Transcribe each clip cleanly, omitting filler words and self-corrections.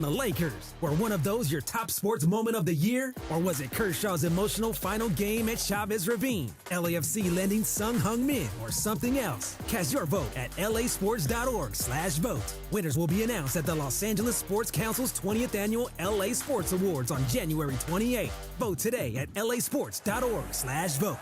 The Lakers. Were one of those your top sports moment of the year? Or was it Kershaw's emotional final game at Chavez Ravine, LAFC lending Sung Hung Min, or something else? Cast your vote at lasports.org/vote. Winners will be announced at the Los Angeles Sports Council's 20th Annual LA Sports Awards on January 28th. Vote today at lasports.org/vote.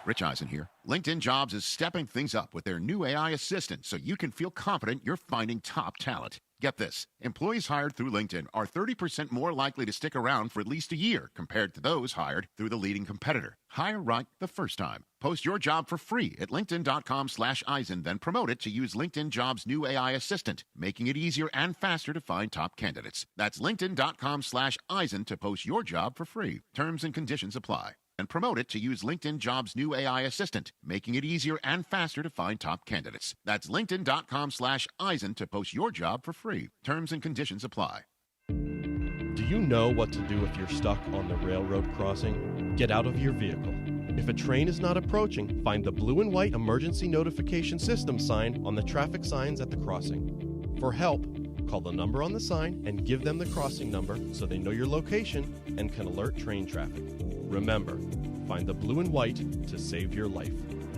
Rich Eisen here. LinkedIn Jobs is stepping things up with their new AI assistant so you can feel confident you're finding top talent. Get this. Employees hired through LinkedIn are 30% more likely to stick around for at least a year compared to those hired through the leading competitor. Hire right the first time. Post your job for free at linkedin.com/Eisen, then promote it to use LinkedIn Jobs' new AI assistant, making it easier and faster to find top candidates. That's linkedin.com/Eisen to post your job for free. Terms and conditions apply. And promote it to use LinkedIn Jobs' new AI assistant, making it easier and faster to find top candidates. That's linkedin.com/Eisen to post your job for free. Terms and conditions apply. Do you know what to do if you're stuck on the railroad crossing? Get out of your vehicle. If a train is not approaching, find the blue and white emergency notification system sign on the traffic signs at the crossing. For help, call the number on the sign and give them the crossing number so they know your location and can alert train traffic. Remember, find the blue and white to save your life.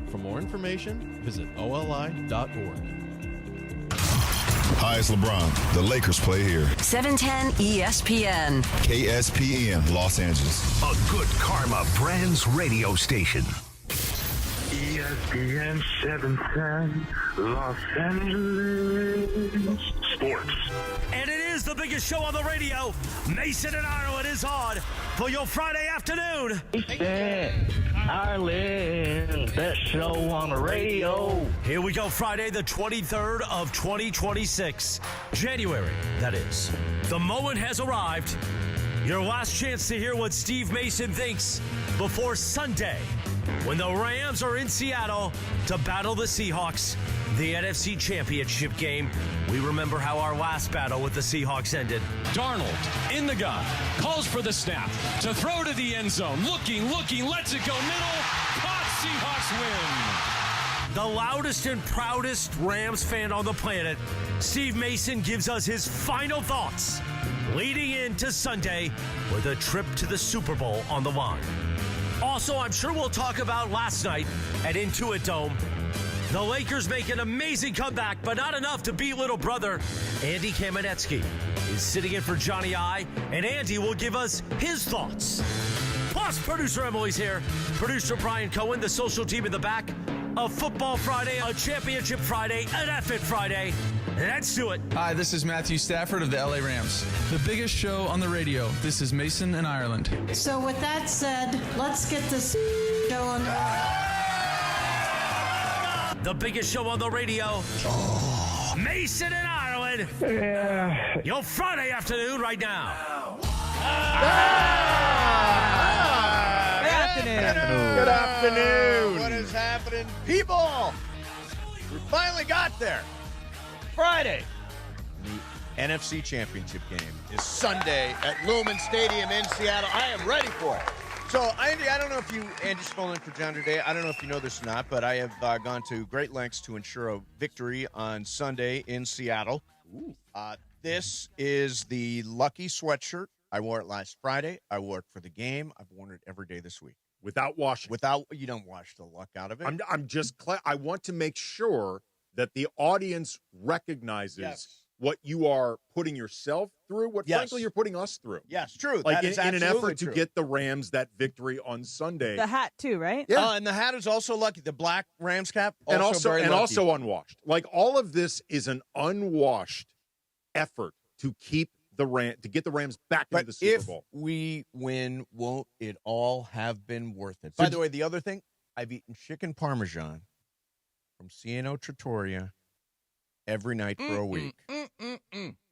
For more information, visit oli.org. Hi, it's LeBron. The Lakers play here. 710 ESPN. KSPN, Los Angeles. A good karma brands radio station. ESPN 710, Los Angeles. Sports. And it is the biggest show on the radio. Mason and Ireland is on for your Friday afternoon. Ireland, best show on the radio. Here we go, Friday the 23rd of 2026. January, that is. The moment has arrived. Your last chance to hear what Steve Mason thinks before Sunday, when the Rams are in Seattle to battle the Seahawks, the NFC Championship game. We remember how our last battle with the Seahawks ended. Darnold in the gun, calls for the snap, to throw to the end zone, looking, lets it go middle, caught, Seahawks win. The loudest and proudest Rams fan on the planet, Steve Mason, gives us his final thoughts leading into Sunday with a trip to the Super Bowl on the line. Also, I'm sure we'll talk about last night at Intuit Dome. The Lakers make an amazing comeback, but not enough to beat little brother. Andy Kamenetsky is sitting in for Johnny I, and Andy will give us his thoughts. Plus, producer Emily's here. Producer Brian Cohen, the social team in the back. A Football Friday, a Championship Friday, an F-It Friday. Let's do it. Hi, this is Matthew Stafford of the LA Rams. The biggest show on the radio. This is Mason and Ireland. So with that said, let's get this show on the road. The biggest show on the radio. Oh. Mason and Ireland. Yeah. Your Friday afternoon right now. Good afternoon. What is happening, people? We finally got there. Friday. The NFC Championship game is Sunday at Lumen Stadium in Seattle. I am ready for it. So, Andy, I don't know if Andy's filling in for John today. I don't know if you know this or not, but I have gone to great lengths to ensure a victory on Sunday in Seattle. This is the lucky sweatshirt. I wore it last Friday. I wore it for the game. I've worn it every day this week. Without washing. You don't wash the luck out of it. I'm just I want to make sure that the audience recognizes what you are putting yourself through, what frankly you're putting us through. Yes, true. Like that is in an effort true. to get the Rams that victory on Sunday. The hat too, right? Yeah, and the hat is also lucky. The black Rams cap also very lucky. also unwashed. Like all of this is an unwashed effort to keep to get the Rams back into the Super Bowl. If we win, won't it all have been worth it? By the way, the other thing, I've eaten chicken parmesan from Cieno Trattoria every night for a week.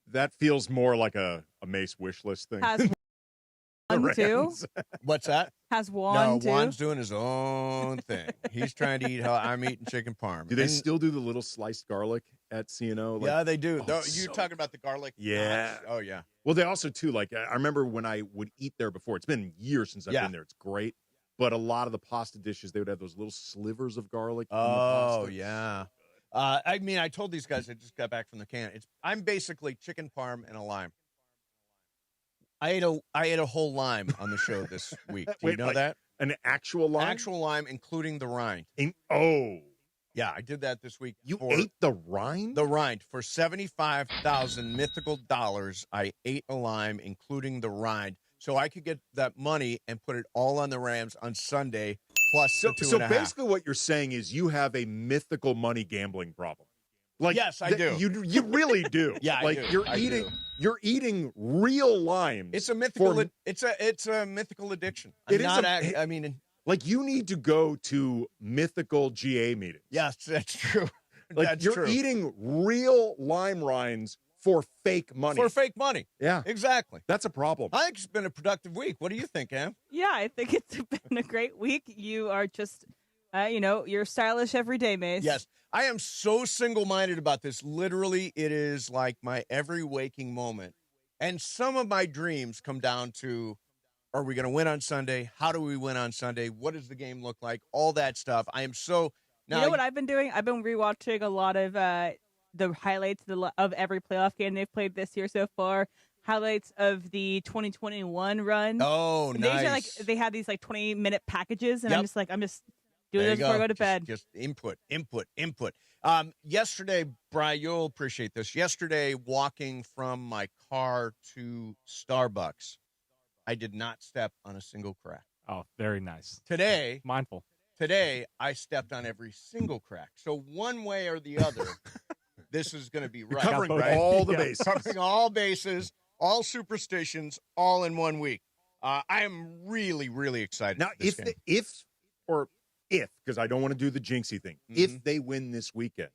That feels more like a Mace wish list thing. Has Juan too? What's that? Has Juan too? No, Juan's doing his own thing. He's trying to eat how I'm eating chicken parm. Do they still do the little sliced garlic at Cieno? Yeah, they do. You're talking about the garlic? Yeah. Knots? Oh, yeah. Well, they also, too, like, I remember when I would eat there before. It's been years since I've been there. It's great. But a lot of the pasta dishes, they would have those little slivers of garlic in the pasta. Oh, yeah. I told these guys I just got back from the can. I'm basically chicken parm and a lime. I ate a whole lime on the show this week. Do you know that? An actual lime? Actual lime, including the rind. Yeah, I did that this week. You ate the rind? The rind. For 75,000 mythical dollars, I ate a lime, including the rind, so I could get that money and put it all on the Rams on Sunday, plus the 2.5. So basically what you're saying is you have a mythical money gambling problem. Like, yes, I do. You really do. Yeah, like I do. You're eating real limes. It's a mythical. It's a mythical addiction. Like you need to go to mythical GA meetings. Yes, that's true. Like that's you're true. eating real lime rinds for fake money. For fake money. Yeah, exactly. That's a problem. I think it's been a productive week. What do you think, Em? Yeah, I think it's been a great week. You are just, you're stylish every day, Mace. Yes. I am so single-minded about this. Literally, it is like my every waking moment. And some of my dreams come down to, are we going to win on Sunday? How do we win on Sunday? What does the game look like? All that stuff. I am so... Now, you know what I've been doing? I've been rewatching a lot of the highlights of every playoff game they've played this year so far. Highlights of the 2021 run. Oh, nice. They had these 20-minute packages, and Yep. I'm just doing this before I go to bed. Just input. Yesterday, Brian, you'll appreciate this. Yesterday, walking from my car to Starbucks, I did not step on a single crack. Oh, very nice. Today, mindful. Today, I stepped on every single crack. So one way or the other, this is going to be right. Covering right? all the bases. Covering all bases, all superstitions, all in 1 week. I am really, really excited. Now, for this game. if, because I don't want to do the jinxy thing, if they win this weekend,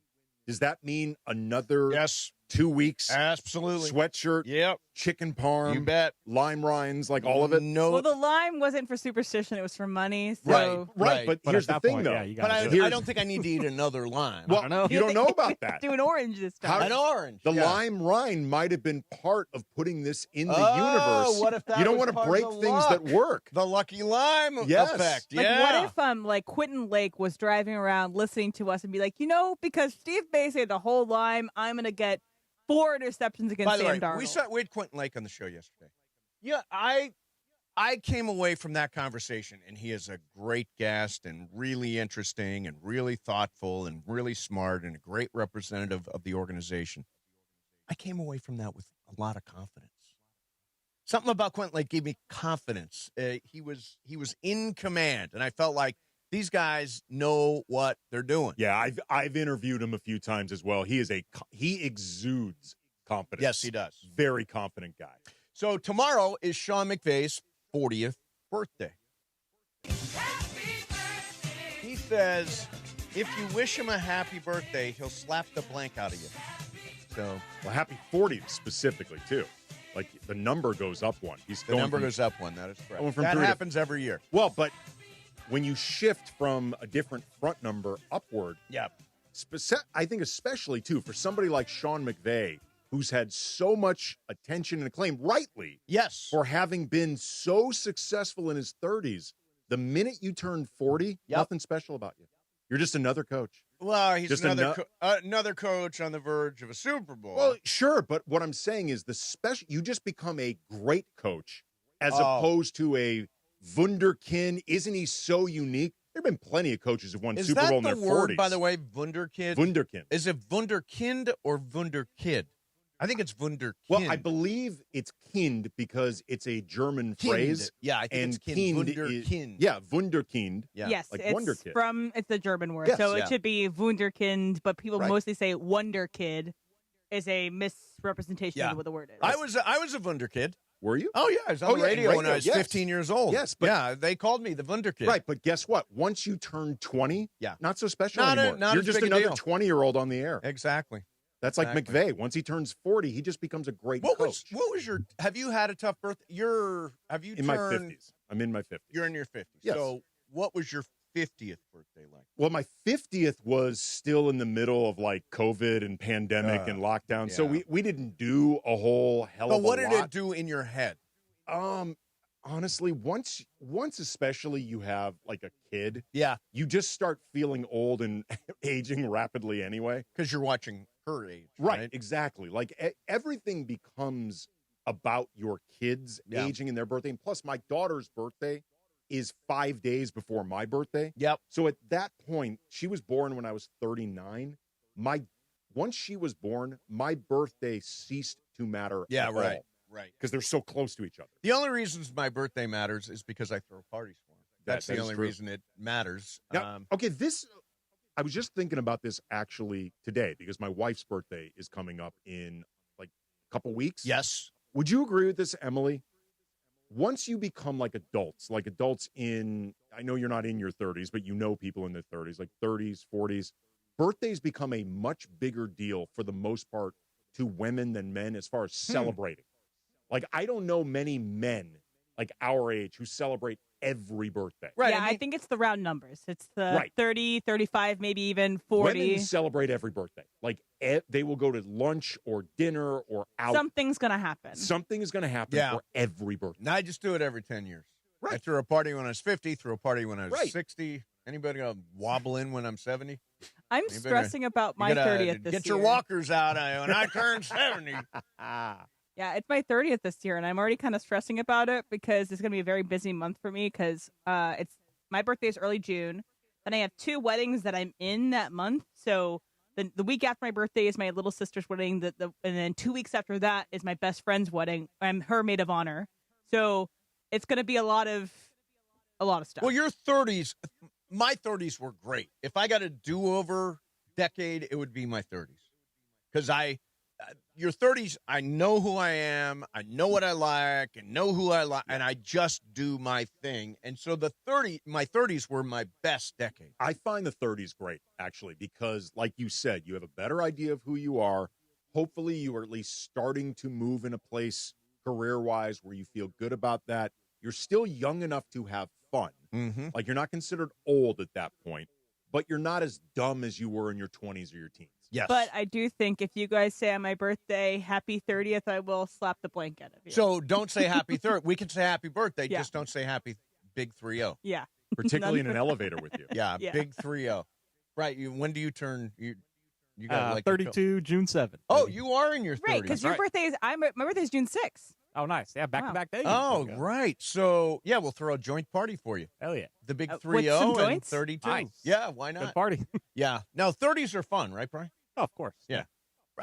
does that mean another 2 weeks? Absolutely. Sweatshirt, yep. Chicken parm, You bet. lime rinds, like all of it? No. Well, the lime wasn't for superstition; it was for money. So. Right. But here's the thing, though. I don't think I need to eat another lime. Well, you don't know about that. Do an orange this time. An orange. The lime rind might have been part of putting this in the universe. What if that you don't was want to part break of the things luck? that work. The lucky lime Yes. effect. Like, Yeah. what if Quentin Lake was driving around listening to us and be like, because Steve Mace had the whole lime, I'm going to get 4 interceptions against By the Sam way, Darnold. we had Quentin Lake on the show yesterday. Yeah, I came away from that conversation, and he is a great guest and really interesting and really thoughtful and really smart and a great representative of the organization. I came away from that with a lot of confidence. Something about Quentin Lake gave me confidence. He was in command, and I felt like these guys know what they're doing. Yeah, I've interviewed him a few times as well. He exudes confidence. Yes, he does. Very confident guy. So tomorrow is Sean McVay's 40th birthday. He says, if you wish him a happy birthday, he'll slap the blank out of you. So, well, happy 40th specifically, too. Like, the number goes up one. The number goes up one. That is correct. That happens happens every year. Well, but when you shift from a different front number upward, yeah, I think especially, too, for somebody like Sean McVay, who's had so much attention and acclaim, rightly, yes, for having been so successful in his 30s, the minute you turn 40, nothing special about you. You're just another coach. Well, he's just another coach on the verge of a Super Bowl. Well, sure, but what I'm saying is you just become a great coach as opposed to a wunderkind. Isn't he so unique? There have been plenty of coaches who've won Super Bowl in their 40s. Is that the word, by the way, wunderkind? Wunderkind. Is it wunderkind or wunderkid? I think it's wunderkind. Well, I believe it's kind because it's a German phrase. Yeah, I think it's kind. Wunderkind. Wunderkind. Yeah. Yes, like it's Wunderkid. it's a German word. Yes, so it should be Wunderkind, but people Right. mostly say Wunderkid is a misrepresentation of what the word is. I was a wunderkid. Were you? Oh, yeah. I was on the radio when I was 15 years old. Yes. But, they called me the wunderkid. Right, but guess what? Once you turn 20, not so special Not anymore. not You're as just big a another deal. 20-year-old on the air. Exactly. That's like McVay. Once he turns 40, he just becomes a great coach. What was your? Have you had a tough birthday? Have you in my 50s? I'm in my 50s. You're in your 50s. Yes. So what was your 50th birthday like? Well, my 50th was still in the middle of like COVID and pandemic and lockdown. So we didn't do a whole hell of a lot. But what did it do in your head? Honestly, once especially you have like a kid, yeah, you just start feeling old and aging rapidly anyway. Because you're watching her age. Right, exactly. Like everything becomes about your kids aging and their birthday. And plus, my daughter's birthday is 5 days before my birthday. Yep. So at that point, she was born when I was 39. Once she was born, my birthday ceased to matter at all. Right. Because they're so close to each other. The only reasons my birthday matters is because I throw parties for them. That's the only reason it matters. Now, I was just thinking about this actually today because my wife's birthday is coming up in like a couple weeks. Yes. Would you agree with this, Emily? Once you become like adults in, I know you're not in your 30s, but you know people in their 30s, like 30s, 40s, birthdays become a much bigger deal for the most part to women than men as far as celebrating. Like, I don't know many men like our age who celebrate every birthday. Right. Yeah, I think it's the round numbers. It's the 30, 35, maybe even 40. Women celebrate every birthday. Like, they will go to lunch or dinner or out. Something's going to happen. Something is going to happen for every birthday. Now, I just do it every 10 years. Right. I threw a party when I was 50, threw a party when I was 60. Anybody going to wobble in when I'm 70? I'm stressing about my 30th this year. Get your walkers out when I turn 70. Yeah, it's my 30th this year, and I'm already kind of stressing about it because it's going to be a very busy month for me because it's my birthday is early June. Then I have 2 weddings that I'm in that month. So the week after my birthday is my little sister's wedding, and then 2 weeks after that is my best friend's wedding. I'm her maid of honor. So it's going to be a lot of stuff. Well, your 30s, my 30s were great. If I got a do-over decade, it would be my 30s. Because your 30s, I know who I am, I know what I like, and know who I like, and I just do my thing. And so my 30s were my best decade. I find the 30s great, actually, because, like you said, you have a better idea of who you are. Hopefully, you are at least starting to move in a place career-wise where you feel good about that. You're still young enough to have fun. Mm-hmm. Like, you're not considered old at that point, but you're not as dumb as you were in your 20s or your teens. Yes. But I do think if you guys say on my birthday, happy 30th, I will slap the blank out of you. So don't say happy 30th. We can say happy birthday, just don't say happy big 3-0. Yeah. Particularly in an elevator with you. Yeah, big 3-0. Right. When do you turn? You got like 32, June 7th. Oh, you are in your 30s. Right, because your birthday is my birthday is June 6th. Oh, nice. Yeah, back-to-back days. Oh, right. So, yeah, we'll throw a joint party for you. Hell yeah. The big 3-0 with some and joints? 32. Nice. Yeah, why not? Good party. Yeah. Now, 30s are fun, right, Brian? Oh, of course. Yeah.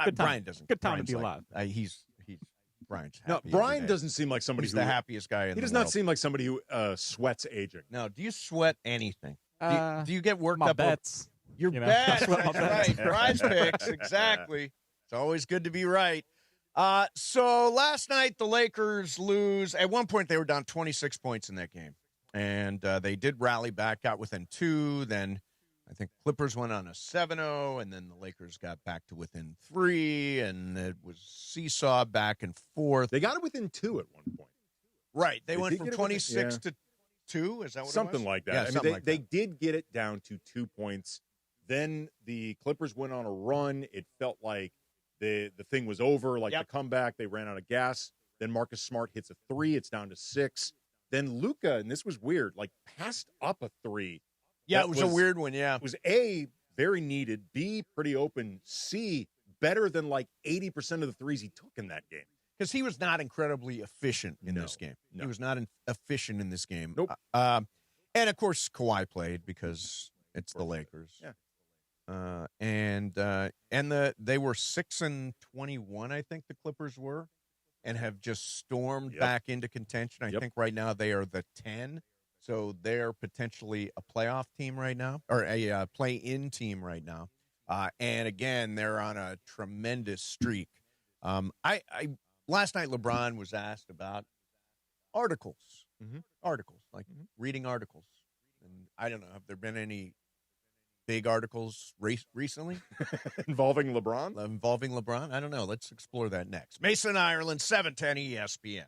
Good time. Brian doesn't. Good time Brian's to be alive. He's Brian's No, happy. Brian doesn't seem like somebody He's who the happiest guy in the world. He does not seem like somebody who sweats aging. No, do you sweat anything? Do you get worked my up? bets. Your You know, bets. that's what my That's bets. right. Prize picks. Exactly. It's always good to be right. So last night, the Lakers lose. At one point, they were down 26 points in that game. And they did rally back, got within 2. Then I think Clippers went on a 7-0, and then the Lakers got back to within 3, and it was seesaw back and forth. They got it within 2 at one point. Right. They went did from get it 26 to 2. Is that what something it was? like that. Yeah, I mean, something like they that. did get it down to 2 points. Then the Clippers went on a run. It felt like the thing was over, like the comeback. They ran out of gas. Then Marcus Smart hits a 3. It's down to 6. Then Luka, and this was weird, like passed up a 3. Yeah, it was a weird one, yeah. It was A, very needed, B, pretty open, C, better than like 80% of the threes he took in that game. Because he was not incredibly efficient in this game. No. He was not efficient in this game. Nope. And, of course, Kawhi played because it's the Lakers. Yeah. They were 6-21, I think the Clippers were, and have just stormed back into contention. I think right now they are the 10. So they're potentially a playoff team right now, or a play-in team right now. And again, they're on a tremendous streak. Last night LeBron was asked about articles, like reading articles. And I don't know, have there been any big articles recently involving LeBron? Involving LeBron? I don't know. Let's explore that next. Mason, Ireland, 710 ESPN.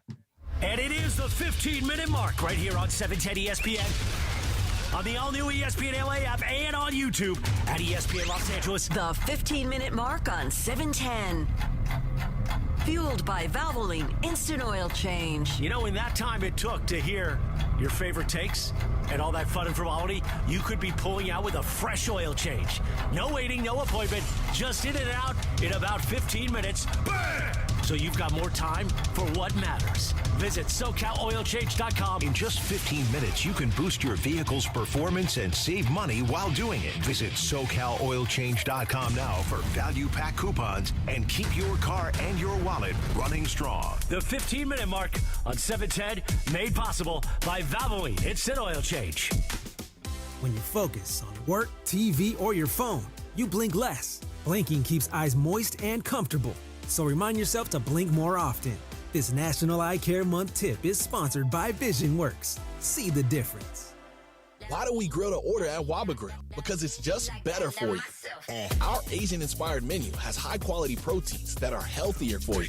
And it is the 15-minute mark right here on 710 ESPN. On the all-new ESPN LA app and on YouTube at ESPN Los Angeles. The 15-minute mark on 710. Fueled by Valvoline Instant Oil Change. You know, in that time it took to hear your favorite takes and all that fun and frivolity, you could be pulling out with a fresh oil change. No waiting, no appointment, just in and out in about 15 minutes. Bam! so you've got more time for what matters. Visit SoCalOilChange.com. In just 15 minutes, you can boost your vehicle's performance and save money while doing it. Visit SoCalOilChange.com now for value pack coupons and keep your car and your wallet running strong. The 15-minute mark on 710, made possible by Valvoline Instant Oil Change. When you focus on work, TV, or your phone, you blink less. Blinking keeps eyes moist and comfortable, so remind yourself to blink more often. This National Eye Care Month tip is sponsored by VisionWorks. See the difference. Why do we grill to order at Waba Grill? Because it's just better for you. And our Asian-inspired menu has high-quality proteins that are healthier for you.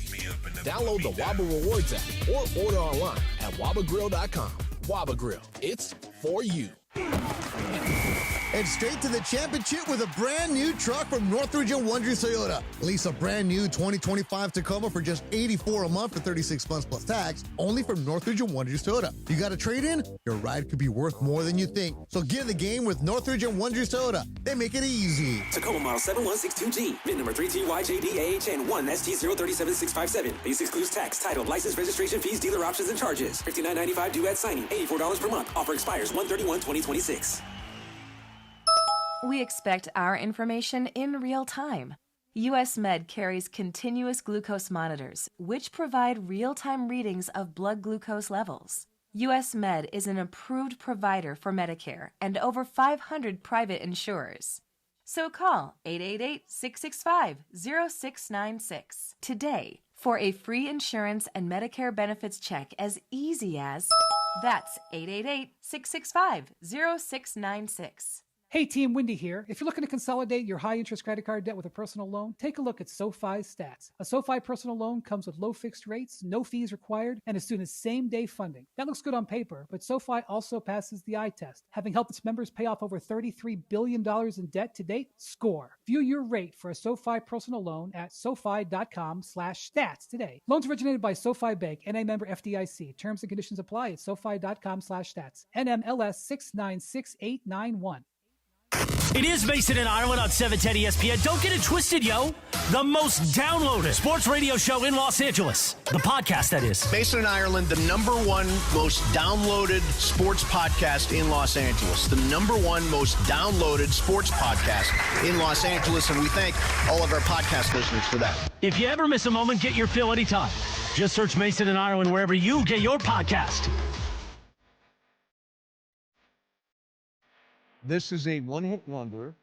Download the Waba Rewards app or order online at wabagrill.com. Waba Grill, it's for you. And straight to the championship with a brand new truck from Northridge and Wonders Toyota. Lease a brand new 2025 Tacoma for just $84 a month for 36 months plus tax, only from Northridge and Wonders Toyota. You got a trade-in? Your ride could be worth more than you think. So get in the game with Northridge and Wonders Toyota. They make it easy. Tacoma model 7162G, VIN number 3TYJDAHN 1ST037657. Base excludes tax, title, license, registration fees, dealer options, and charges. $59.95 due at signing. $84 per month. Offer expires 1/31/2026. We expect our information in real time. US Med carries continuous glucose monitors, which provide real-time readings of blood glucose levels. US Med is an approved provider for Medicare and over 500 private insurers. So call 888-665-0696 today for a free insurance and Medicare benefits check as easy as... That's 888-665-0696. Hey team, Wendy here. If you're looking to consolidate your high-interest credit card debt with a personal loan, take a look at SoFi Stats. A SoFi personal loan comes with low fixed rates, no fees required, and as soon as same-day funding. That looks good on paper, but SoFi also passes the eye test. Having helped its members pay off over $33 billion in debt to date, score. View your rate for a SoFi personal loan at SoFi.com/stats today. Loans originated by SoFi Bank, NA member FDIC. Terms and conditions apply at SoFi.com/stats. NMLS 696891. It is Mason and Ireland on 710 ESPN. Don't get it twisted, yo. The most downloaded sports radio show in Los Angeles. The podcast, that is. Mason and Ireland, the #1 most downloaded sports podcast in Los Angeles. The #1 most downloaded sports podcast in Los Angeles. And we thank all of our podcast listeners for that. If you ever miss a moment, get your fill anytime. Just search Mason and Ireland wherever you get your podcast. This is a one-hit wonder.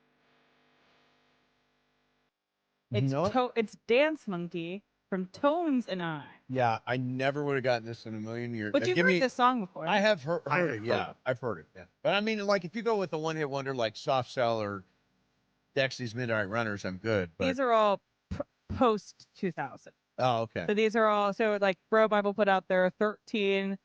It's Dance Monkey from Tones and I. Yeah, I never would have gotten this in a million years. But you've heard this song before. I have heard it, yeah. I've heard it, yeah. But I mean, like, if you go with a one-hit wonder like Soft Cell or Dexy's Midnight Runners, I'm good. But... These are all post-2000. Oh, okay. So these are all, like, Bro Bible put out their 13...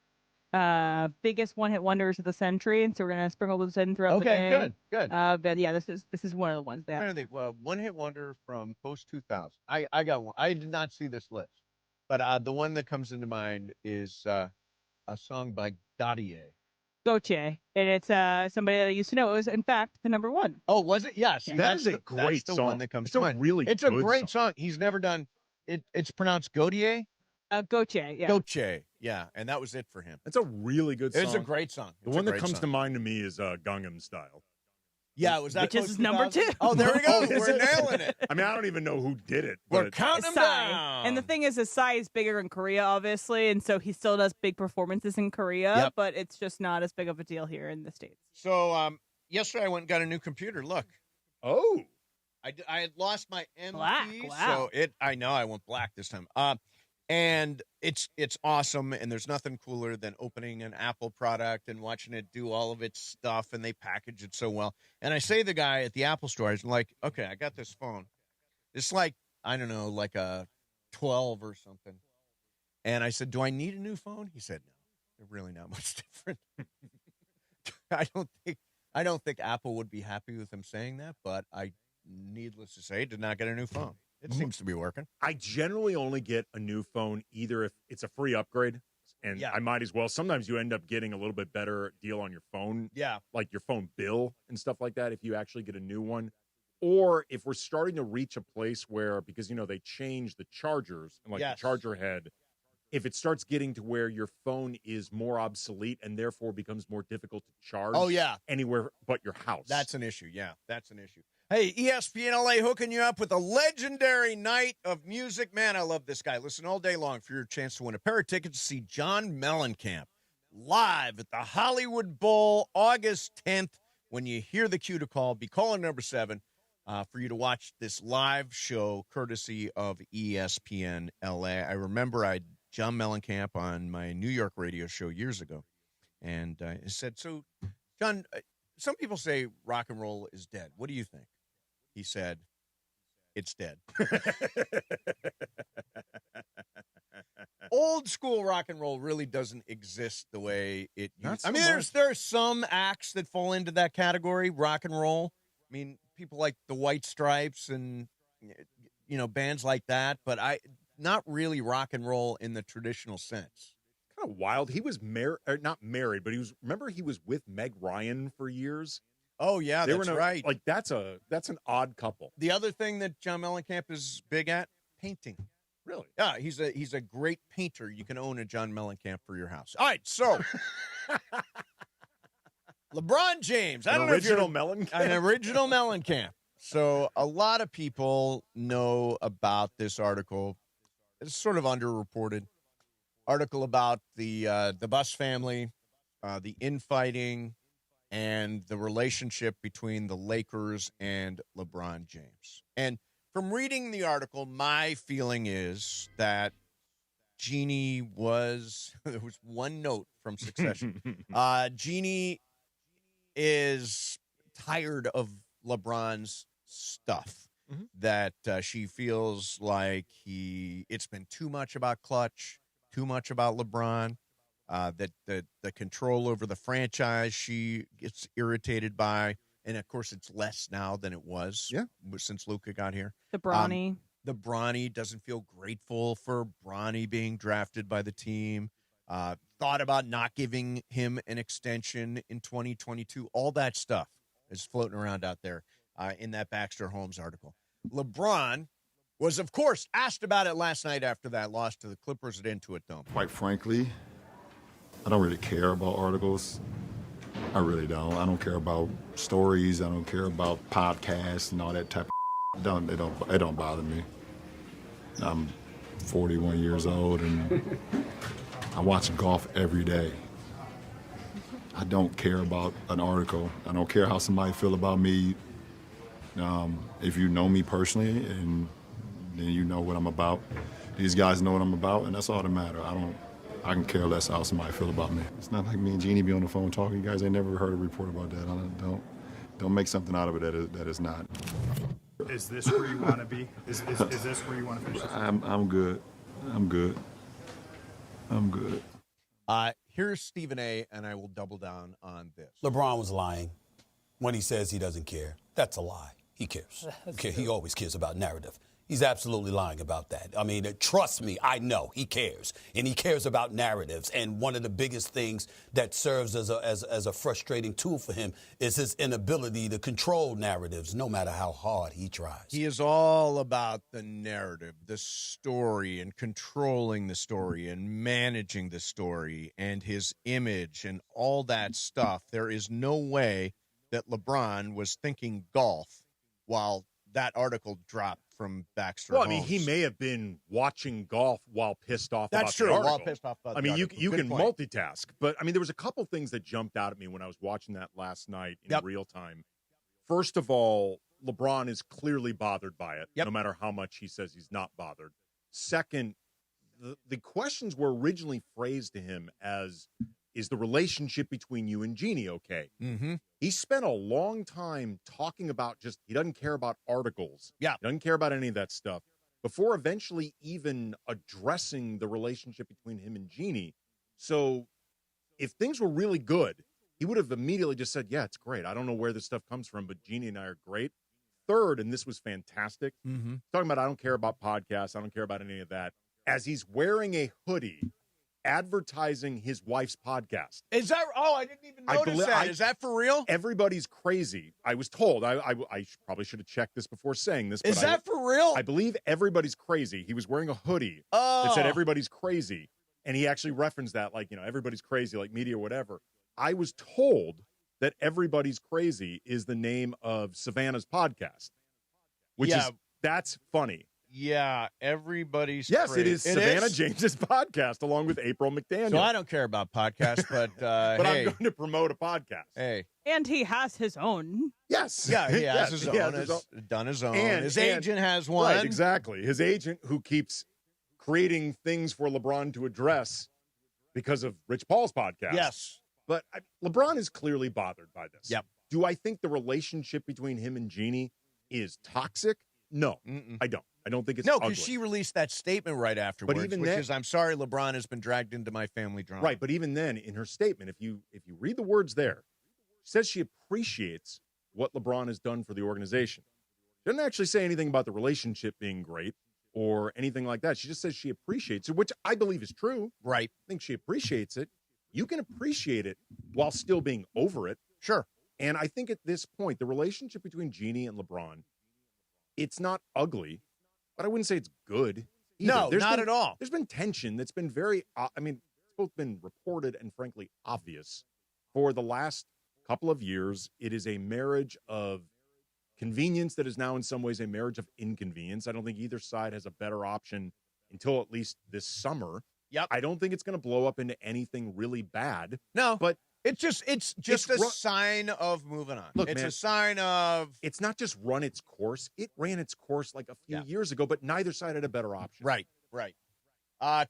biggest one-hit wonders of the century, and so we're gonna sprinkle those in throughout the day. Okay, good. But yeah, this is one of the ones that. I think one-hit wonder from post 2000. I got one. I did not see this list, but the one that comes into mind is a song by Gautier. Gautier, and it's somebody that I used to know. It was in fact the #1. Oh, was it? Yes. Yeah. That is a great that's the song. one that comes it's to a mind. really It's a good great song. He's never done it. It's pronounced Gautier. Gautier, yeah. Gautier, yeah, and that was it for him. It's a really good song. It's a great song. The one that comes to mind to me is Gangnam Style. Yeah, was that Which is number 2. Oh, there we go. Oh, We're nailing it. I mean, I don't even know who did it. We're But counting them Psy. down. And the thing is, Psy is bigger in Korea, obviously, and so he still does big performances in Korea, Yep. but it's just not as big of a deal here in the States. So yesterday I went and got a new computer. Look. Oh. I had lost my MP. Black, wow. So I know I went black this time. And it's awesome, and there's nothing cooler than opening an Apple product and watching it do all of its stuff, and they package it so well. And I say to the guy at the Apple store, I'm like, okay, I got this phone. It's like, I don't know, like a 12 or something. And I said, do I need a new phone? He said, no, they're really not much different. I don't think Apple would be happy with him saying that, but needless to say, did not get a new phone. It seems to be working. I generally only get a new phone either if it's a free upgrade, and I might as well. Sometimes you end up getting a little bit better deal on your phone. Yeah. Like your phone bill and stuff like that if you actually get a new one. or if we're starting to reach a place where, because, they changed the chargers and the charger head, if it starts getting to where your phone is more obsolete and therefore becomes more difficult to charge anywhere but your house. That's an issue. Yeah, that's an issue. Hey, ESPN LA hooking you up with a legendary night of music. Man, I love this guy. Listen all day long for your chance to win a pair of tickets to see John Mellencamp live at the Hollywood Bowl August 10th. When you hear the cue to call, be calling number 7 for you to watch this live show courtesy of ESPN LA. I remember I John Mellencamp on my New York radio show years ago, and I said, so, John, some people say rock and roll is dead. What do you think? He said, it's dead. Old school rock and roll really doesn't exist the way it used. There are some acts that fall into that category, rock and roll. I mean, people like the White Stripes and, bands like that, but not really rock and roll in the traditional sense. Kind of wild. He was not married, but he was with Meg Ryan for years. Oh yeah, that's right. That's an odd couple. The other thing that John Mellencamp is big at, painting. Really? Yeah, he's a great painter. You can own a John Mellencamp for your house. All right, so LeBron James, An original Mellencamp. So a lot of people know about this article. It's sort of underreported article about the Buss family, the infighting, and the relationship between the Lakers and LeBron James. And from reading the article, my feeling is that Jeanie there was one note from Succession. Jeanie is tired of LeBron's stuff. Mm-hmm. That she feels like it's been too much about Clutch, too much about LeBron, that the control over the franchise she gets irritated by. And, of course, it's less now than it was since Luka got here. The Bronny. The Bronny doesn't feel grateful for Bronny being drafted by the team. Thought about not giving him an extension in 2022. All that stuff is floating around out there in that Baxter Holmes article. LeBron was, of course, asked about it last night after that loss to the Clippers at Intuit Dome. Quite frankly, I don't really care about articles. I really don't. I don't care about stories. I don't care about podcasts and all that type of It don't bother me. I'm 41 years old and I watch golf every day. I don't care about an article. I don't care how somebody feel about me. If you know me personally and then you know what I'm about, these guys know what I'm about, and that's all that matters. I can care less how somebody feel about me. It's not like me and Jeanie be on the phone talking. You guys ain't never heard a report about that. Don't make something out of it that is not. Is this where you want to be? Is this where you want to finish? I'm good. Here's Stephen A., and I will double down on this. LeBron was lying when he says he doesn't care. That's a lie. He cares. He always cares about narrative. He's absolutely lying about that. I mean, trust me, I know he cares. And he cares about narratives. And one of the biggest things that serves as a frustrating tool for him is his inability to control narratives, no matter how hard he tries. He is all about the narrative, the story, and controlling the story and managing the story and his image and all that stuff. There is no way that LeBron was thinking golf while that article dropped from Baxter Holmes. I mean, he may have been watching golf while pissed off about That's true, the article. while pissed off about the you article. can Good point. multitask. But, there was a couple things that jumped out at me when I was watching that last night in real time. First of all, LeBron is clearly bothered by it, no matter how much he says he's not bothered. Second, the questions were originally phrased to him as, is the relationship between you and Jeanie okay? Mm-hmm. He spent a long time talking about he doesn't care about articles. Yeah. He doesn't care about any of that stuff before eventually even addressing the relationship between him and Jeanie. So if things were really good, he would have immediately just said, yeah, it's great. I don't know where this stuff comes from, but Jeanie and I are great. Third, and this was fantastic, talking about I don't care about podcasts. I don't care about any of that. As he's wearing a hoodie advertising his wife's podcast. Is that? Oh, I didn't even notice that. Is that for real? Everybody's crazy. I was told. I probably should have checked this before saying this. Is that for real? I believe everybody's crazy. He was wearing a hoodie that said everybody's crazy. And he actually referenced that, like, everybody's crazy, like media or whatever. I was told that Everybody's Crazy is the name of Savannah's podcast, that's funny. Yeah, everybody's Yes, crazy. it is Savannah James's podcast along with April McDaniel. So I don't care about podcasts, but but hey. I'm going to promote a podcast. Hey. And he has his own. Yes. Yeah, he has his he own. has Done his own. And his agent has one. Right, exactly. His agent who keeps creating things for LeBron to address because of Rich Paul's podcast. Yes. But LeBron is clearly bothered by this. Yep. Do I think the relationship between him and Jeanie is toxic? No, I don't. I don't think it's No, ugly. because she released that statement right afterwards, even which then- is, I'm sorry LeBron has been dragged into my family drama. Right, but even then, in her statement, if you read the words there, she says she appreciates what LeBron has done for the organization. She doesn't actually say anything about the relationship being great or anything like that. She just says she appreciates it, which I believe is true. Right. I think she appreciates it. You can appreciate it while still being over it. Sure. And I think at this point, the relationship between Jeanie and LeBron, it's not ugly, but I wouldn't say it's good either. No, not at all. There's been tension that's been very, it's both been reported and frankly obvious for the last couple of years. It is a marriage of convenience that is now in some ways a marriage of inconvenience. I don't think either side has a better option until at least this summer. Yep. I don't think it's going to blow up into anything really bad. No, but it's just a sign of moving on. Look, it's man, a sign of it's not just run its course. It ran its course like a few years ago, but neither side had a better option. Right.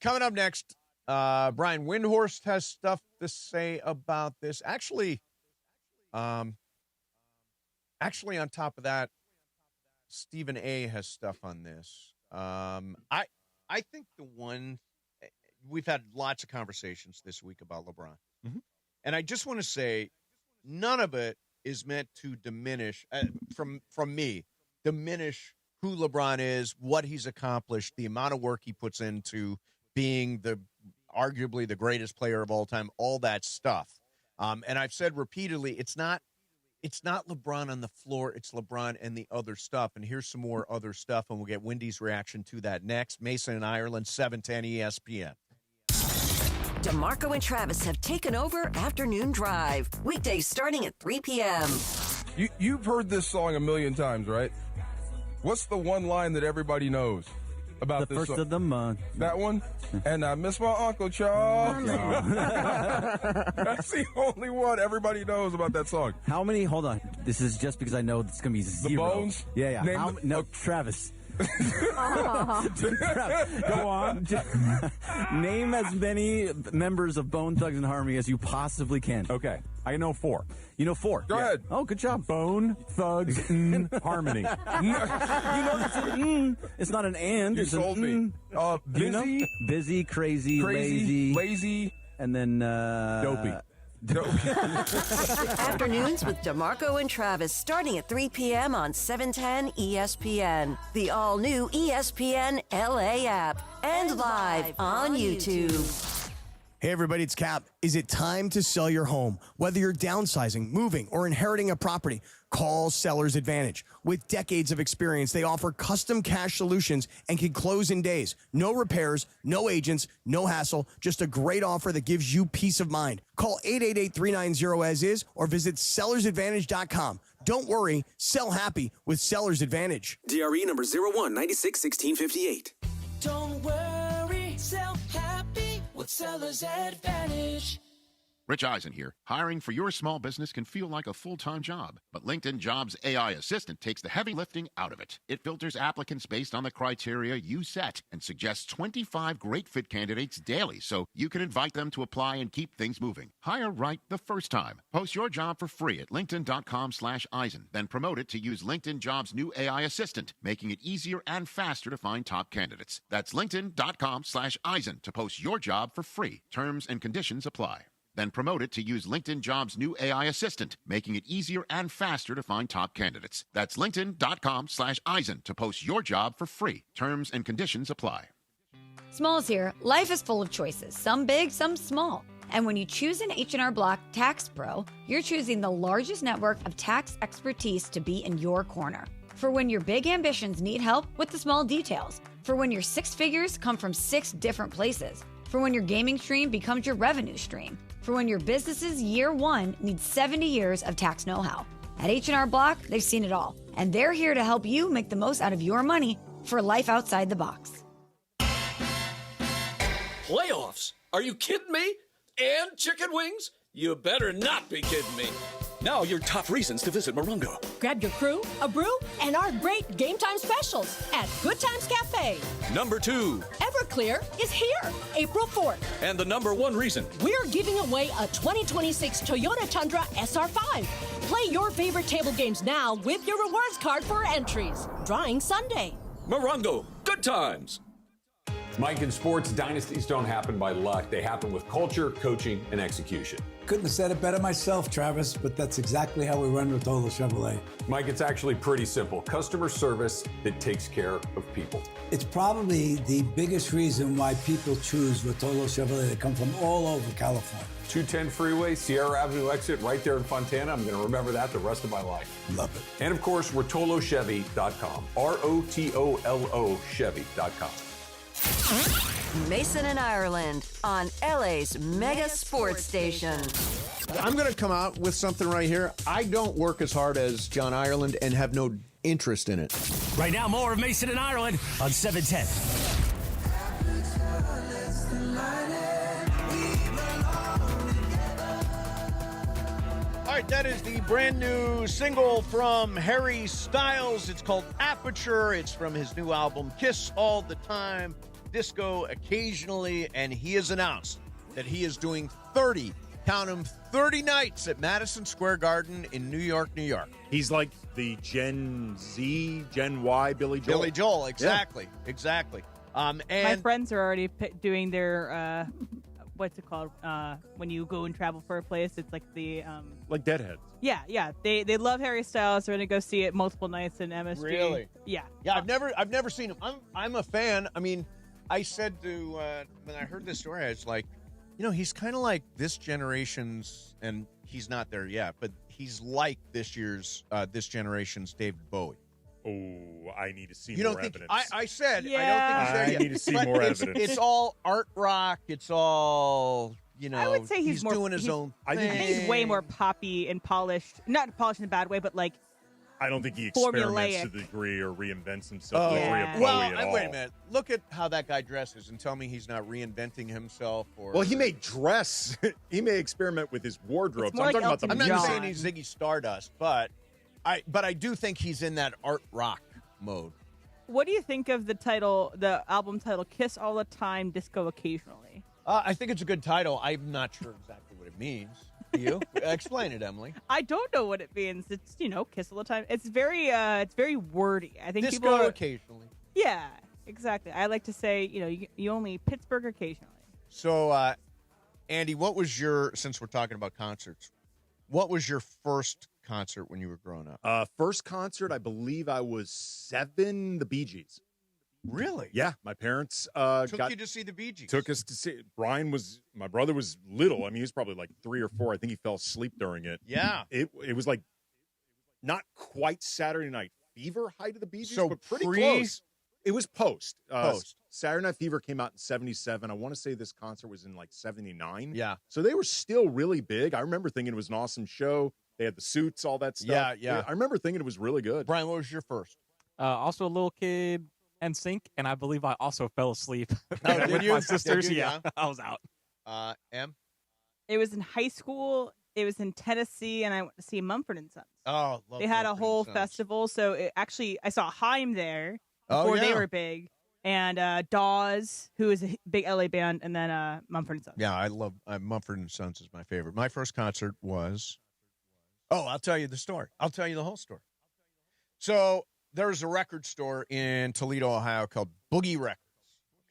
Coming up next, Brian Windhorst has stuff to say about this. Actually, on top of that, Stephen A. has stuff on this. I think the one we've had lots of conversations this week about LeBron. Mm-hmm. And I just want to say, none of it is meant to diminish, from me, diminish who LeBron is, what he's accomplished, the amount of work he puts into being arguably the greatest player of all time, all that stuff. And I've said repeatedly, it's not LeBron on the floor, it's LeBron and the other stuff. And here's some more other stuff, and we'll get Wendy's reaction to that next. Mason and Ireland, 710 ESPN. DeMarco and Travis have taken over Afternoon Drive. Weekdays starting at 3 p.m. You've heard this song a million times, right? What's the one line that everybody knows about The this first song? of the month. That one? And I miss my Uncle Charles. That's the only one everybody knows about that song. How many? Hold on. This is just because I know it's going to be zero. The Bones? Yeah. Name No, Travis. Go on. Name as many members of Bone Thugs and Harmony as you possibly can. Okay. I know 4. You know 4. Go ahead. Oh, good job. Bone Thugs Harmony. You know that's an It's not an and. You it's sold an me. Busy. You know? Busy, crazy, lazy, and then dopey. Afternoons with DeMarco and Travis starting at 3 p.m. on 710 ESPN, the all-new ESPN LA app, and live on YouTube. Hey everybody, it's Cap. Is it time to sell your home? Whether you're downsizing, moving, or inheriting a property, call Seller's Advantage. With decades of experience, they offer custom cash solutions and can close in days. No repairs, no agents, no hassle, just a great offer that gives you peace of mind. Call 888-390-AS-IS or visit sellersadvantage.com. Don't worry, sell happy with Seller's Advantage. DRE number 01961658. Don't worry, sell happy with Seller's Advantage. Rich Eisen here. Hiring for your small business can feel like a full-time job, but LinkedIn Jobs AI Assistant takes the heavy lifting out of it. It filters applicants based on the criteria you set and suggests 25 great fit candidates daily, so you can invite them to apply and keep things moving. Hire right the first time. Post your job for free at linkedin.com/Eisen, then promote it to use LinkedIn Jobs' new AI Assistant, making it easier and faster to find top candidates. That's linkedin.com/Eisen to post your job for free. Terms and conditions apply. Then promote it to use LinkedIn Jobs' new AI Assistant, making it easier and faster to find top candidates. That's linkedin.com/Eisen to post your job for free. Terms and conditions apply. Smalls here. Life is full of choices, some big, some small. And when you choose an H&R Block Tax Pro, you're choosing the largest network of tax expertise to be in your corner. For when your big ambitions need help with the small details. For when your six figures come from 6 different places. For when your gaming stream becomes your revenue stream. For when your business's year one needs 70 years of tax know-how. At H&R Block, they've seen it all. And they're here to help you make the most out of your money for life outside the box. Playoffs? Are you kidding me? And chicken wings? You better not be kidding me. Now your top reasons to visit Morongo. Grab your crew, a brew, and our great game time specials at Good Times Cafe. Number 2. Everclear is here, April 4th. And the number 1 reason. We're giving away a 2026 Toyota Tundra SR5. Play your favorite table games now with your rewards card for entries. Drawing Sunday. Morongo, good times. Mike, in sports, dynasties don't happen by luck. They happen with culture, coaching, and execution. Couldn't have said it better myself, Travis, but that's exactly how we run Rotolo Chevrolet. Mike, it's actually pretty simple. Customer service that takes care of people. It's probably the biggest reason why people choose Rotolo Chevrolet. They come from all over California. 210 freeway, Sierra Avenue exit, right there in Fontana. I'm going to remember that the rest of my life. Love it. And of course, RotoloChevy.com. ROTOLO Chevy.com. Mason and Ireland on LA's mega sports station. I'm going to come out with something right here. I don't work as hard as John Ireland and have no interest in it. Right now, more of Mason and Ireland on 710. All right, that is the brand new single from Harry Styles. It's called Aperture. It's from his new album, Kiss All the Time, Disco Occasionally, and he has announced that he is doing 30, count them, 30 nights at Madison Square Garden in New York, New York. He's like the Gen Z, Gen Y Billy Joel. Billy Joel, exactly, exactly. And my friends are already doing their what's it called? When you go and travel for a place, it's like the like Deadheads. Yeah. They love Harry Styles. They're gonna go see it multiple nights in MSG. Really? Yeah. I've never seen him. I'm a fan. I mean, I said to when I heard this story, I was like, he's kind of like this generation's, and he's not there yet, but he's like this generation's David Bowie. Oh, I need to see you more don't think, evidence. I said, yeah. I don't think he's there yet. I need to see more evidence. It's all art rock. It's all, I would say he's more, doing his own thing. I think he's way more poppy and polished. Not polished in a bad way, but like I don't think he experiments formulaic. to the degree or reinvents himself to the degree of Bowie well, at all. wait a minute. Look at how that guy dresses and tell me he's not reinventing himself. Well, he may dress. He may experiment with his wardrobe. So I'm talking about the I'm music. not saying he's Ziggy Stardust, but I do think he's in that art rock mode. What do you think of the album title, Kiss All the Time, Disco Occasionally? I think it's a good title. I'm not sure exactly what it means. Do you? Explain it, Emily. I don't know what it means. It's, kiss all the time. It's very wordy. I think Disco people are, occasionally. Yeah, exactly. I like to say, you only Pittsburgh occasionally. So, Andy, since we're talking about concerts, what was your first concert when you were growing up? First concert, I believe I was 7, the Bee Gees. Really? Yeah, my parents took you to see the Bee Gees. Took us to see it. My brother was little. I mean, he was probably like 3 or 4. I think he fell asleep during it. Yeah. It was like not quite Saturday Night Fever height of the Bee Gees, so but pretty close. It was post. Saturday Night Fever came out in 77. I want to say this concert was in like 79. Yeah. So they were still really big. I remember thinking it was an awesome show. They had the suits, all that stuff. Yeah. I remember thinking it was really good. Brian, what was your first? Also a little kid and sync, and I believe I also fell asleep did with you? my sisters. Did you? Yeah, I was out. Em? It was in high school. It was in Tennessee, and I went to see Mumford & Sons. Oh, love they had Mumford a whole Sons. festival. So I saw Haim there before they were big, and Dawes, who is a big LA band, and then Mumford & Sons. Yeah, I love Mumford & Sons is my favorite. My first concert was. Oh, I'll tell you the story. I'll tell you the whole story. So there's a record store in Toledo, Ohio called Boogie Records.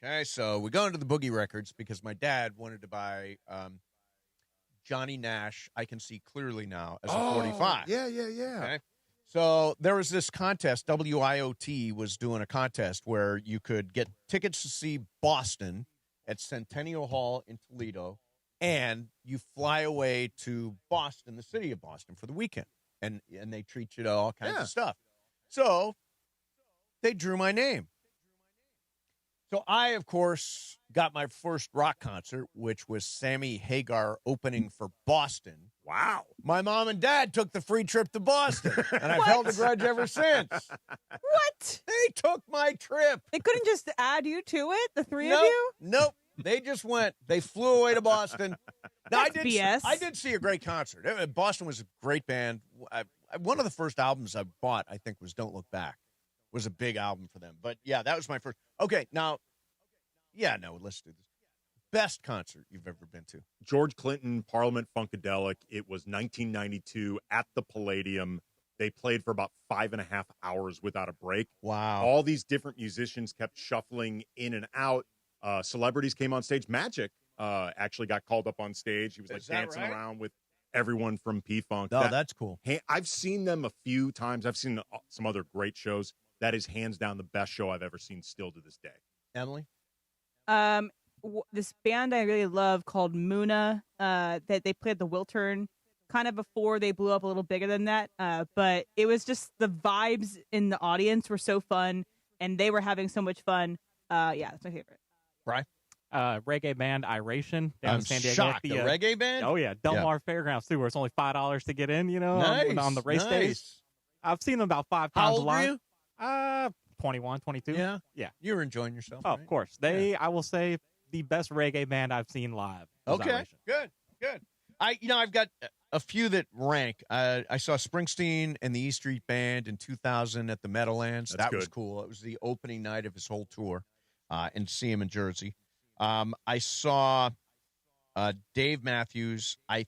Okay, so we go into the Boogie Records because my dad wanted to buy Johnny Nash, I Can See Clearly Now, as a 45. Yeah. Okay, So there was this contest. WIOT was doing a contest where you could get tickets to see Boston at Centennial Hall in Toledo, and you fly away to Boston, the city of Boston, for the weekend. And they treat you to all kinds of stuff. So they drew my name. So I, of course, got my first rock concert, which was Sammy Hagar opening for Boston. Wow. My mom and dad took the free trip to Boston, and I've held a grudge ever since. What? They took my trip. They couldn't just add you to it, the three of Nope, you? Nope. They just went. They flew away to Boston. Now, That's BS. I did see a great concert. Boston was a great band. One of the first albums I bought, I think, was Don't Look Back. Was a big album for them. But, yeah, that was my first. Okay, now, let's do this. Best concert you've ever been to? George Clinton, Parliament Funkadelic. It was 1992 at the Palladium. They played for about 5.5 hours without a break. Wow. All these different musicians kept shuffling in and out. Celebrities came on stage. Magic actually got called up on stage. He was like dancing around with everyone from P-Funk. Oh, that's cool. I've seen them a few times. I've seen some other great shows. That is hands down the best show I've ever seen still to this day. Emily? This band I really love called Muna, that they played at the Wiltern kind of before they blew up a little bigger than that. But it was just the vibes in the audience were so fun, and they were having so much fun. That's my favorite. Right? Reggae band Iration down I'm in San Diego. shocked. The reggae band? Oh, yeah. Delmar Fairgrounds, too, where it's only $5 to get in, on the race days. I've seen them about 5 times How old were you? 21, 22. Yeah? Yeah. You were enjoying yourself, Oh, right? of course. I will say, the best reggae band I've seen live. Okay, good. I've got a few that rank. I saw Springsteen and the E Street Band in 2000 at the Meadowlands. That was cool. It was the opening night of his whole tour, and see him in Jersey. I saw Dave Matthews. I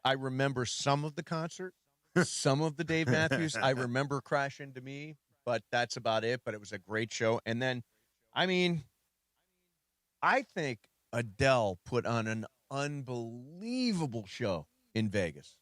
remember some of the concert, some of the Dave Matthews. I remember Crash Into Me, but that's about it. But it was a great show. And then, I think Adele put on an unbelievable show in Vegas.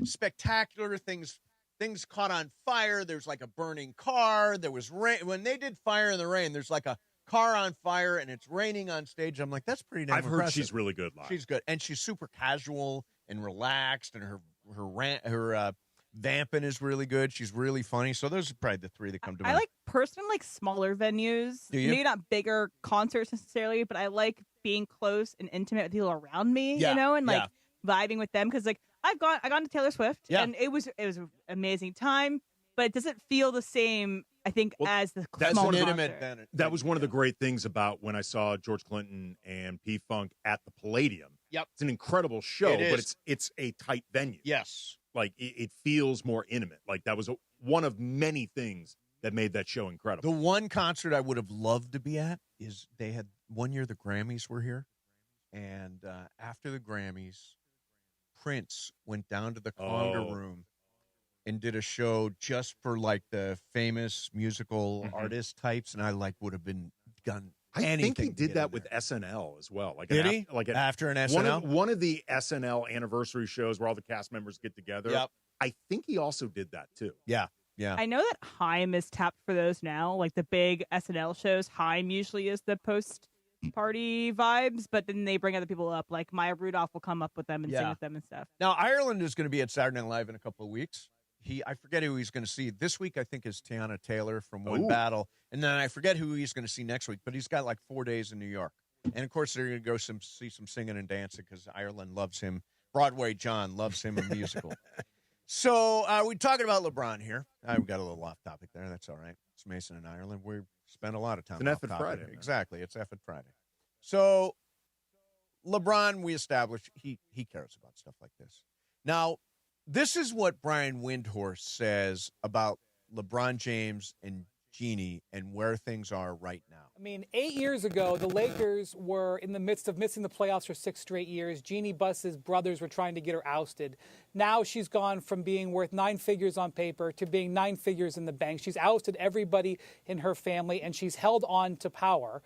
Spectacular things. Things caught on fire. There's like a burning car. There was rain. When they did Fire in the Rain, there's like a car on fire and it's raining on stage. I'm like, that's pretty damn impressive. I've heard she's really good live. She's good. And she's super casual and relaxed, and her vamping is really good. She's really funny. So those are probably the three that come to mind. I personally like smaller venues. Do you? Maybe not bigger concerts necessarily, but I like being close and intimate with people around me, Yeah, and vibing with them. Because I've gone to Taylor Swift, and it was an amazing time, but it doesn't feel the same, I think, as the smaller concert. That was one of the great things about when I saw George Clinton and P-Funk at the Palladium. Yep. It's an incredible show, It is. but it's a tight venue. Yes. Like, it feels more intimate. Like, that was one of many things that made that show incredible. The one concert I would have loved to be at is they had one year the Grammys were here, and after the Grammys, Prince went down to the Conga Room and did a show just for the famous musical artist types, and I would have been done. I think he did that with SNL as well. Did he? After an SNL? One of the SNL anniversary shows where all the cast members get together. Yep. I think he also did that too. Yeah. I know that Haim is tapped for those now, like the big SNL shows. Haim usually is the post-party vibes, but then they bring other people up. Like Maya Rudolph will come up with them and sing with them and stuff. Now, Ireland is going to be at Saturday Night Live in a couple of weeks. I forget who he's going to see. This week, I think, is Tiana Taylor from One Battle. And then I forget who he's going to see next week, but he's got 4 days in New York. And, of course, they're going to go see some singing and dancing because Ireland loves him. Broadway John loves him in musical. So we're talking about LeBron here. We got a little off topic there. That's all right. It's Mason in Ireland. We spend a lot of time It's an off effort topic. Friday. Man. Exactly. It's effort Friday. So LeBron, we established he cares about stuff like this. Now, this is what Brian Windhorst says about LeBron James and Jeanie, and where things are right now. I mean, 8 years ago, the Lakers were in the midst of missing the playoffs for 6 straight years. Jeanie Buss's brothers were trying to get her ousted. Now she's gone from being worth 9 figures on paper to being 9 figures in the bank. She's ousted everybody in her family, and she's held on to power,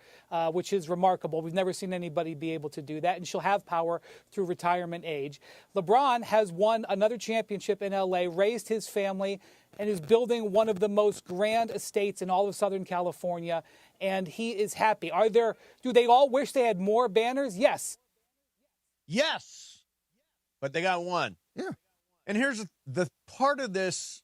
which is remarkable. We've never seen anybody be able to do that, and she'll have power through retirement age. LeBron has won another championship in L.A., raised his family, and is building one of the most grand estates in all of Southern California, and he is happy. Do they all wish they had more banners? Yes. Yes, but they got one. Yeah. And here's the part of this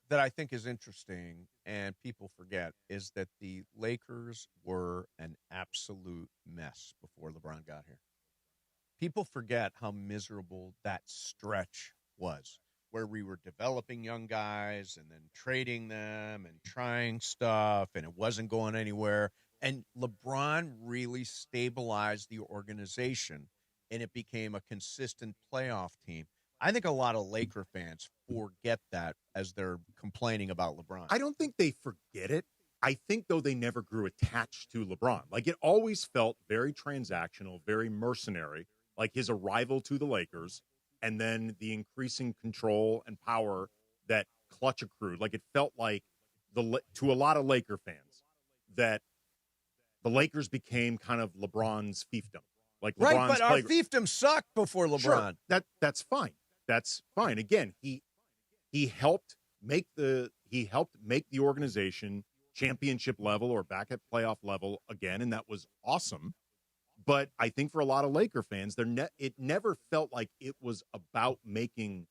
that I think is interesting and people forget is that the Lakers were an absolute mess before LeBron got here. People forget how miserable that stretch was, where we were developing young guys and then trading them and trying stuff, and it wasn't going anywhere. And LeBron really stabilized the organization, and it became a consistent playoff team. I think a lot of Laker fans forget that as they're complaining about LeBron. I don't think they forget it. I think, though, they never grew attached to LeBron. Like, it always felt very transactional, very mercenary, like his arrival to the Lakers, and then the increasing control and power that Clutch accrued. Like, it felt like, to a lot of Laker fans, that the Lakers became kind of LeBron's fiefdom. Like, LeBron's right, but our fiefdom sucked before LeBron. Sure, that's fine. That's fine. Again, he helped make the organization championship level or back at playoff level again, and that was awesome. But I think for a lot of Laker fans, it never felt like it was about putting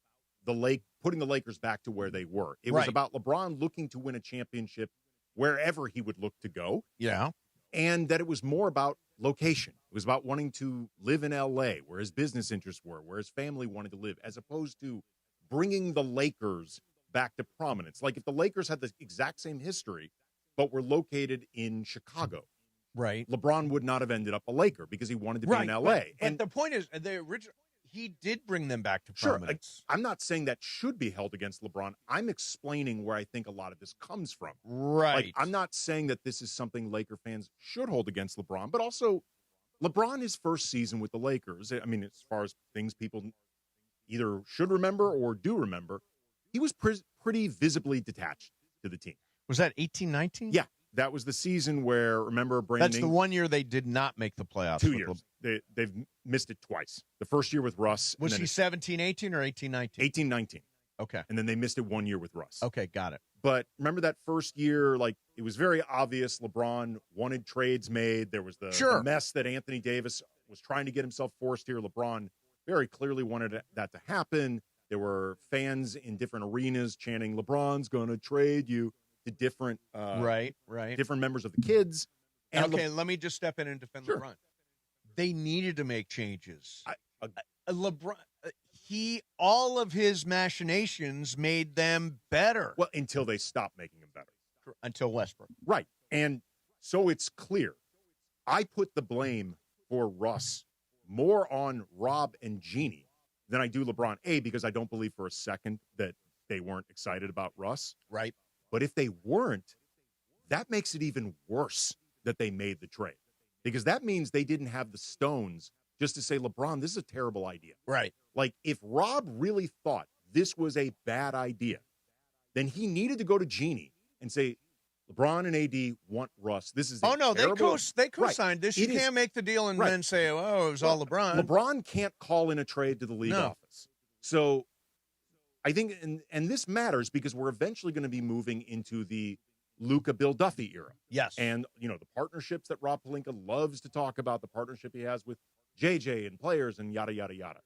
the Lakers back to where they were. It was about LeBron looking to win a championship wherever he would look to go. Yeah. And that it was more about location. It was about wanting to live in L.A., where his business interests were, where his family wanted to live, as opposed to bringing the Lakers back to prominence. Like, if the Lakers had the exact same history, but were located in Chicago, right, LeBron would not have ended up a Laker because he wanted to be in L.A. But the point is, he did bring them back to prominence. I'm not saying that should be held against LeBron. I'm explaining where I think a lot of this comes from. Right. Like, I'm not saying that this is something Laker fans should hold against LeBron, but also LeBron, his first season with the Lakers, I mean, as far as things people either should remember or do remember, he was pretty visibly detached to the team. Was that 18-19? Yeah. That was the season where, remember, Brandon... That's the one year they did not make the playoffs. 2 years. They've missed it twice. The first year with Russ. Was he 17-18 or 18-19? 18-19. Okay. And then they missed it 1 year with Russ. Okay, got it. But remember that first year, like, it was very obvious LeBron wanted trades made. There was the mess that Anthony Davis was trying to get himself forced here. LeBron very clearly wanted that to happen. There were fans in different arenas chanting, LeBron's going to trade you, to different different members of the kids. And okay, let me just step in and defend LeBron. They needed to make changes. LeBron, all of his machinations made them better. Well, until they stopped making them better. Until Westbrook. Right. And so it's clear. I put the blame for Russ more on Rob and Jeanie than I do LeBron. Because I don't believe for a second that they weren't excited about Russ. Right. But if they weren't, that makes it even worse that they made the trade. Because that means they didn't have the stones just to say, LeBron, this is a terrible idea. Right. Like, if Rob really thought this was a bad idea, then he needed to go to Jeanie and say, LeBron and AD want Russ. This is they co-signed this. You can't make the deal and then say, oh, it was all LeBron. LeBron can't call in a trade to the league office. So I think, and this matters because we're eventually going to be moving into the Luka Bill Duffy era. Yes. And, the partnerships that Rob Pelinka loves to talk about, the partnership he has with JJ and players and yada, yada, yada.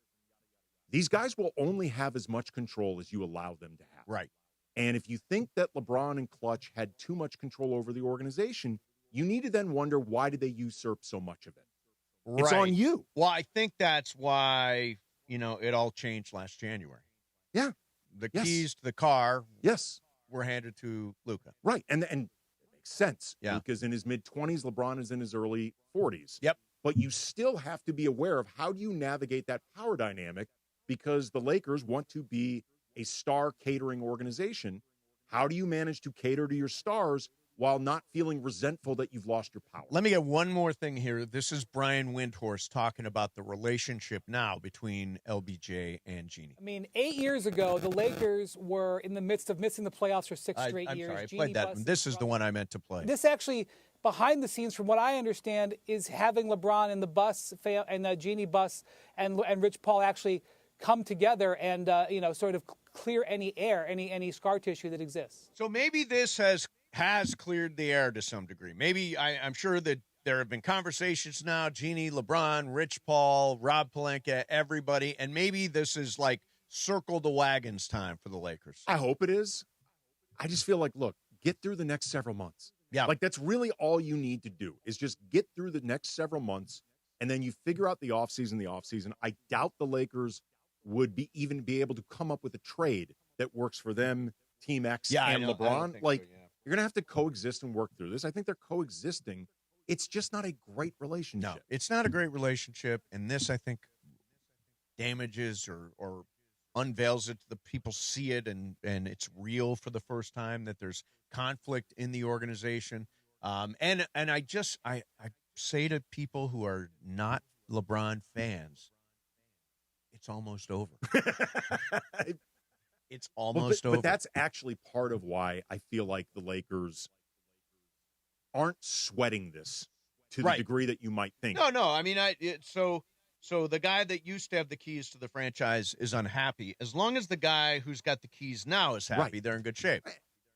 These guys will only have as much control as you allow them to have. Right. And if you think that LeBron and Clutch had too much control over the organization, you need to then wonder, why did they usurp so much of it? Right. It's on you. Well, I think that's why, it all changed last January. Yeah. The keys to the car were handed to Luka. Right. And it makes sense. Yeah. Luka's in his mid-20s. LeBron is in his early 40s. Yep. But you still have to be aware of how do you navigate that power dynamic, because the Lakers want to be a star catering organization. How do you manage to cater to your stars while not feeling resentful that you've lost your power. Let me get one more thing here. This is Brian Windhorst talking about the relationship now between LBJ and Jeanie. I mean, 8 years ago, the Lakers were in the midst of missing the playoffs for 6 straight I'm years. sorry, I Jeanie played that one. This is the one I meant to play. This actually, behind the scenes, from what I understand, is having LeBron and the bus and Jeanie Buss and Rich Paul actually come together and sort of clear any air, any scar tissue that exists. So maybe this has cleared the air to some degree. Maybe I'm sure that there have been conversations now, Jeanie, LeBron, Rich Paul, Rob Pelinka, everybody, and maybe this is like circle the wagons time for the Lakers. I hope it is. I just feel like, look, get through the next several months. Yeah. Like that's really all you need to do is just get through the next several months, and then you figure out the offseason. I doubt the Lakers would be able to come up with a trade that works for them, Team X, and LeBron. You're going to have to coexist and work through this. I think they're coexisting. It's just not a great relationship. No, it's not a great relationship, and this, I think, damages or unveils it. The people see it, and it's real for the first time that there's conflict in the organization. And I say to people who are not LeBron fans, it's almost over. It's almost over. But that's actually part of why I feel like the Lakers aren't sweating this to the degree that you might think. No. I mean, so the guy that used to have the keys to the franchise is unhappy. As long as the guy who's got the keys now is happy, they're in good shape.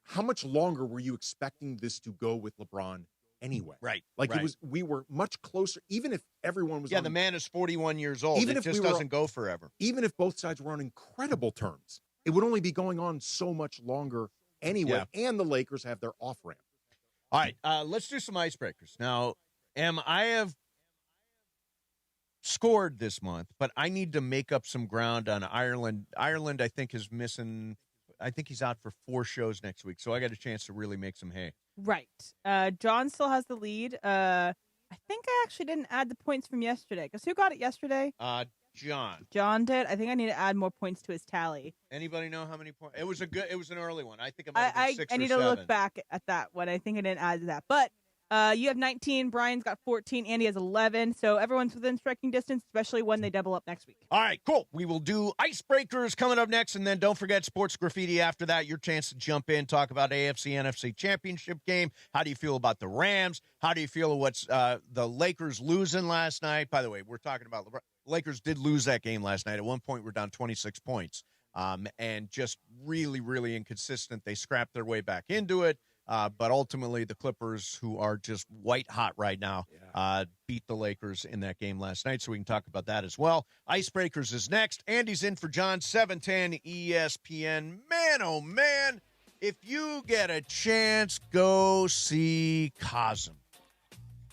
How much longer were you expecting this to go with LeBron anyway? Right. We were much closer, even if everyone was the man is 41 years old. Even if it just doesn't go forever. Even if both sides were on incredible terms, it would only be going on so much longer anyway, and the Lakers have their off-ramp. All right, let's do some icebreakers. Now, I have scored this month, but I need to make up some ground on Ireland. Ireland, I think, is missing. I think he's out for 4 shows next week, so I got a chance to really make some hay. Right. John still has the lead. I think I actually didn't add the points from yesterday, because who got it yesterday? John. John did. I think I need to add more points to his tally. Anybody know how many points? It was an early one. I think it might have been 6 or 7. I need to look back at that one. I think I didn't add that. But you have 19. Brian's got 14. Andy has 11. So everyone's within striking distance, especially when they double up next week. All right, cool. We will do icebreakers coming up next, and then don't forget Sports Graffiti after that. Your chance to jump in, talk about AFC, NFC championship game. How do you feel about the Rams? How do you feel what's the Lakers losing last night? By the way, we're talking about LeBron. Lakers did lose that game last night. At one point, we're down 26 points, and just really, really inconsistent. They scrapped their way back into it, but ultimately the Clippers, who are just white hot right now, beat the Lakers in that game last night, so we can talk about that as well. Icebreakers is next. Andy's in for John, 710 ESPN. Man, oh, man, if you get a chance, go see Cosm.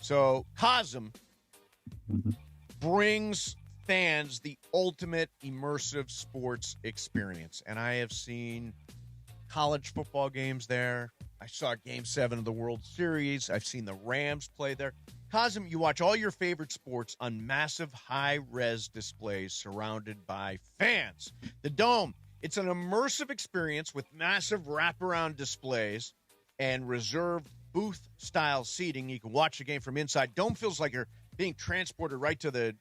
So Cosm brings fans the ultimate immersive sports experience. And I have seen college football games there. I saw Game 7 of the World Series. I've seen the Rams play there. Cosm, you watch all your favorite sports on massive high-res displays surrounded by fans. The Dome, it's an immersive experience with massive wraparound displays and reserved booth-style seating. You can watch the game from inside. Dome feels like you're being transported right to the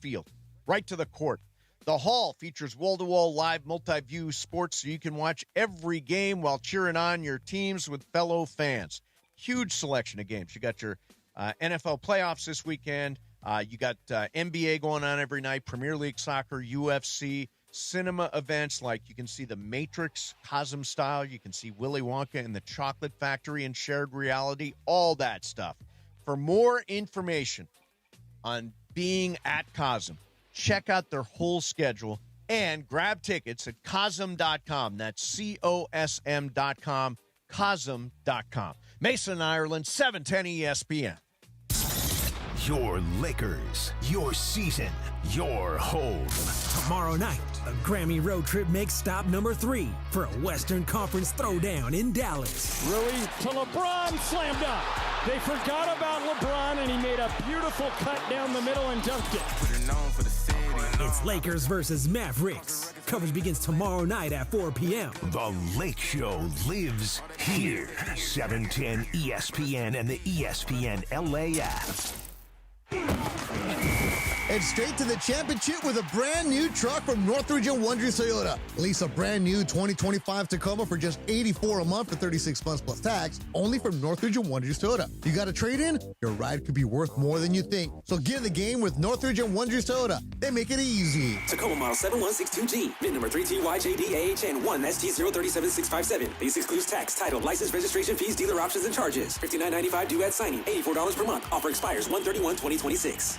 field, right to the court. The Hall features wall-to-wall live multi-view sports, so you can watch every game while cheering on your teams with fellow fans. Huge selection of games. You got your NFL playoffs this weekend. You got NBA going on every night, Premier League soccer, UFC, cinema events like you can see The Matrix, Cosm style. You can see Willy Wonka and the Chocolate Factory in shared reality, all that stuff. For more information on being at Cosm, check out their whole schedule and grab tickets at Cosm.com. That's COSM.com, Cosm.com. Mason, Ireland, 710 ESPN. Your Lakers, your season, your home. Tomorrow night, a Grammy road trip makes stop number 3 for a Western Conference throwdown in Dallas. Rui to LeBron, slam dunk. They forgot about LeBron, and he made a beautiful cut down the middle and dunked it. It's Lakers versus Mavericks. Coverage begins tomorrow night at 4 p.m. The Lake Show lives here. 710 ESPN and the ESPN LA app. And straight to the championship with a brand new truck from Northridge and Wonders Toyota. Lease a brand new 2025 Tacoma for just $84 a month for 36 months plus tax, only from Northridge and Wonders Toyota. You got a trade-in? Your ride could be worth more than you think. So get in the game with Northridge and Wonders Toyota. They make it easy. Tacoma model 7162G, VIN number 3TYJDAHN 1ST037657. Base excludes tax, title, license, registration fees, dealer options, and charges. $59.95 due at signing. $84 per month. Offer expires 1/31/2026.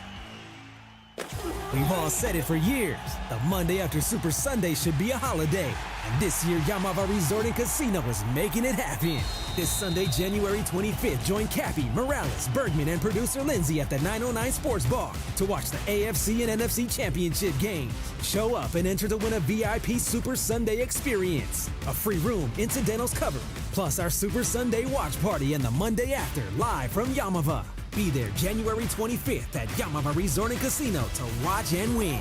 We've all said it for years. The Monday after Super Sunday should be a holiday. And this year, Yamava Resort and Casino is making it happen. This Sunday, January 25th, join Cappy, Morales, Bergman, and producer Lindsay at the 909 Sports Bar to watch the AFC and NFC Championship games. Show up and enter to win a VIP Super Sunday experience. A free room, incidentals covered, plus our Super Sunday watch party and the Monday after, live from Yamava. Be there January 25th at Yamava Resort and Casino to watch and win.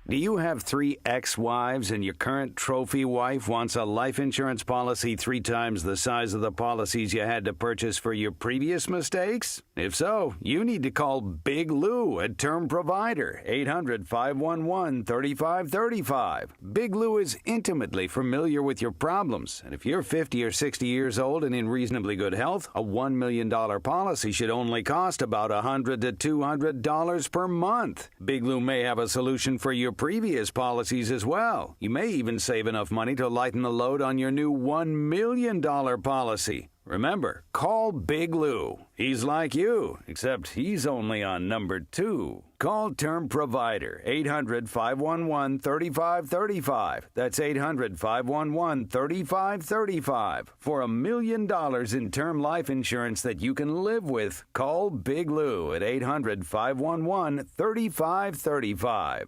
Do you have 3 ex-wives and your current trophy wife wants a life insurance policy 3 times the size of the policies you had to purchase for your previous mistakes? If so, you need to call Big Lou at Term Provider, 800-511-3535. Big Lou is intimately familiar with your problems, and if you're 50 or 60 years old and in reasonably good health, a $1 million policy should only cost about $100 to $200 per month. Big Lou may have a solution for your previous policies as well. You may even save enough money to lighten the load on your new $1 million policy. Remember, call Big Lou. He's like you, except he's only on number 2. Call Term Provider, 800-511-3535. That's 800-511-3535. For $1 million in term life insurance that you can live with, call Big Lou at 800-511-3535.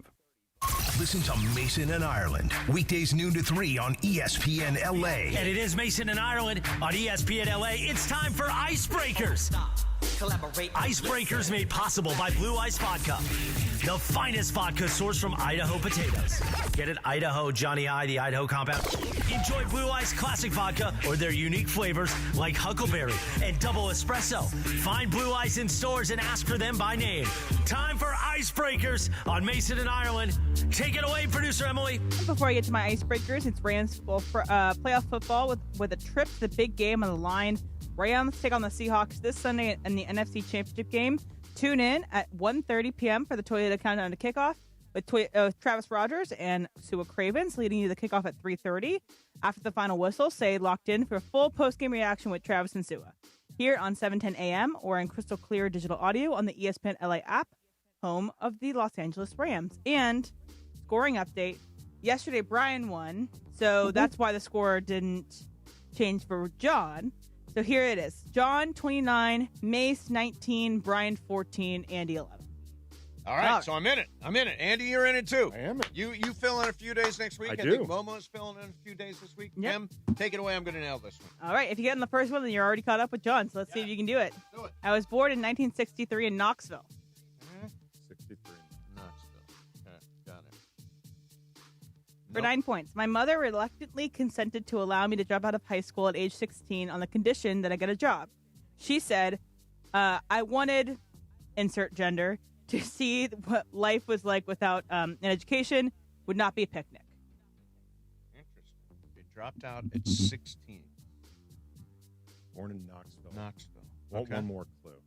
Listen to Mason and Ireland, weekdays noon to 3 on ESPN LA. And it is Mason and Ireland on ESPN LA. It's time for Icebreakers. Icebreakers made possible by Blue Ice Vodka, the finest vodka sourced from Idaho potatoes. Get it, Idaho Johnny I, the Idaho compound. Enjoy Blue Ice Classic Vodka or their unique flavors like Huckleberry and Double Espresso. Find Blue Ice in stores and ask for them by name. Time for Icebreakers on Mason and Ireland. Take it away, producer Emily. Before I get to my icebreakers, it's Rams playoff football with a trip to the big game on the line. Rams take on the Seahawks this Sunday in the NFC Championship game. Tune in at 1:30 p.m. for the Toyota Countdown to Kickoff with Travis Rogers and Sua Cravens, leading you to the kickoff at 3:30. After the final whistle, stay locked in for a full post-game reaction with Travis and Sua. Here on 710 AM or in crystal clear digital audio on the ESPN LA app, home of the Los Angeles Rams. And scoring update, yesterday Brian won, so that's why the score didn't change for John. So here it is. John, 29, Mace, 19, Brian, 14, Andy, 11. All right, so I'm in it. Andy, you're in it too. I am. You fill in a few days next week. I think do. Momo's filling in a few days this week. Yep. Tim, take it away. I'm going to nail this one. All right, if you get in the first one, then you're already caught up with John, so let's see if you can do it. Do it. I was born in 1963 in Knoxville. 63, Knoxville. Okay, got it. For 9 points. My mother reluctantly consented to allow me to drop out of high school at age 16 on the condition that I get a job. She said, I wanted, insert gender, to see what life was like without an education, would not be a picnic. Interesting. They dropped out at 16. Born in Knoxville. Okay. One more clue.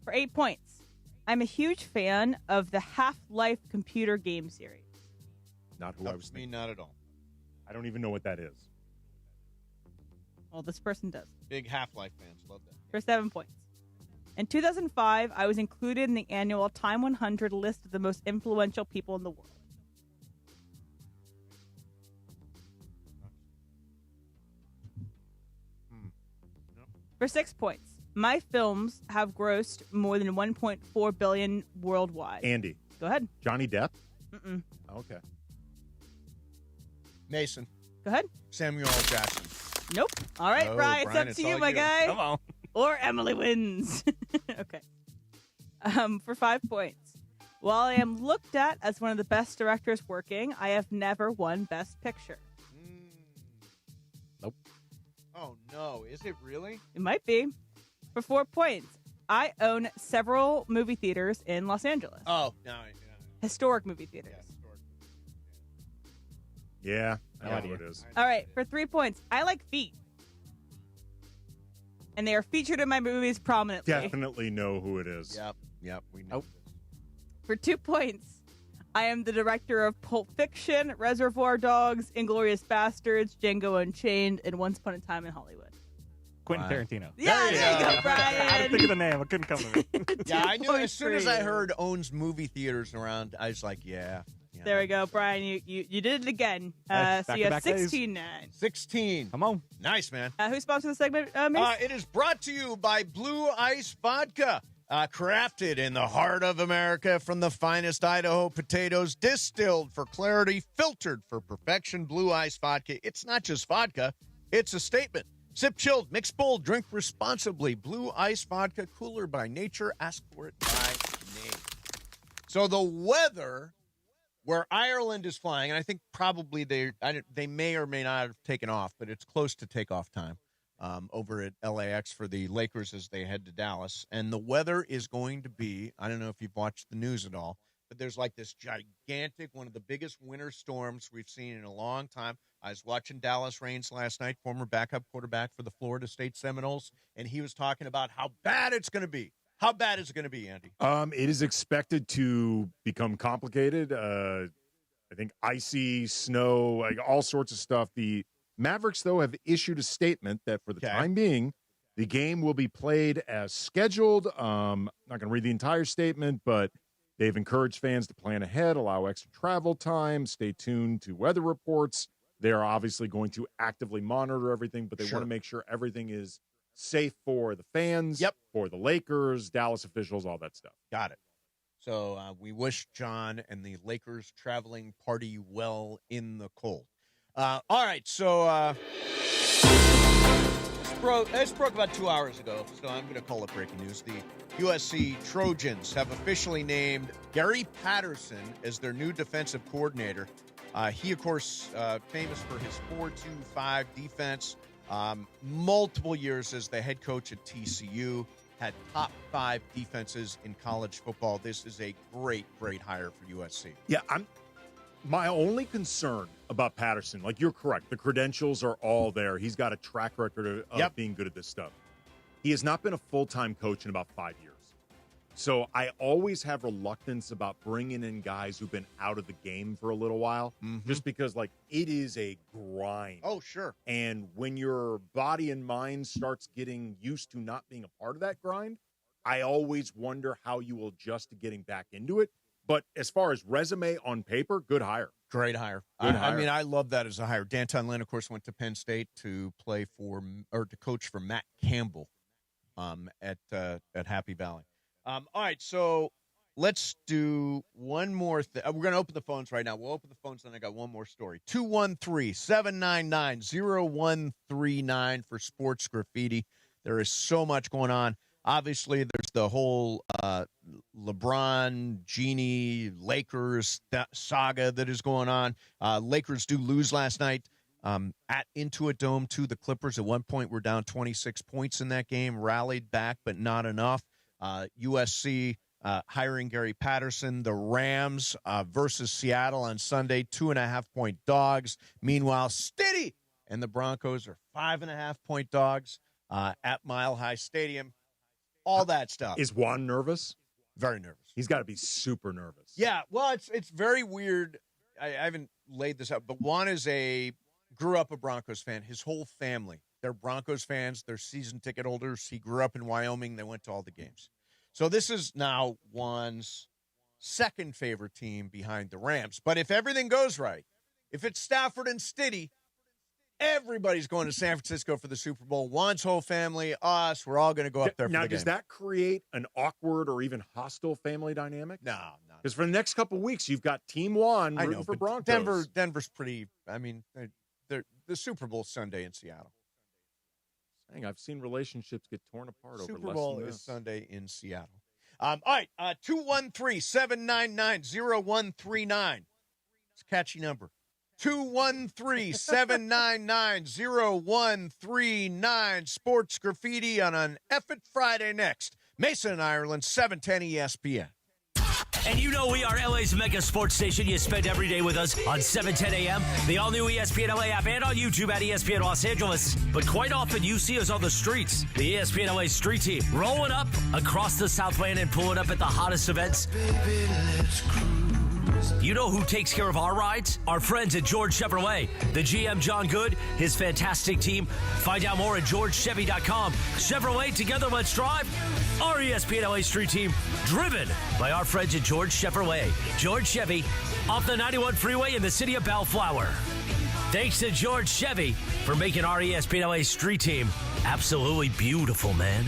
For 8 points. I'm a huge fan of the Half-Life computer game series. Not who I was thinking. Me, not at all. I don't even know what that is. Well, this person does. Big Half-Life fans. Love that. For 7 points. In 2005, I was included in the annual Time 100 list of the most influential people in the world. For 6 points. My films have grossed more than $1.4 billion worldwide. Andy. Go ahead. Johnny Depp? Mm-mm. Okay. Mason. Go ahead. Samuel L. Jackson. Nope. All right, No, Brian, Brian, it's it's up to you, all my you. guy. Come on. Or Emily wins. Okay. For 5 points. While I am looked at as one of the best directors working, I have never won Best Picture. Nope. Oh, no. Is it really? It might be. For 4 points, I own several movie theaters in Los Angeles. Oh, no. Historic movie theaters. Yeah, I know what it is. All right, for 3 points, I like feet. And they are featured in my movies prominently. Definitely know who it is. Yep, we know. For 2 points, I am the director of Pulp Fiction, Reservoir Dogs, Inglourious Bastards, Django Unchained, and Once Upon a Time in Hollywood. Quentin Tarantino. Yeah, there you go, Brian. I had to think of the name. I couldn't come to me. Yeah, I knew as soon as I you. heard owns movie theaters around, I was like, yeah. There we go, Brian. You did it again. So you have 16-9. 16. Come on. Nice, man. Who sponsored the segment, Mace? It is brought to you by Blue Ice Vodka. Crafted in the heart of America from the finest Idaho potatoes, distilled for clarity, filtered for perfection. Blue Ice Vodka. It's not just vodka. It's a statement. Sip chilled, mix bold, drink responsibly. Blue Ice Vodka, cooler by nature. Ask for it by name. So the weather where Ireland is flying, and I think probably they may or may not have taken off, but it's close to takeoff time over at LAX for the Lakers as they head to Dallas. And the weather is going to be, I don't know if you've watched the news at all, but there's like this gigantic, one of the biggest winter storms we've seen in a long time. I was watching Dallas Reigns last night, former backup quarterback for the Florida State Seminoles, and he was talking about how bad it's going to be. How bad is it going to be, Andy? It is expected to become complicated. I think icy, snow, like all sorts of stuff. The Mavericks, though, have issued a statement that for the time being, the game will be played as scheduled. I'm not going to read the entire statement, but they've encouraged fans to plan ahead, allow extra travel time, stay tuned to weather reports. They are obviously going to actively monitor everything, but they want to make sure everything is safe for the fans, for the Lakers, Dallas officials, all that stuff. Got it. So we wish John and the Lakers traveling party well in the cold. All right, so this broke about 2 hours ago, so I'm going to call it breaking news. The USC Trojans have officially named Gary Patterson as their new defensive coordinator. He, of course, famous for his 4-2-5 defense. Multiple years as the head coach at TCU, had top 5 defenses in college football. This is a great, great hire for USC. Yeah, my only concern about Patterson, like you're correct, the credentials are all there. He's got a track record of being good at this stuff. He has not been a full-time coach in about 5 years. So I always have reluctance about bringing in guys who've been out of the game for a little while, just because, like, it is a grind. Oh, sure. And when your body and mind starts getting used to not being a part of that grind, I always wonder how you will adjust to getting back into it. But as far as resume on paper, good hire. Great hire. I mean, I love that as a hire. Danton Lynn, of course, went to Penn State to to coach for Matt Campbell at Happy Valley. All right, so let's do one more thing. We're going to open the phones right now. We'll open the phones, and I got one more story. 213-799-0139 for Sports Graffiti. There is so much going on. Obviously, there's the whole LeBron, Jeanie, Lakers saga that is going on. Lakers do lose last night at Intuit Dome to the Clippers. At one point, we're down 26 points in that game, rallied back, but not enough. USC hiring Gary Patterson. The Rams versus Seattle on Sunday, 2.5-point dogs. Meanwhile, Stiddy and the Broncos are 5.5-point dogs at Mile High Stadium. All that stuff. Is Juan nervous? Very nervous. He's got to be super nervous. Yeah, well, it's very weird. I haven't laid this out, but Juan grew up a Broncos fan. His whole family, they're Broncos fans. They're season ticket holders. He grew up in Wyoming. They went to all the games. So this is now Juan's second favorite team behind the Rams. But if everything goes right, if it's Stafford and Stiddy, everybody's going to San Francisco for the Super Bowl. Juan's whole family, us, we're all going to go up there for the game. Now, does that create an awkward or even hostile family dynamic? No. Because for the next couple of weeks, you've got Team Juan rooting for Broncos. Denver's pretty, I mean, the Super Bowl Sunday in Seattle. I've seen relationships get torn apart over less than this. Super Bowl is Sunday in Seattle. All right, 213-799-0139. It's a catchy number. 213-799-0139. Sports Graffiti on an Effort Friday next. Mason and Ireland, 710 ESPN. And you know we are LA's mega sports station. You spend every day with us on 710 a.m., the all-new ESPN LA app, and on YouTube at ESPN Los Angeles. But quite often you see us on the streets. The ESPN LA street team rolling up across the Southland and pulling up at the hottest events. Baby, let's cruise. You know who takes care of our rides? Our friends at George Chevrolet. The GM, John Good, his fantastic team. Find out more at georgechevy.com. Chevrolet, together, let's drive. Our ESPN LA street team, driven by our friends at George Chevrolet. George Chevy, off the 91 freeway in the city of Bellflower. Thanks to George Chevy for making our ESPN LA street team absolutely beautiful, man.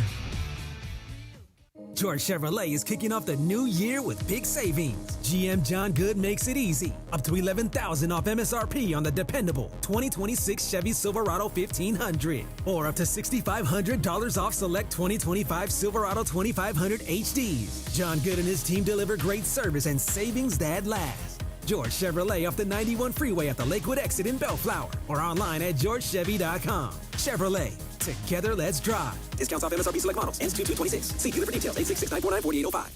George Chevrolet is kicking off the new year with big savings. GM John Good makes it easy. Up to $11,000 off MSRP on the dependable 2026 Chevy Silverado 1500. Or up to $6,500 off select 2025 Silverado 2500 HDs. John Good and his team deliver great service and savings that last. George Chevrolet off the 91 freeway at the Lakewood exit in Bellflower. Or online at georgechevy.com. Chevrolet. Together, let's drive. Discounts off MSRP select models. Ends 2/2/26. See dealer for details. 866-949-4805.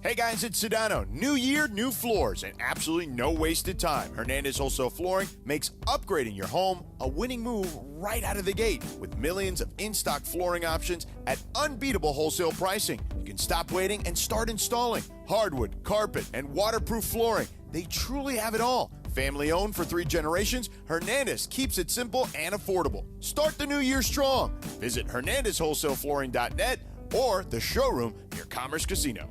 Hey guys, it's Sedano. New year, new floors, and absolutely no wasted time. Hernandez Wholesale Flooring makes upgrading your home a winning move right out of the gate with millions of in-stock flooring options at unbeatable wholesale pricing. You can stop waiting and start installing hardwood, carpet, and waterproof flooring. They truly have it all. Family owned for 3 generations, Hernandez keeps it simple and affordable. Start the new year strong. Visit HernandezWholesaleFlooring.net or the showroom near Commerce Casino.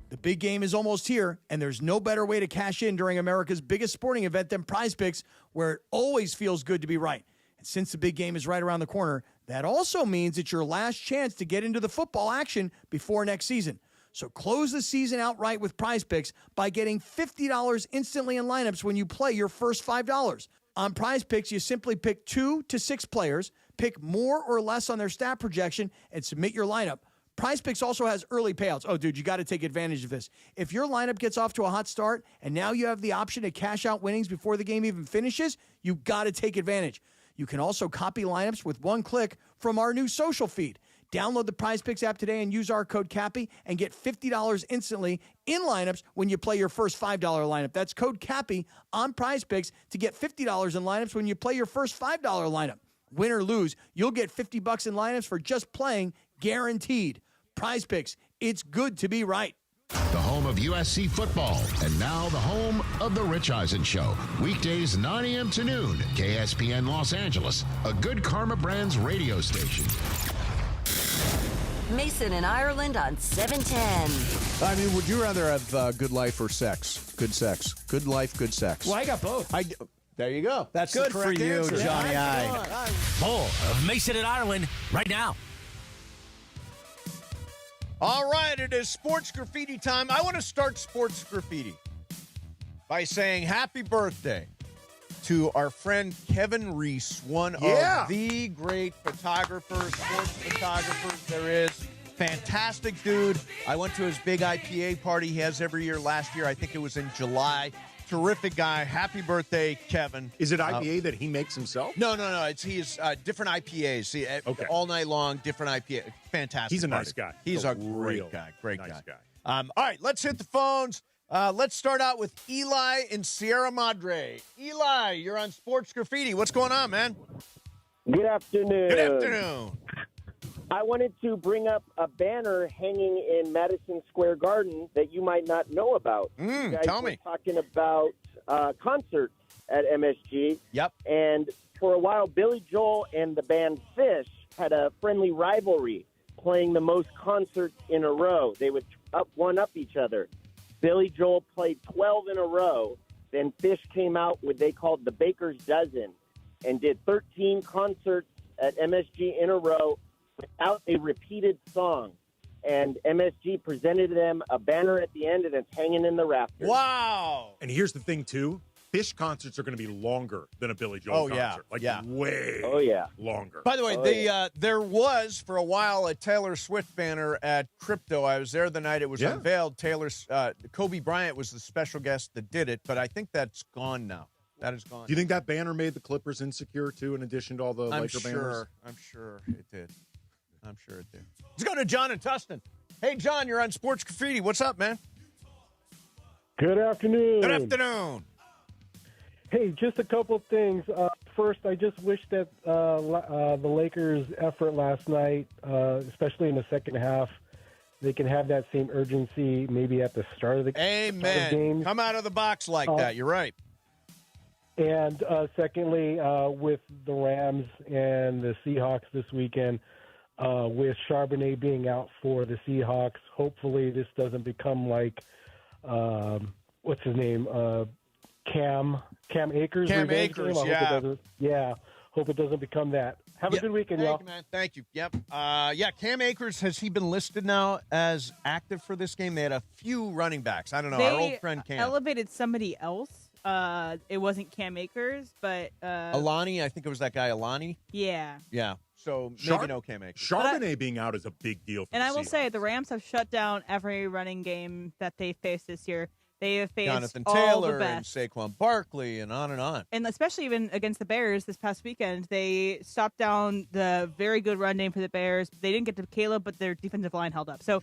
The big game is almost here, and there's no better way to cash in during America's biggest sporting event than Prize Picks, where it always feels good to be right. And since the big game is right around the corner, that also means it's your last chance to get into the football action before next season. So close the season outright with Prize Picks by getting $50 instantly in lineups when you play your first $5. On Prize Picks, you simply pick 2 to 6 players, pick more or less on their stat projection, and submit your lineup. Prize Picks also has early payouts. Oh, dude, you got to take advantage of this. If your lineup gets off to a hot start and now you have the option to cash out winnings before the game even finishes, you got to take advantage. You can also copy lineups with one click from our new social feed. Download the Prize Picks app today and use our code CAPPY and get $50 instantly in lineups when you play your first $5 lineup. That's code CAPPY on Prize Picks to get $50 in lineups when you play your first $5 lineup. Win or lose, you'll get $50 in lineups for just playing, guaranteed. Prize Picks, it's good to be right. The home of USC football, and now the home of The Rich Eisen Show. Weekdays 9 a.m. to noon, KSPN Los Angeles, a Good Karma Brands radio station. Mason and Ireland on 710. I mean, would you rather have good life or sex? Good sex. Good life, good sex. Well, I got both. There you go. That's good the correct for you, answer. Johnny I. More of Mason and Ireland right now. All right, it is sports graffiti time. I want to start sports graffiti by saying happy birthday to our friend Kevin Reese, one of the great photographers, sports photographers there is. Fantastic dude. I went to his big IPA party he has every year. Last year, I think it was in July. Terrific guy. Happy birthday, Kevin. Is it IPA that he makes himself? No. He's different IPAs. All night long, different IPA. Fantastic. He's a party. nice guy. He's a great guy. Great guy. All right, let's hit the phones. Let's start out with Eli in Sierra Madre. Eli, you're on Sports Graffiti. What's going on, man? Good afternoon. Good afternoon. I wanted to bring up a banner hanging in Madison Square Garden that you might not know about. You guys tell were me. talking about concerts at MSG. Yep. And for a while, Billy Joel and the band Fish had a friendly rivalry, playing the most concerts in a row. They would one-up each other. Billy Joel played 12 in a row. Then Fish came out with they called the Baker's Dozen and did 13 concerts at MSG in a row without a repeated song. And MSG presented them a banner at the end, and it's hanging in the rafters. Wow. And here's the thing, too. Fish concerts are going to be longer than a Billy Joel concert. Way longer. By the way, there was, for a while, a Taylor Swift banner at Crypto. I was there the night it was unveiled. Kobe Bryant was the special guest that did it, but I think that's gone now. That is gone. Do you think that banner made the Clippers insecure, too, in addition to all the Laker banners? I'm sure it did. Let's go to John and Tustin. Hey, John, you're on Sports Graffiti. What's up, man? Good afternoon. Good afternoon. Hey, just a couple of things. First, I just wish that the Lakers' effort last night, especially in the second half, they can have that same urgency maybe at the start of the game. Come out of the box like that. You're right. And secondly, with the Rams and the Seahawks this weekend, with Charbonnet being out for the Seahawks, hopefully this doesn't become like, what's his name, Cam Akers. Cam Akers, Hope it doesn't become that. Have a good weekend, y'all. Man. Thank you. Yep. Cam Akers, has he been listed now as active for this game? They had a few running backs. I don't know. They our old friend Cam. elevated somebody else. It wasn't Cam Akers, but Alani. I think it was that guy Alani. Yeah. Yeah. So maybe no Cam Akers. Charbonnet being out is a big deal for And the I will Seahawks. say the Rams have shut down every running game that they faced this year. They have faced Jonathan all Taylor the and best. Saquon Barkley and on and on. And especially even against the Bears this past weekend, they stopped down the very good run game for the Bears. They didn't get to Caleb, but their defensive line held up. So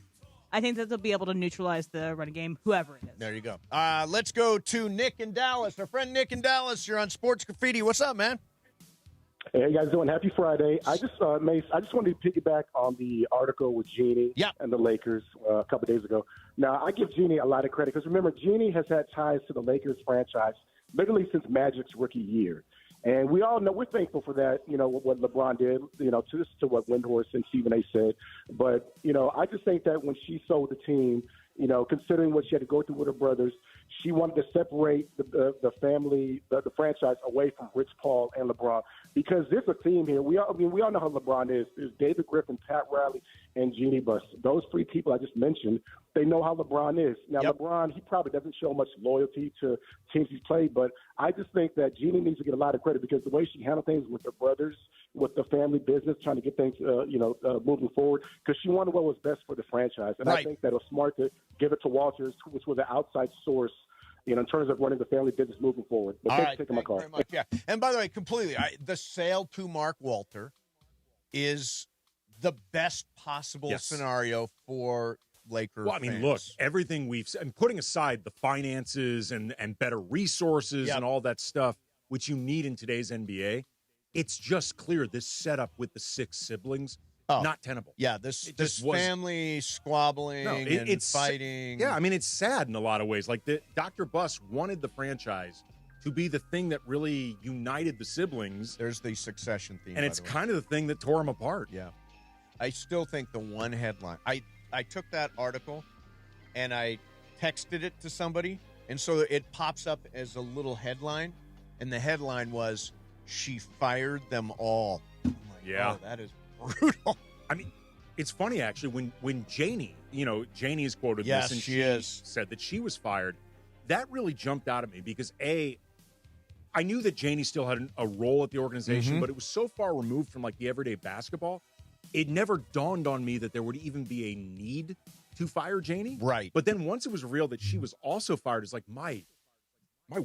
I think that they'll be able to neutralize the running game, whoever it is. There you go. Let's go to Nick in Dallas. Our friend Nick in Dallas. You're on Sports Graffiti. What's up, man? Hey, how you guys doing? Happy Friday. Mace, I just wanted to piggyback on the article with Jeanie and the Lakers a couple days ago. Now, I give Jeanie a lot of credit because, remember, Jeanie has had ties to the Lakers franchise literally since Magic's rookie year. And we all know we're thankful for that, what LeBron did, to what Windhorst and Stephen A. said. But, I just think that when she sold the team, considering what she had to go through with her brothers, she wanted to separate the family, the franchise away from Rich Paul and LeBron, because there's a theme here. We all know how LeBron is. There's David Griffin, Pat Riley, and Jeanie Buss. Those three people I just mentioned, they know how LeBron is. Now, LeBron, he probably doesn't show much loyalty to teams he's played, but I just think that Jeanie needs to get a lot of credit because the way she handled things with her brothers, with the family business, trying to get things, moving forward, because she wanted what was best for the franchise. And I think that it was smart to give it to Walters, which was an outside source, in terms of running the family business moving forward. But thanks for taking my call. Very much. Yeah. And by the way, completely, the sale to Mark Walter is the best possible scenario for Lakers. Well, I mean, look, everything we've said, and putting aside the finances and better resources and all that stuff, which you need in today's NBA, it's just clear this setup with the 6 siblings, not tenable. Yeah, this family squabbling and fighting. Yeah, I mean, it's sad in a lot of ways. Like, Dr. Buss wanted the franchise to be the thing that really united the siblings. There's the succession theme. And it's kind of the thing that tore them apart. Yeah. I still think the one headline, I took that article and I texted it to somebody, and so it pops up as a little headline, and the headline was, "She fired them all." I'm like, oh, that is brutal. I mean, it's funny, actually, when Jeanie, Jeanie is quoted this, and she said that she was fired, that really jumped out at me because, I knew that Jeanie still had a role at the organization, but it was so far removed from, like, the everyday basketball, it never dawned on me that there would even be a need to fire Jeanie. Right. But then once it was revealed that she was also fired, it's like, my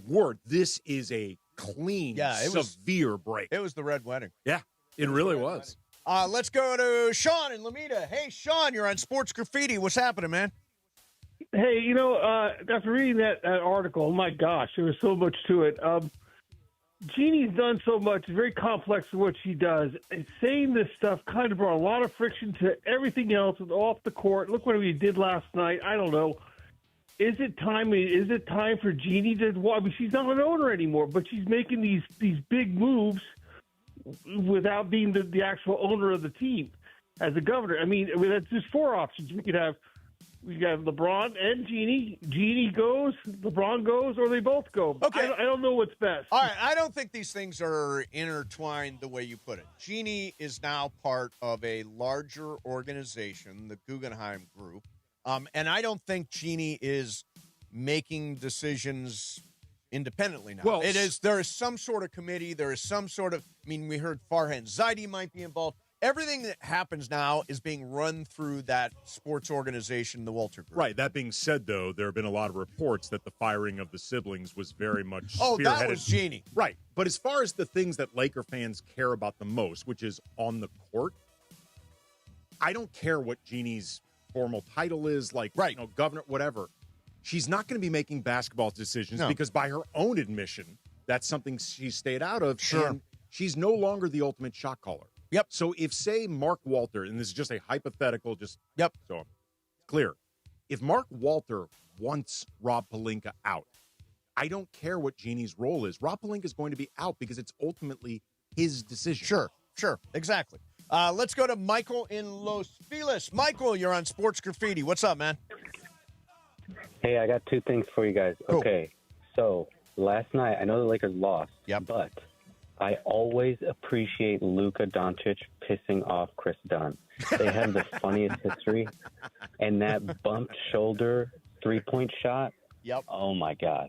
word, this is a clean, severe break. It was the Red Wedding. Yeah, it really was. Let's go to Sean in Lomita. Hey, Sean, you're on Sports Graffiti. What's happening, man? Hey, after reading that article, oh my gosh, there was so much to it. Jeanie's done so much, very complex in what she does. And saying this stuff kind of brought a lot of friction to everything else off the court. Look what we did last night. I don't know. Is it time? Is it time for Jeanie to? Well, I mean, she's not an owner anymore, but she's making these big moves without being the actual owner of the team as a governor. I mean, that's just 4 options. We got LeBron and Jeanie. Jeanie goes, LeBron goes, or they both go. Okay. I don't know what's best. All right, I don't think these things are intertwined the way you put it. Jeanie is now part of a larger organization, the Guggenheim Group, and I don't think Jeanie is making decisions independently now. Well, There is some sort of committee. There is some sort of, we heard Farhan Zaidi might be involved. Everything that happens now is being run through that sports organization, the Walter Group. Right. That being said, though, there have been a lot of reports that the firing of the siblings was very much that spearheaded. was Jeanie. Right. But as far as the things that Laker fans care about the most, which is on the court, I don't care what Jeannie's formal title is, governor, whatever. She's not going to be making basketball decisions because by her own admission, that's something she stayed out of. Sure. And she's no longer the ultimate shot caller. Yep. So if, say, Mark Walter, and this is just a hypothetical, so I'm clear. If Mark Walter wants Rob Pelinka out, I don't care what Jeannie's role is. Rob Pelinka is going to be out because it's ultimately his decision. Sure. Exactly. Let's go to Michael in Los Feliz. Michael, you're on Sports Graffiti. What's up, man? Hey, I got two things for you guys. Cool. Okay, so last night, I know the Lakers lost, but I always appreciate Luka Doncic pissing off Chris Dunn. They have the funniest history, and that bumped shoulder three-point shot, oh my God.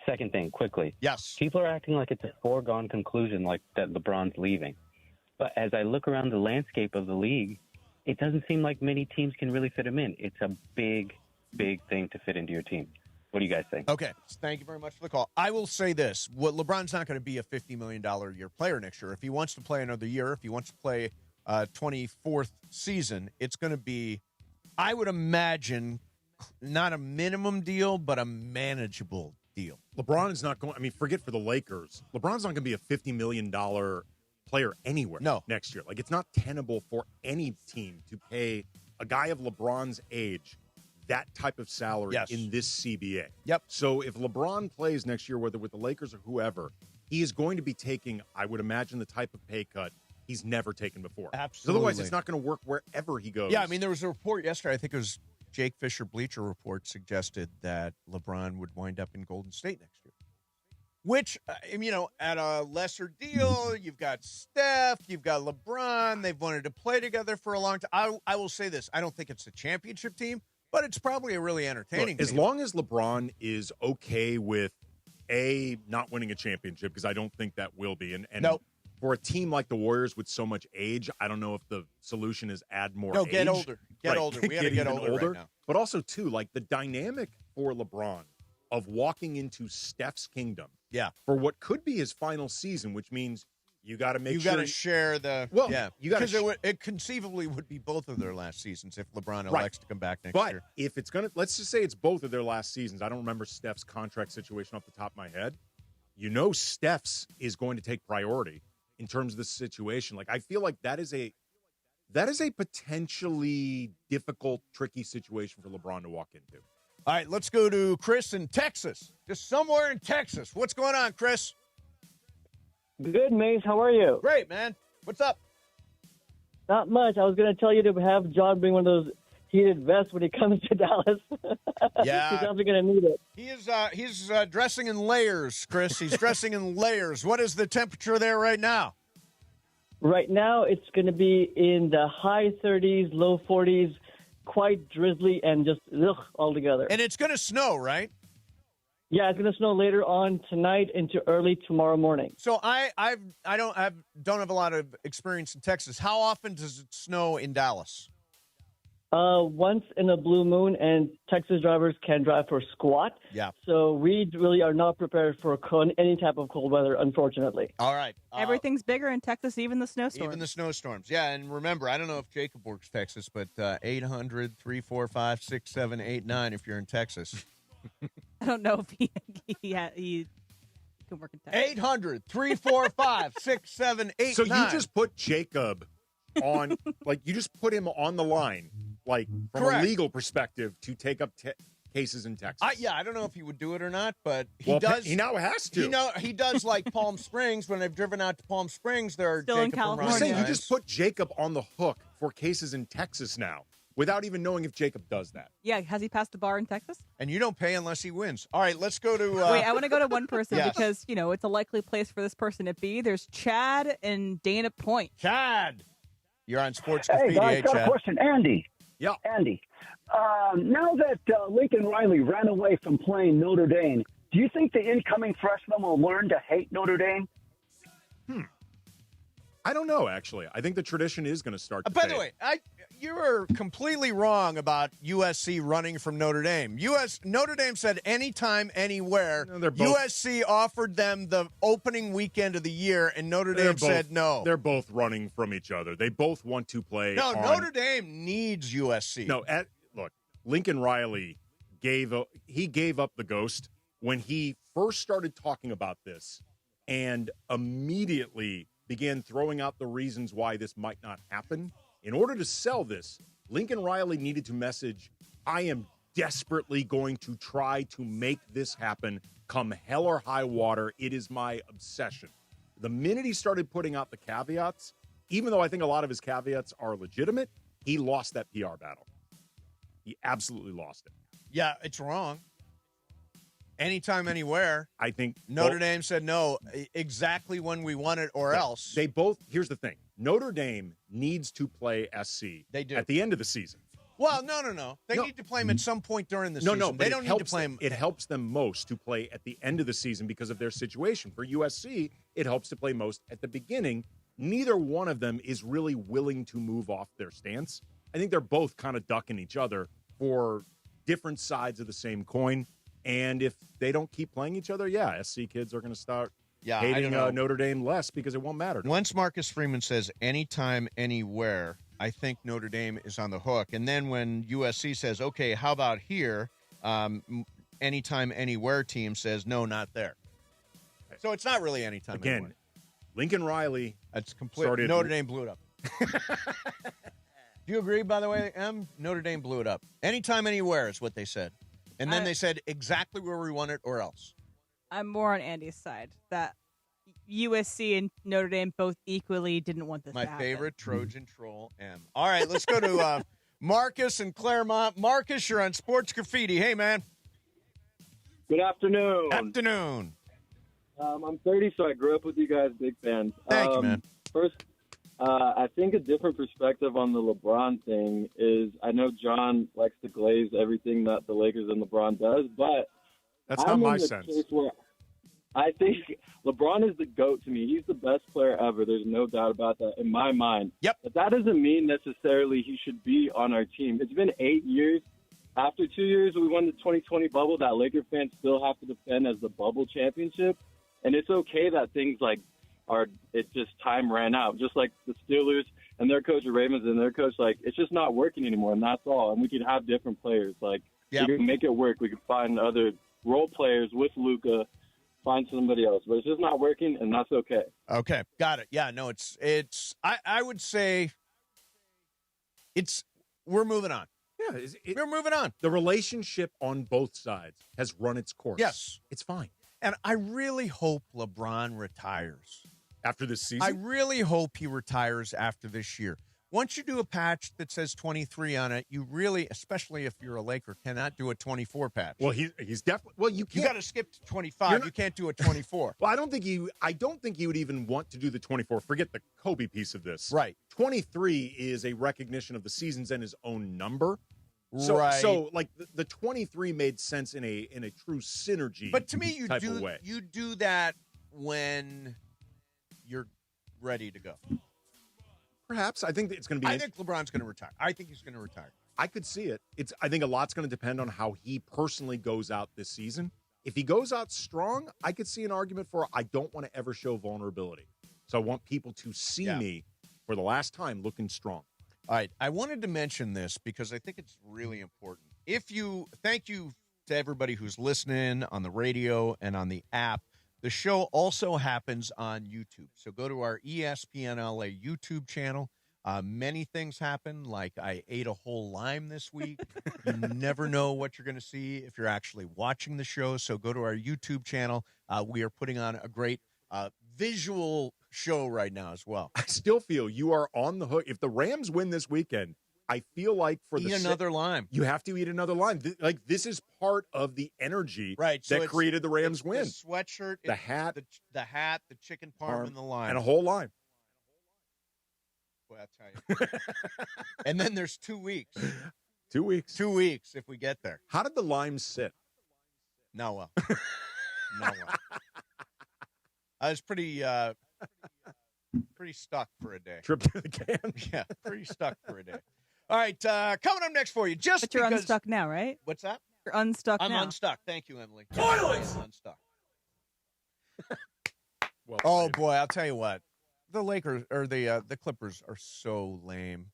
Second thing, quickly. Yes. People are acting like it's a foregone conclusion, like that LeBron's leaving. But as I look around the landscape of the league, it doesn't seem like many teams can really fit him in. It's a big thing to fit into your team. What do you guys think? Okay, thank you very much for the call. I will say this. LeBron's not going to be a $50 million a year player next year. If he wants to play another year, if he wants to play 24th season, it's going to be, I would imagine, not a minimum deal, but a manageable deal. LeBron is not going, forget for the Lakers. LeBron's not going to be a $50 million player anywhere next year. It's not tenable for any team to pay a guy of LeBron's age that type of salary in this CBA. Yep. So if LeBron plays next year, whether with the Lakers or whoever, he is going to be taking, I would imagine, the type of pay cut he's never taken before. Absolutely. Otherwise, it's not going to work wherever he goes. Yeah, there was a report yesterday, I think it was Jake Fisher Bleacher Report, suggested that LeBron would wind up in Golden State next year. Which, at a lesser deal, you've got Steph, you've got LeBron. They've wanted to play together for a long time. I will say this. I don't think it's a championship team, but it's probably a really entertaining team. As long as LeBron is okay with, not winning a championship, because I don't think that will be. And for a team like the Warriors with so much age, I don't know if the solution is add more age. Get older. Get older. We got to get older right now. But also, too, the dynamic for LeBron of walking into Steph's kingdom for what could be his final season, which means you got to make sure. You got to share the. Well, you got to. It conceivably would be both of their last seasons if LeBron elects to come back next year. But if it's going to, let's just say it's both of their last seasons. I don't remember Steph's contract situation off the top of my head. Steph's is going to take priority in terms of this situation. I feel like that is a potentially difficult, tricky situation for LeBron to walk into. All right, let's go to Chris in Texas. Just somewhere in Texas. What's going on, Chris? Good, Mace. How are you? Great, man. What's up? Not much. I was going to tell you to have John bring one of those heated vests when he comes to Dallas. Yeah. He's probably going to need it. He's dressing in layers, Chris. He's dressing in layers. What is the temperature there right now? Right now, it's going to be in the high 30s, low 40s, quite drizzly and just all together. And it's going to snow, right? Yeah, it's going to snow later on tonight into early tomorrow morning. So I don't have a lot of experience in Texas. How often does it snow in Dallas? Once in a blue moon, and Texas drivers can drive for squat. Yeah. So we really are not prepared for any type of cold weather, unfortunately. All right. Everything's bigger in Texas, even the snowstorms. Even the snowstorms. Yeah, and remember, I don't know if Jacob works Texas, but 800-345-6789 if you're in Texas. I don't know if he can work in Texas. 800-345-6789. So you just put Jacob on, you just put him on the line, from Correct. a legal perspective, to take up cases in Texas. I don't know if he would do it or not, but he does. He now has to. He does like Palm Springs. When they've driven out to Palm Springs, they're still in California. I'm saying you just put Jacob on the hook for cases in Texas now, without even knowing if Jacob does that. Yeah, has he passed the bar in Texas? And you don't pay unless he wins. All right, let's go to... Wait, I want to go to one person Yes. because, it's a likely place for this person to be. There's Chad and Dana Point. Chad! You're on Sports Hey, Graffiti. guys, got Chad. a question. Andy. Yeah. Andy. Now that Lincoln Riley ran away from playing Notre Dame, Do you think the incoming freshmen will learn to hate Notre Dame? I don't know, actually. I think the tradition is going to start to By fade. the way, you were completely wrong about USC running from Notre Dame. Notre Dame said anytime, anywhere. No, both, USC offered them the opening weekend of the year, and Notre Dame said no. They're both running from each other. They both want to play. No, Notre Dame needs USC. No, look, Lincoln Riley gave up the ghost when he first started talking about this, and immediately began throwing out the reasons why this might not happen. In order to sell this, Lincoln Riley needed to message, I am desperately going to try to make this happen come hell or high water. It is my obsession. The minute he started putting out the caveats, even though I think a lot of his caveats are legitimate, he lost that PR battle. He absolutely lost it. Yeah, it's wrong. Anytime, anywhere. I think Notre Dame said no exactly when we want it or else. They both, here's the thing. Notre Dame needs to play SC They do. at the end of the season. Well, no. They need to play him at some point during the season. No, but they don't need to play him. It helps them most to play at the end of the season because of their situation. For USC, it helps to play most at the beginning. Neither one of them is really willing to move off their stance. I think they're both kind of ducking each other for different sides of the same coin. And if they don't keep playing each other, SC kids are going to start hating Notre Dame less because it won't matter. Once Marcus Freeman says anytime, anywhere, I think Notre Dame is on the hook. And then when USC says, okay, how about here? Anytime, anywhere team says, no, not there. So it's not really anytime, Again, anywhere. Lincoln Riley. That's complete. Notre Dame blew it up. Do you agree, by the way, M? Notre Dame blew it up. Anytime, anywhere is what they said. And then they said exactly where we want it or else. I'm more on Andy's side. That USC and Notre Dame both equally didn't want this to My happen. favorite Trojan troll, M. All right, let's go to Marcus in Claremont. Marcus, you're on Sports Graffiti. Hey, man. Good afternoon. Afternoon. I'm 30, so I grew up with you guys, big fans. Thank you, man. First, I think a different perspective on the LeBron thing is I know John likes to glaze everything that the Lakers and LeBron does, but that's not my sense. Case where I think LeBron is the GOAT to me. He's the best player ever. There's no doubt about that in my mind. Yep. But that doesn't mean necessarily he should be on our team. It's been 8 years. After 2 years, we won the 2020 bubble that Laker fans still have to defend as the bubble championship. And it's okay that things like it's just time ran out. Just like the Steelers and their coach, the Ravens and their coach, like it's just not working anymore, and that's all. And we could have different players. Like we can make it work. We can find other role players with Luka, find somebody else. But it's just not working, and that's okay. Okay, got it. Yeah, no, it's. I would say we're moving on. Yeah, we're moving on. The relationship on both sides has run its course. Yes, it's fine. And I really hope LeBron retires. After this season? I really hope he retires after this year. Once you do a patch that says 23 on it, you really, especially if you're a Laker, cannot do a 24 patch. Well, he's definitely. Well, you got to skip to 25. You can't do a 24. Well, I don't think you would even want to do the 24. Forget the Kobe piece of this. Right. 23 is a recognition of the seasons and his own number. So, right. So like the 23 made sense in a true synergy. But to me, you do that when you're ready to go. Perhaps. I think it's going to be. I think LeBron's going to retire. I think he's going to retire. I could see it. I think a lot's going to depend on how he personally goes out this season. If he goes out strong, I could see an argument for I don't want to ever show vulnerability. So I want people to see me for the last time looking strong. All right, I wanted to mention this because I think it's really important. Thank you to everybody who's listening on the radio and on the app. The show also happens on YouTube. So go to our ESPN LA YouTube channel. Many things happen, like I ate a whole lime this week. You never know what you're going to see if you're actually watching the show. So go to our YouTube channel. We are putting on a great visual show right now as well. I still feel you are on the hook. If the Rams win this weekend, I feel like eat another lime. You have to eat another lime. This is part of the energy that created the Rams win. The sweatshirt, the hat, the chicken parm, and the lime, and a whole lime. Boy, I'll tell you. And then there's 2 weeks. 2 weeks. 2 weeks if we get there. How did the lime sit? Not well. No way. I was pretty stuck for a day. Trip to the can. Yeah, pretty stuck for a day. All right, coming up next for you. But you're unstuck now, right? What's that? You're unstuck I'm now. unstuck. Thank you, Emily. Toilets! I'm unstuck. Oh boy, I'll tell you what. The Lakers or the Clippers are so lame.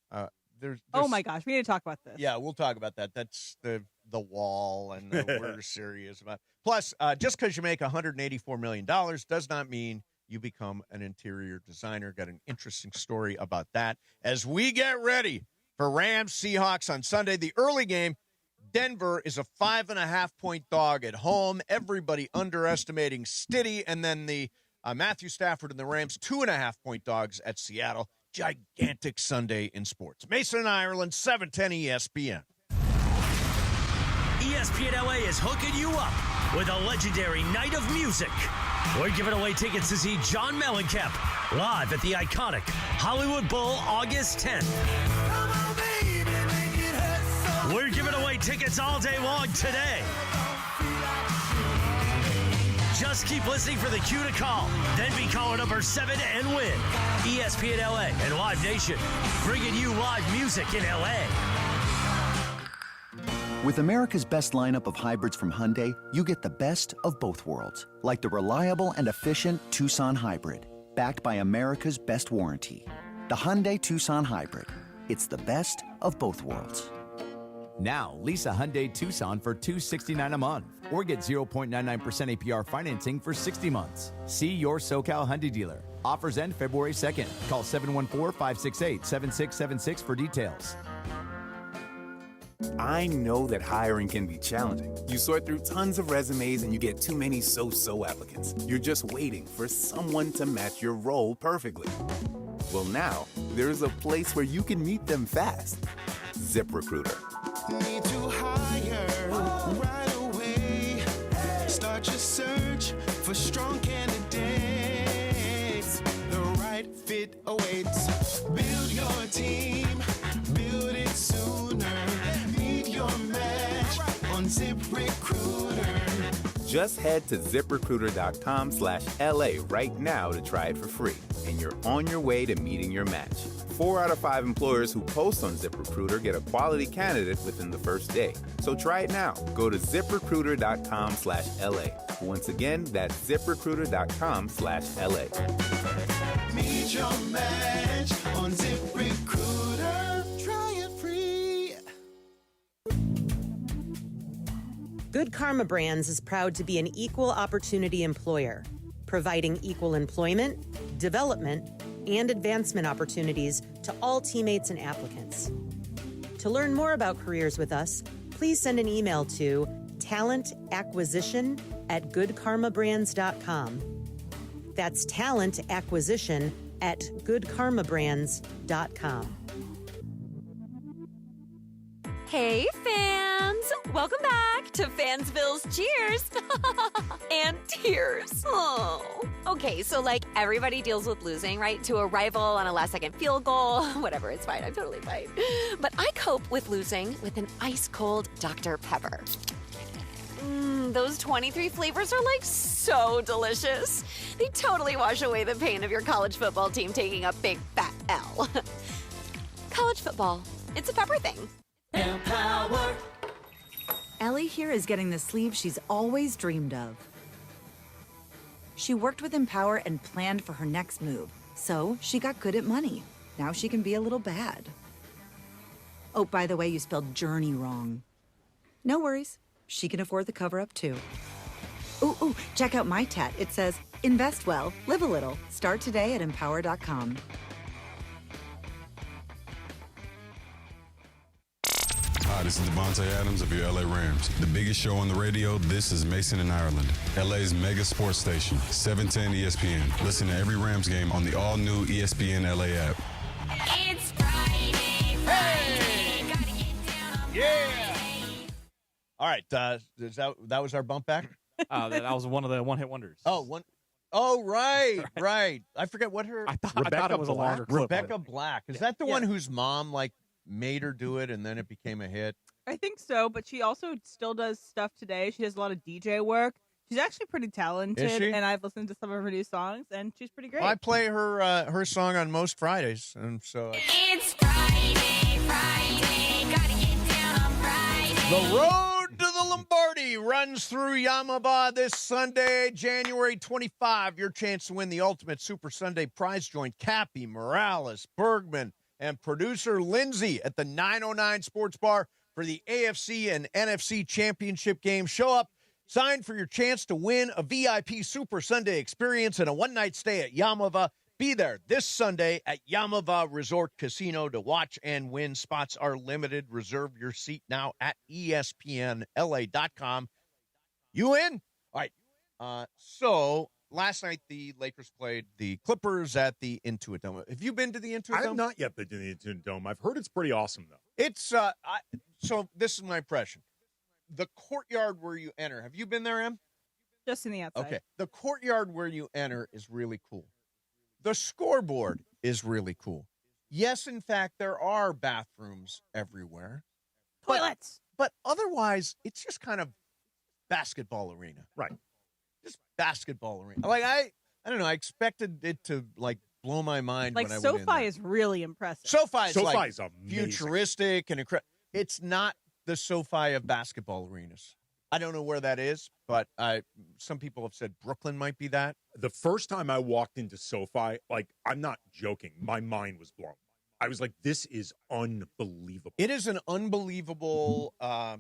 There's Oh my gosh, we need to talk about this. Yeah, we'll talk about that. That's the wall, and we're serious about. Plus, just because you make $184 million does not mean you become an interior designer. Got an interesting story about that as we get ready for Rams-Seahawks on Sunday. The early game, Denver is a 5.5-point dog at home. Everybody underestimating Stiddy, and then the Matthew Stafford and the Rams 2.5-point dogs at Seattle. Gigantic Sunday in sports. Mason and Ireland, 710 ESPN. ESPN LA is hooking you up with a legendary night of music. We're giving away tickets to see John Mellencamp live at the iconic Hollywood Bowl August 10th. We're giving away tickets all day long today. Just keep listening for the cue to call. Then be caller number 7 and win. ESPN LA and Live Nation, bringing you live music in LA. With America's best lineup of hybrids from Hyundai, you get the best of both worlds. Like the reliable and efficient Tucson Hybrid, backed by America's best warranty. The Hyundai Tucson Hybrid. It's the best of both worlds. Now, lease a Hyundai Tucson for $269 a month or get 0.99% APR financing for 60 months. See your SoCal Hyundai dealer. Offers end February 2nd. Call 714-568-7676 for details. I know that hiring can be challenging. You sort through tons of resumes and you get too many so-so applicants. You're just waiting for someone to match your role perfectly. Well, now, there's a place where you can meet them fast. ZipRecruiter. Need to hire right away. Start your search for strong candidates. The right fit awaits. Build your team, build it sooner. Meet your match on ZipRecruiter. Just head to ZipRecruiter.com/LA right now to try it for free. And you're on your way to meeting your match. 4 out of 5 employers who post on ZipRecruiter get a quality candidate within the first day. So try it now. Go to ZipRecruiter.com/LA. Once again, that's ZipRecruiter.com/LA. Meet your match on ZipRecruiter. Try it free. Good Karma Brands is proud to be an equal opportunity employer, providing equal employment, development, and advancement opportunities to all teammates and applicants. To learn more about careers with us, please send an email to talentacquisition@goodkarmabrands.com. That's talentacquisition@goodkarmabrands.com. Hey, fans! Welcome back to Fansville's Cheers and Tears. Oh. Okay, so like everybody deals with losing, right? To a rival on a last-second field goal. Whatever, it's fine. I'm totally fine. But I cope with losing with an ice-cold Dr. Pepper. Those 23 flavors are like so delicious. They totally wash away the pain of your college football team taking a big fat L. College football, it's a pepper thing. Empower. Ellie here is getting the sleeve she's always dreamed of. She worked with Empower and planned for her next move, so she got good at money. Now she can be a little bad. Oh, by the way, you spelled journey wrong. No worries. She can afford the cover-up, too. Ooh, check out my tat. It says, invest well, live a little. Start today at empower.com. Hi, this is Devontae Adams of your LA Rams. The biggest show on the radio, this is Mason in Ireland. LA's mega sports station, 710 ESPN. Listen to every Rams game on the all-new ESPN LA app. It's Friday. Gotta get down. Yeah! All right, that was our bump back? That was one of the one-hit wonders. Oh, right. I forget what her... I thought it was a longer clip. Rebecca Black. Is that the one whose mom, made her do it and then it became a hit? I think so, but she also still does stuff today. She does a lot of DJ work. She's actually pretty talented, Is she? and I've listened to some of her new songs, and she's pretty great. Well, I play her song on most Fridays, and so It's Friday, gotta get down on Friday. the road to the Lombardi runs through Yamava this Sunday, January 25. Your chance to win the Ultimate Super Sunday prize. Join Cappy, Morales, Bergman, and producer Lindsay at the 909 Sports Bar for the AFC and NFC Championship game. Show up, sign for your chance to win a VIP Super Sunday experience and a one-night stay at Yamava. Be there this Sunday at Yamava Resort Casino to watch and win. Spots are limited. Reserve your seat now at ESPNLA.com. You in? All right. So last night the Lakers played the Clippers at the Intuit Dome. Have you been to the Intuit Dome? I have not yet been to the Intuit Dome. I've heard it's pretty awesome, though. It's so this is my impression. The courtyard where you enter. Have you been there, Em? Just in the outside. Okay. The courtyard where you enter is really cool. The scoreboard is really cool. Yes, in fact, there are bathrooms everywhere. Toilets. But otherwise, it's just kind of basketball arena. Right. Just basketball arena. Like, I don't know. I expected it to, like, blow my mind Like, when I went in SoFi there. is really impressive. SoFi is like is amazing. futuristic and incredible. It's not the SoFi of basketball arenas. I don't know where that is, but some people have said Brooklyn might be that. The first time I walked into SoFi, like, I'm not joking, my mind was blown. I was like, this is unbelievable. It is an unbelievable. Your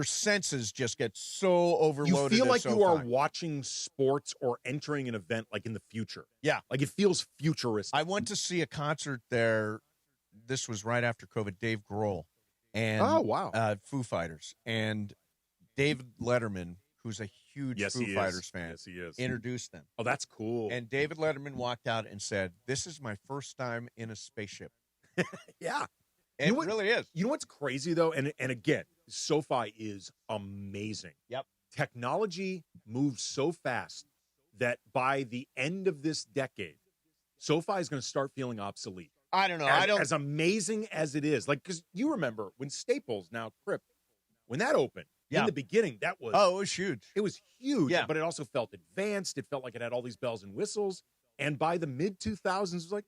senses just get so overloaded. You feel at like SoFi. you are watching sports or entering an event like in the future. Yeah. Like it feels futuristic. I went to see a concert there. This was right after COVID. Dave Grohl and Oh, wow. Foo Fighters and David Letterman, who's a huge Foo Fighters fan. Yes, he is. Introduced them. Oh, that's cool. And David Letterman walked out and said, "This is my first time in a spaceship." Yeah. And it really is. You know what's crazy, though? And again, SoFi is amazing. Yep. Technology moves so fast that by the end of this decade, SoFi is going to start feeling obsolete. I don't know. As amazing as it is. Like, because you remember when Staples, now Crip, when that opened, in the beginning, that was... Oh, it was huge. It was huge, Yeah. but it also felt advanced. It felt like it had all these bells and whistles. And by the mid-2000s, it was like,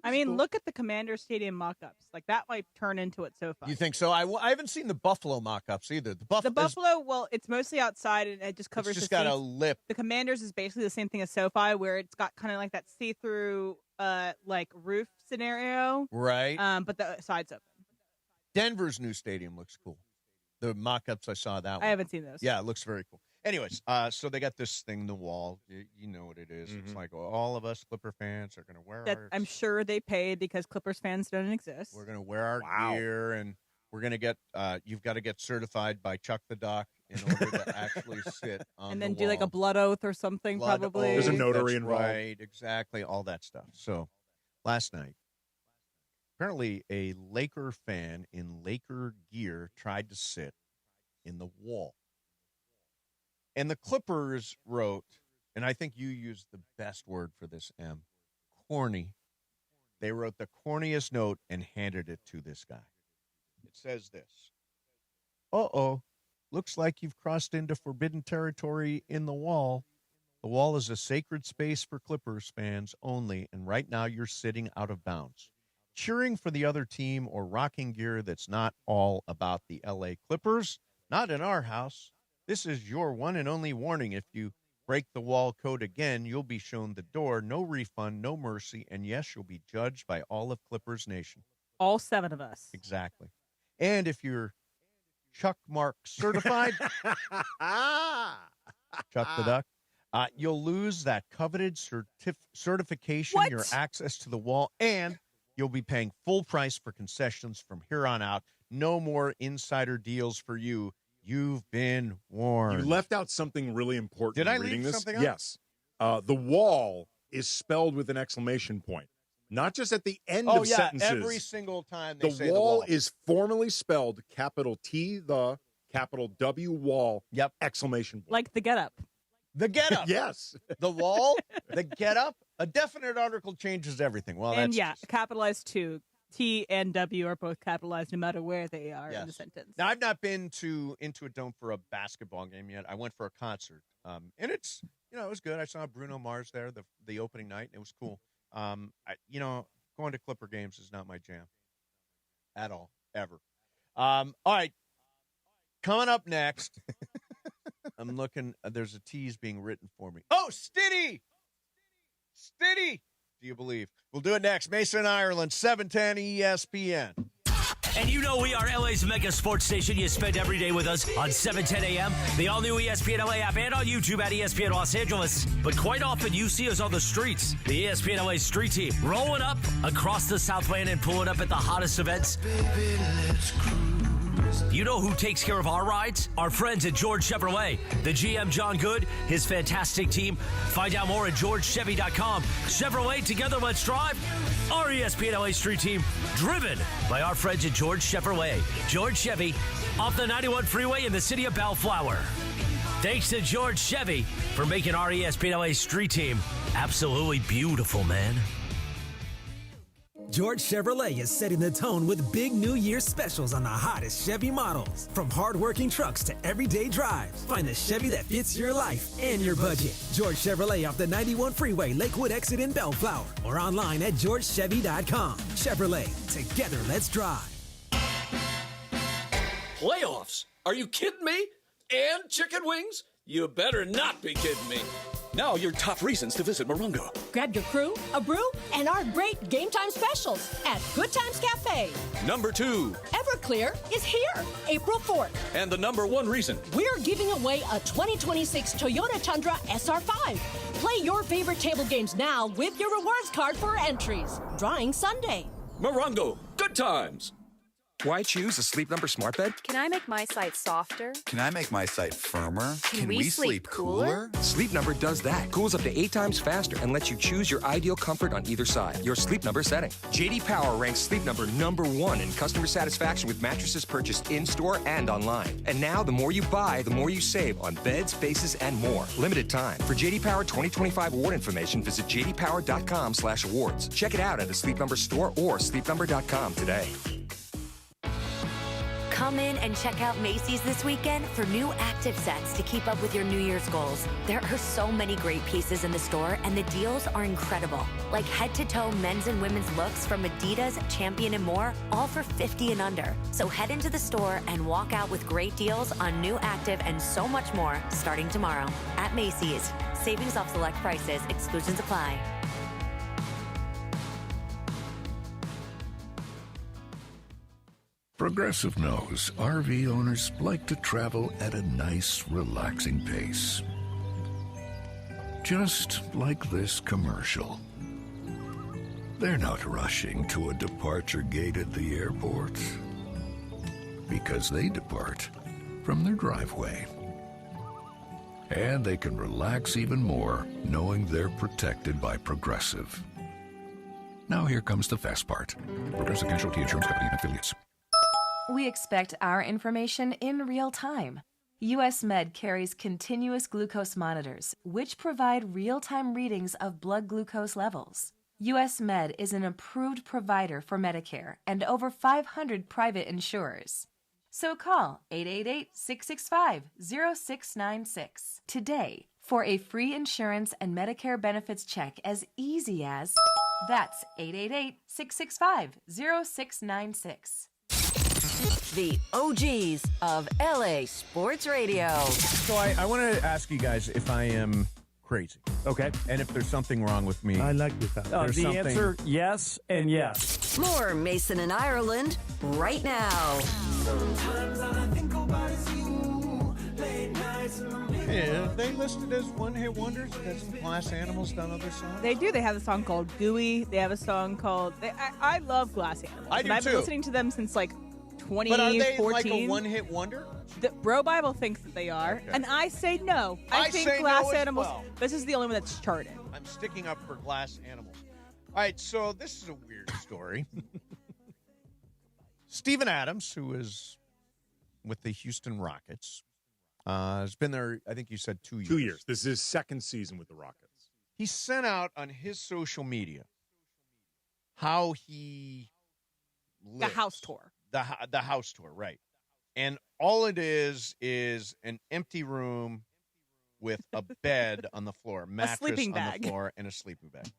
I mean, look at the Commander Stadium mock-ups. Like, that might turn into it SoFi. You think so? I haven't seen the Buffalo mock-ups either. The Buffalo, well, it's mostly outside, and it just covers just the got a seats. lip. The Commanders is basically the same thing as SoFi, where it's got kind of like that see-through, like, roof scenario. Right. But the side's open. Denver's new stadium looks cool. The mock-ups, I saw that one. I haven't seen those. Yeah, it looks very cool. Anyways, so they got this thing, the wall. You know what it is. It's like all of us Clipper fans are going to wear That our... I'm sure they paid because Clippers fans don't exist. We're going to wear our gear, and we're going to get... you've got to get certified by Chuck the Doc in order to actually sit on and then the do like a wall. blood oath or something, Blood probably. oath, There's a notary that's involved. Right, exactly, all that stuff. So last night, apparently a Laker fan in Laker gear tried to sit in the wall. And the Clippers wrote, and I think you used the best word for this, M, corny. They wrote the corniest note and handed it to this guy. It says this. Uh-oh, looks like you've crossed into forbidden territory in the wall. The wall is a sacred space for Clippers fans only, and right now you're sitting out of bounds. Cheering for the other team or rocking gear that's not all about the L.A. Clippers, not in our house. This is your one and only warning. If you break the wall code again, you'll be shown the door. No refund, no mercy, and yes, you'll be judged by all of Clippers Nation. All 7 of us. Exactly. And if you're Chuck Mark certified, Chuck the Duck, you'll lose that coveted certification, your access to the wall, and you'll be paying full price for concessions from here on out. No more insider deals for you. You've been warned. You left out something really important. Did I reading leave this. something out? Yes. The wall is spelled with an exclamation point, not just at the end of sentences. Every single time they say the the wall wall is formally spelled capital T, the capital W, wall, exclamation point. Like the Get Up. The Get Up. Yes. The wall, the Get Up. A definite article changes everything. Well, And that's yeah, capitalized 2 T and W are both capitalized no matter where they are in the sentence. Now, I've not been into a dome for a basketball game yet. I went for a concert, and it's it was good. I saw Bruno Mars there the opening night, and it was cool. Going to Clipper games is not my jam at all, ever. All right, coming up next, I'm looking. There's a tease being written for me. Oh, Stiddy! Do you believe? We'll do it next. Mason, Ireland, 710 ESPN. And you know we are LA's mega sports station. You spend every day with us on 710 a.m., the all-new ESPN LA app, and on YouTube at ESPN Los Angeles. But quite often you see us on the streets. The ESPN LA street team rolling up across the Southland and pulling up at the hottest events. Baby, let's cruise. You know who takes care of our rides? Our friends at George Chevrolet. The GM, John Good, his fantastic team. Find out more at georgechevy.com. Chevrolet, together, let's drive. Our ESPN LA street team, driven by our friends at George Chevrolet. George Chevy, off the 91 freeway in the city of Bellflower. Thanks to George Chevy for making our ESPN LA street team absolutely beautiful, man. George Chevrolet is setting the tone with big New Year specials on the hottest Chevy models. From hard-working trucks to everyday drives, find the Chevy that fits your life and your budget. George Chevrolet off the 91 freeway, Lakewood exit in Bellflower, or online at georgechevy.com. Chevrolet, together let's drive. Playoffs? Are you kidding me? And chicken wings? You better not be kidding me. Now your top reasons to visit Morongo. Grab your crew, a brew, and our great game time specials at Good Times Cafe. Number 2. Everclear is here, April 4th. And the number 1 reason. We're giving away a 2026 Toyota Tundra SR5. Play your favorite table games now with your rewards card for entries. Drawing Sunday. Morongo, Good Times. Why choose a Sleep Number smart bed? Can I make my site softer? Can I make my site firmer? Can we sleep cooler? Sleep Number does that. Cools up to 8 times faster and lets you choose your ideal comfort on either side. Your Sleep Number setting. JD Power ranks Sleep Number #1 in customer satisfaction with mattresses purchased in-store and online. And now, the more you buy, the more you save on beds, bases, and more. Limited time. For JD Power 2025 award information, visit jdpower.com/awards. Check it out at a Sleep Number store or sleepnumber.com today. Come in and check out Macy's this weekend for new active sets to keep up with your New Year's goals. There are so many great pieces in the store, and the deals are incredible. Like head-to-toe men's and women's looks from Adidas, Champion, and more, all for $50 and under. So head into the store and walk out with great deals on new active and so much more starting tomorrow. At Macy's. Savings off select prices. Exclusions apply. Progressive knows RV owners like to travel at a nice, relaxing pace. Just like this commercial. They're not rushing to a departure gate at the airport because they depart from their driveway. And they can relax even more knowing they're protected by Progressive. Now here comes the fast part. Progressive Casualty Insurance Company and Affiliates. We expect our information in real time. US Med carries continuous glucose monitors, which provide real-time readings of blood glucose levels. US Med is an approved provider for Medicare and over 500 private insurers. So call 888-665-0696 today for a free insurance and Medicare benefits check as easy as... That's 888-665-0696. The OGs of LA Sports Radio. So I want to ask you guys if I am crazy. Okay. And if there's something wrong with me. I like this. The answer, yes and yes. More Mason and Ireland right now. Sometimes all I think about is you. Late nights in the middle. Yeah, they listed as one-hit wonders. Hasn't Glass Animals done other songs? They do. They have a song called Gooey. They have a song called... I love Glass Animals. I do, I've been too. listening to them since, like, 2014. But are they like a one-hit wonder? The Bro Bible thinks that they are, Okay. and I say no. I think say Glass no as Animals... well. This is the only one that's charted. I'm sticking up for Glass Animals. All right, so this is a weird story. Steven Adams, who is with the Houston Rockets, has been there, I think you said 2 years. 2 years. This is his second season with the Rockets. He sent out on his social media how he lives. The house tour. The house tour, right. And all it is an empty room with a bed on the floor, mattress sleeping on bag. the floor, and a sleeping bag.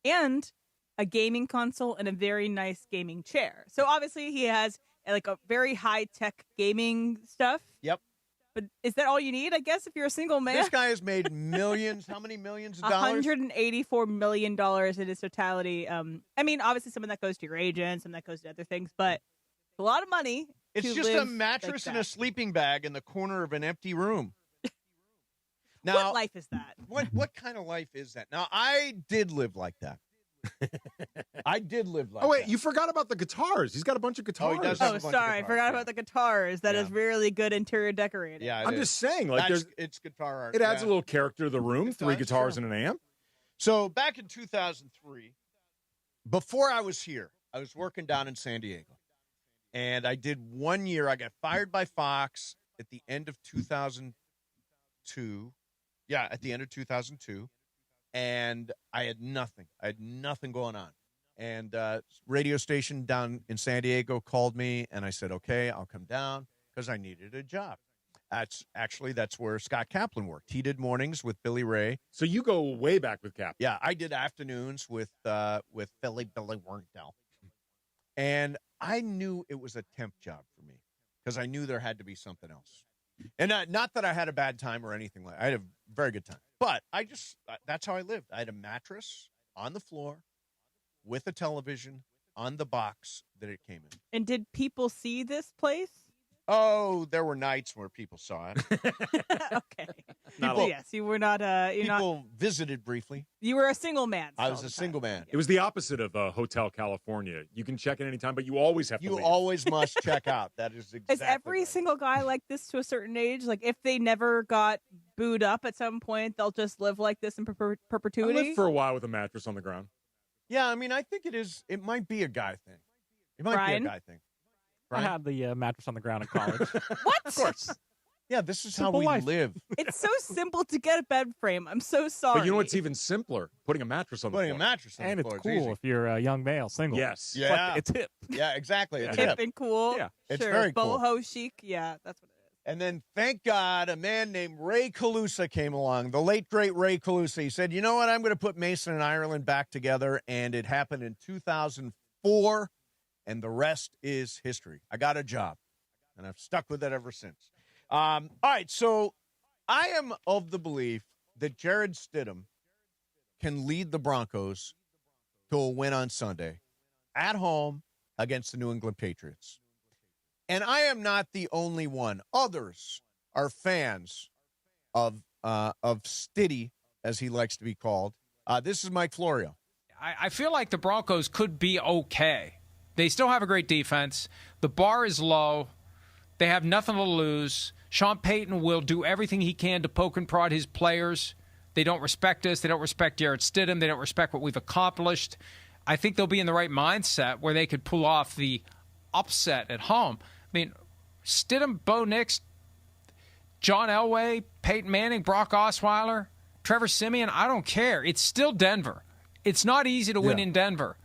And a gaming console and a very nice gaming chair. So obviously he has like a very high-tech gaming stuff. Yep. But is that all you need, I guess, if you're a single man? This guy has made millions. How many millions of dollars? $184 million in its totality. I mean, obviously some of that goes to your agent, some of that goes to other things, but a lot of money. It's to just a live mattress like and a that. sleeping bag in the corner of an empty room. Now, What life is that? What kind of life is that? Now, I did live like that. I did live like that. Oh, wait, you forgot about the guitars. He's got a bunch of guitars. he does have a bunch of Sorry, I guitars, forgot about the guitars. That is Yeah. really good interior decorating. Yeah, I'm just saying, like, it's guitar art. it adds yeah. a little character to the room. It 3 does, guitars sure. and an amp. So back in 2003, before I was here, I was working down in San Diego. And I did 1 year. I got fired by Fox at the end of 2002. Yeah, at the end of 2002. And I had nothing. I had nothing going on. And radio station down in San Diego called me, and I said, okay, I'll come down because I needed a job. That's where Scott Kaplan worked. He did mornings with Billy Ray. So you go way back with Kaplan. Yeah, I did afternoons with Billy Warndell. And I knew it was a temp job for me because I knew there had to be something else. And not that I had a bad time or anything like that. I had a very good time. But that's how I lived. I had a mattress on the floor with a television on the box that it came in. And did people see this place? Oh, there were nights where people saw it. Okay. Yes, you were not. People visited briefly. You were a single man. I was a single man. It was the opposite of Hotel California. You can check in anytime, but you always have to leave. You always must check out. That is exactly. Is every single guy like this to a certain age? Like, if they never got booed up at some point, they'll just live like this in I perpetuity? lived for a while with a mattress on the ground. Yeah, I mean, I think it is. It might be a guy thing. It might Brian? be a guy thing. I had the mattress on the ground in college. What? Of course. Yeah, this is Simple how we life. live. It's so simple to get a bed frame. I'm so sorry. But you know what's even simpler? Putting a mattress on the floor. Putting a mattress on And the it's floor. cool easy. if you're a young male, single. Yes. It's like- it's hip. Yeah, exactly. It's hip hip. and cool? Yeah. It's sure. very cool. Boho chic. Yeah, that's what it is. And then, thank God, a man named Ray Calusa came along, the late, great Ray Calusa. He said, you know what, I'm going to put Mason and Ireland back together, and it happened in 2004, and the rest is history. I got a job, and I've stuck with it ever since. All right, so I am of the belief that Jared Stidham can lead the Broncos to a win on Sunday at home against the New England Patriots. And I am not the only one. Others are fans of Stiddy, as he likes to be called. This is Mike Florio. I feel like the Broncos could be okay. They still have a great defense. The bar is low. They have nothing to lose. Sean Payton will do everything he can to poke and prod his players. They don't respect us. They don't respect Jared Stidham. They don't respect what we've accomplished. I think they'll be in the right mindset where they could pull off the upset at home. I mean, Stidham, Bo Nix, John Elway, Peyton Manning, Brock Osweiler, Trevor Siemian, I don't care. It's still Denver. It's not easy to win in Denver.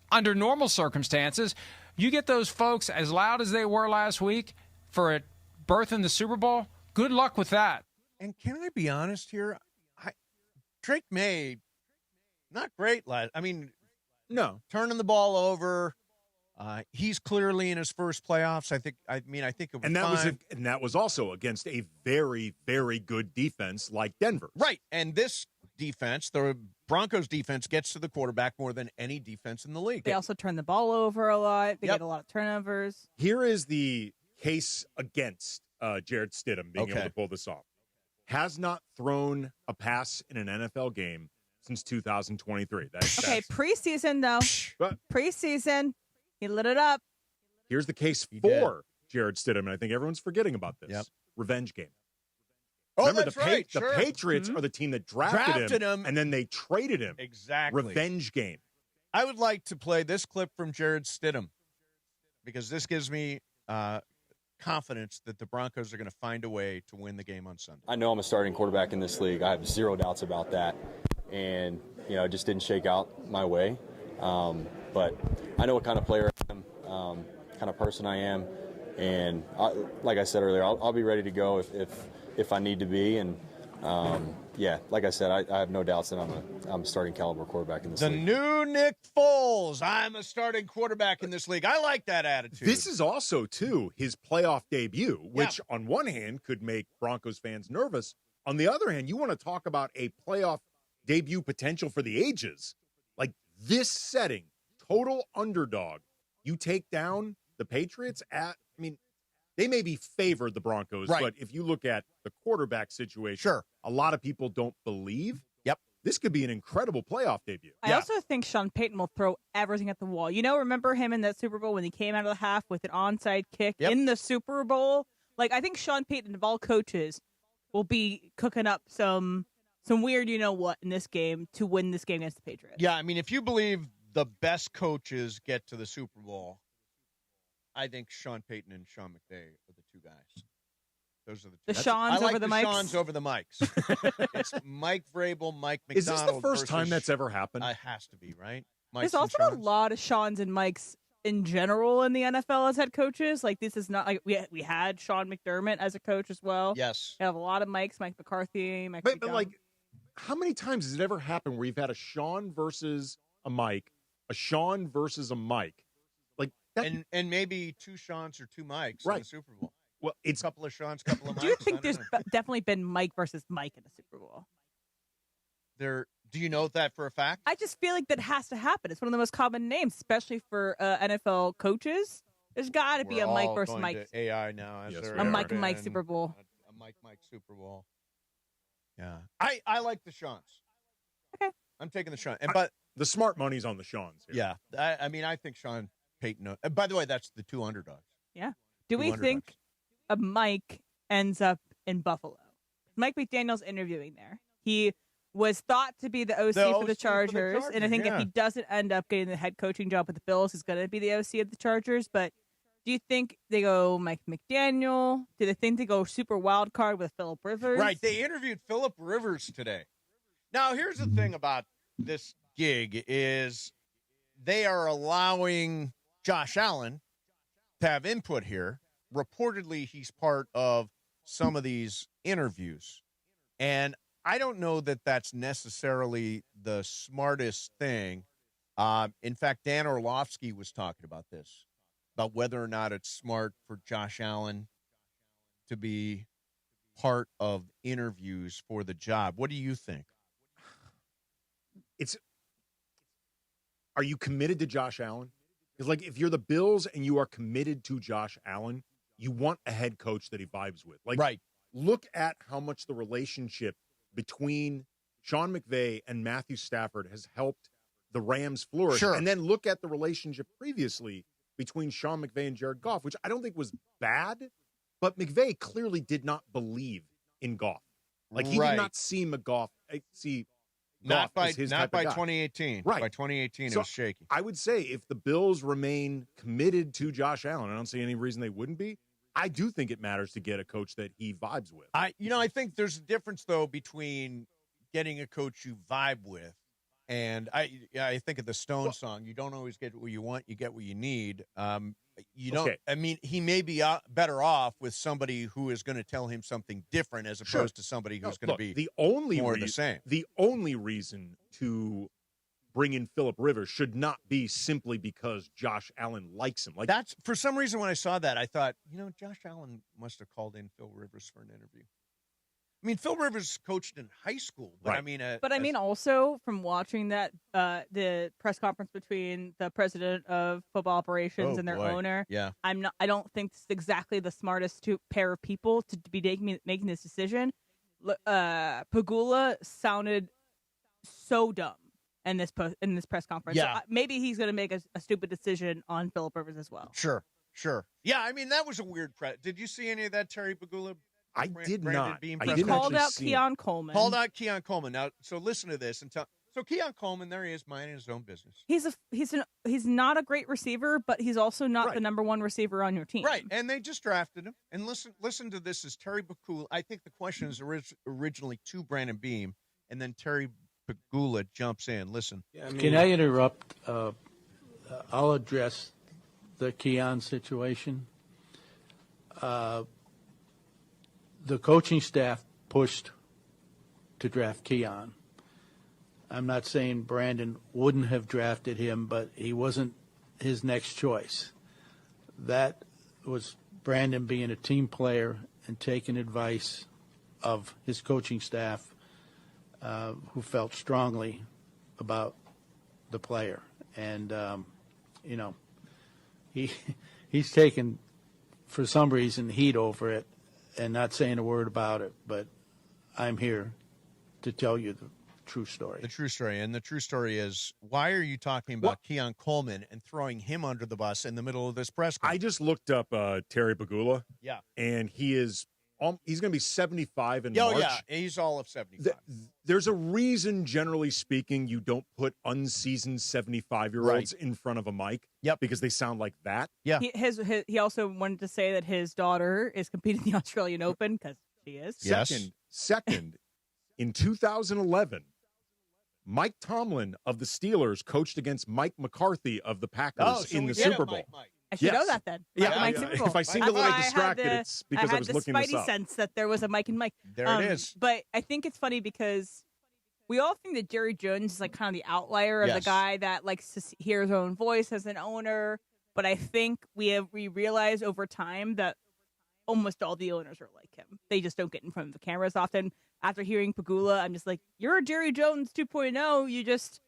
Under normal circumstances, you get those folks as loud as they were last week for a berth in the Super Bowl, good luck with that. And can I be honest here? Drake May, not great last. I mean, no, turning the ball over. He's clearly in his first playoffs. I think it was fine. And that was also against a very, very good defense like Denver. Right. And this defense, the Broncos defense, gets to the quarterback more than any defense in the league. They also turn the ball over a lot. They get a lot of turnovers. Here is the case against Jared Stidham being able to pull this off. Has not thrown a pass in an NFL game since 2023. Okay, preseason, though. Preseason. He lit it up. Here's the case for Jared Stidham, and I think everyone's forgetting about this. Yep. Revenge game. Oh, Remember, that's right. The Patriots are the team that drafted him, and then they traded him. Exactly. Revenge game. I would like to play this clip from Jared Stidham because this gives me confidence that the Broncos are going to find a way to win the game on Sunday. I know I'm a starting quarterback in this league. I have zero doubts about that. And, it just didn't shake out my way. But I know what kind of player I am. kind of person I am. And like I said earlier, I'll be ready to go if I need to be. And yeah, like I said, I have no doubts that I'm a starting caliber quarterback in this league. The new Nick Foles. I'm a starting quarterback in this league. I like that attitude. This is also, too, his playoff debut, which on one hand could make Broncos fans nervous. On the other hand, you want to talk about a playoff debut potential for the ages. Like this setting, total underdog. You take down the Patriots they may be favored, the Broncos, right. But if you look at the quarterback situation, a lot of people don't believe. Yep. This could be an incredible playoff debut. I also think Sean Payton will throw everything at the wall. Remember him in that Super Bowl when he came out of the half with an onside kick in the Super Bowl? Like, I think Sean Payton, of all coaches, will be cooking up some weird you-know-what in this game to win this game against the Patriots. Yeah, I mean, if you believe the best coaches get to the Super Bowl, I think Sean Payton and Sean McVey are the two guys. Those are the two. The Seans over the mics? Seans over the mics. It's Mike Vrabel, Mike McDonald. Is this the first time that's ever happened? It has to be, right? There's also a lot of Seans and Mikes in general in the NFL as head coaches. Like, this is not like we had Sean McDermott as a coach as well. Yes. We have a lot of Mikes, Mike McCarthy, Mike But like, how many times has it ever happened where you've had a Sean versus a Mike, a Sean versus a Mike? Like that, and maybe two Seans or two Mikes in the Super Bowl. Well, it's a couple of Seans, couple of Mikes. Do you think there's definitely been Mike versus Mike in the Super Bowl? Do you know that for a fact? I just feel like that has to happen. It's one of the most common names, especially for NFL coaches. There's got to be a Mike versus Mike. To AI now. A Mike and Mike Super Bowl. A Mike Super Bowl. Yeah. I like the Seans. Okay. I'm taking the Sean. But the smart money's on the Seans here. Yeah. I mean, I think Sean Payton. By the way, that's the two underdogs. Yeah. Do we think a Mike ends up in Buffalo? Mike McDaniel's interviewing there. He was thought to be the OC for the Chargers, and I think if he doesn't end up getting the head coaching job with the Bills, he's going to be the OC of the Chargers. But do you think they go Mike McDaniel? Do they think they go super wild card with Phillip Rivers? Right. They interviewed Phillip Rivers today. Now, here's the thing about this gig is they are allowing Josh Allen to have input here. Reportedly, he's part of some of these interviews. And I don't know that that's necessarily the smartest thing. In fact, Dan Orlovsky was talking about this, about whether or not it's smart for Josh Allen to be part of interviews for the job. What do you think? Are you committed to Josh Allen? Because, like, if you're the Bills and you are committed to Josh Allen, you want a head coach that he vibes with. Like, right. Look at how much the relationship between Sean McVay and Matthew Stafford has helped the Rams flourish. Sure. And then look at the relationship previously between Sean McVay and Jared Goff, which I don't think was bad, but McVay clearly did not believe in Goff. Like, he did not see Goff Not by as his type of guy. 2018. Right. By 2018, So it was shaky. I would say if the Bills remain committed to Josh Allen, I don't see any reason they wouldn't be. I do think it matters to get a coach that he vibes with. I think there's a difference, though, between getting a coach you vibe with, and I think of the Stone song, you don't always get what you want, you get what you need. You don't. Okay. I mean, he may be better off with somebody who is going to tell him something different as opposed to somebody who's going to be more of the same. The only reason to bring in Phillip Rivers should not be simply because Josh Allen likes him. Like, that's for some reason when I saw that, I thought, Josh Allen must have called in Phil Rivers for an interview. I mean, Phil Rivers coached in high school, but right. I mean, also from watching that the press conference between the president of football operations and their owner, I don't think it's exactly the smartest pair of people to be making this decision. Pagula sounded so dumb in this press conference. Yeah. So maybe he's going to make a stupid decision on Phillip Rivers as well. Sure. Yeah, I mean, that was a weird press. Did you see any of that Terry Pagula? I did not. He called out Keon Coleman. Called out Keon Coleman. Now, so listen to this and tell. So Keon Coleman, there he is, minding his own business. He's not a great receiver, but he's also not the number one receiver on your team. Right, and they just drafted him. And listen to this. As Terry Pagula, I think the question is originally to Brandon Beam, and then Terry Pagula jumps in. Listen. Can I interrupt? I'll address the Keon situation. The coaching staff pushed to draft Keon. I'm not saying Brandon wouldn't have drafted him, but he wasn't his next choice. That was Brandon being a team player and taking advice of his coaching staff, who felt strongly about the player. And, he's taken, for some reason, heat over it and not saying a word about it. But I'm here to tell you the true story. The true story. And the true story is, why are you talking about Keon Coleman and throwing him under the bus in the middle of this press conference? I just looked up Terry Pegula. Yeah. And he's going to be 75 in March. Yeah, he's all of 75. There's a reason, generally speaking, you don't put unseasoned 75-year-olds in front of a mic. Yep. Because they sound like that. Yeah. He also wanted to say that his daughter is competing in the Australian Open, because she is. Second, in 2011, Mike Tomlin of the Steelers coached against Mike McCarthy of the Packers in the Super Bowl. I should know that then. Mike Super Bowl. If I seemed a little distracted, it's because I was looking this up. I had the Spidey sense that there was a Mike and Mike. There it is. But I think it's funny because we all think that Jerry Jones is like kind of the outlier of the guy that likes to hear his own voice as an owner. But I think we realize over time that almost all the owners are like him. They just don't get in front of the cameras often. After hearing Pegula, I'm just like, you're a Jerry Jones 2.0. You just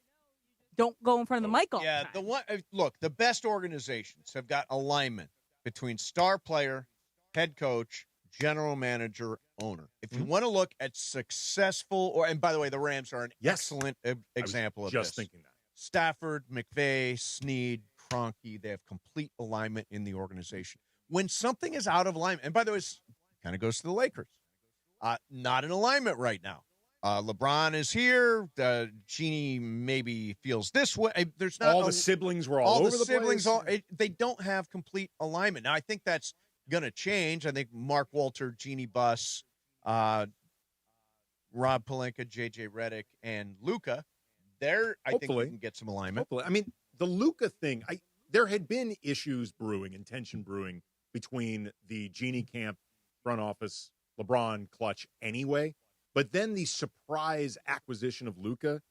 don't go in front of the mic all the time. Look, the best organizations have got alignment between star player, head coach, general manager, owner. If you want to look at successful, and by the way, the Rams are an excellent example of this. Just thinking that. Stafford, McVey, Snead, Kroenke, they have complete alignment in the organization. When something is out of alignment, and by the way, it kind of goes to the Lakers. Not in alignment right now. LeBron is here. Jeanie maybe feels this way. There's not all the siblings were all over the siblings. place. They don't have complete alignment. Now, I think that's going to change. I think Mark Walter, Jeanie Buss, Rob Pelinka, J.J. Redick, and Luka, I think we can get some alignment. Hopefully. I mean, the Luka thing, there had been issues brewing and tension brewing between the Jeanie camp, front office, LeBron clutch anyway. But then the surprise acquisition of Luka,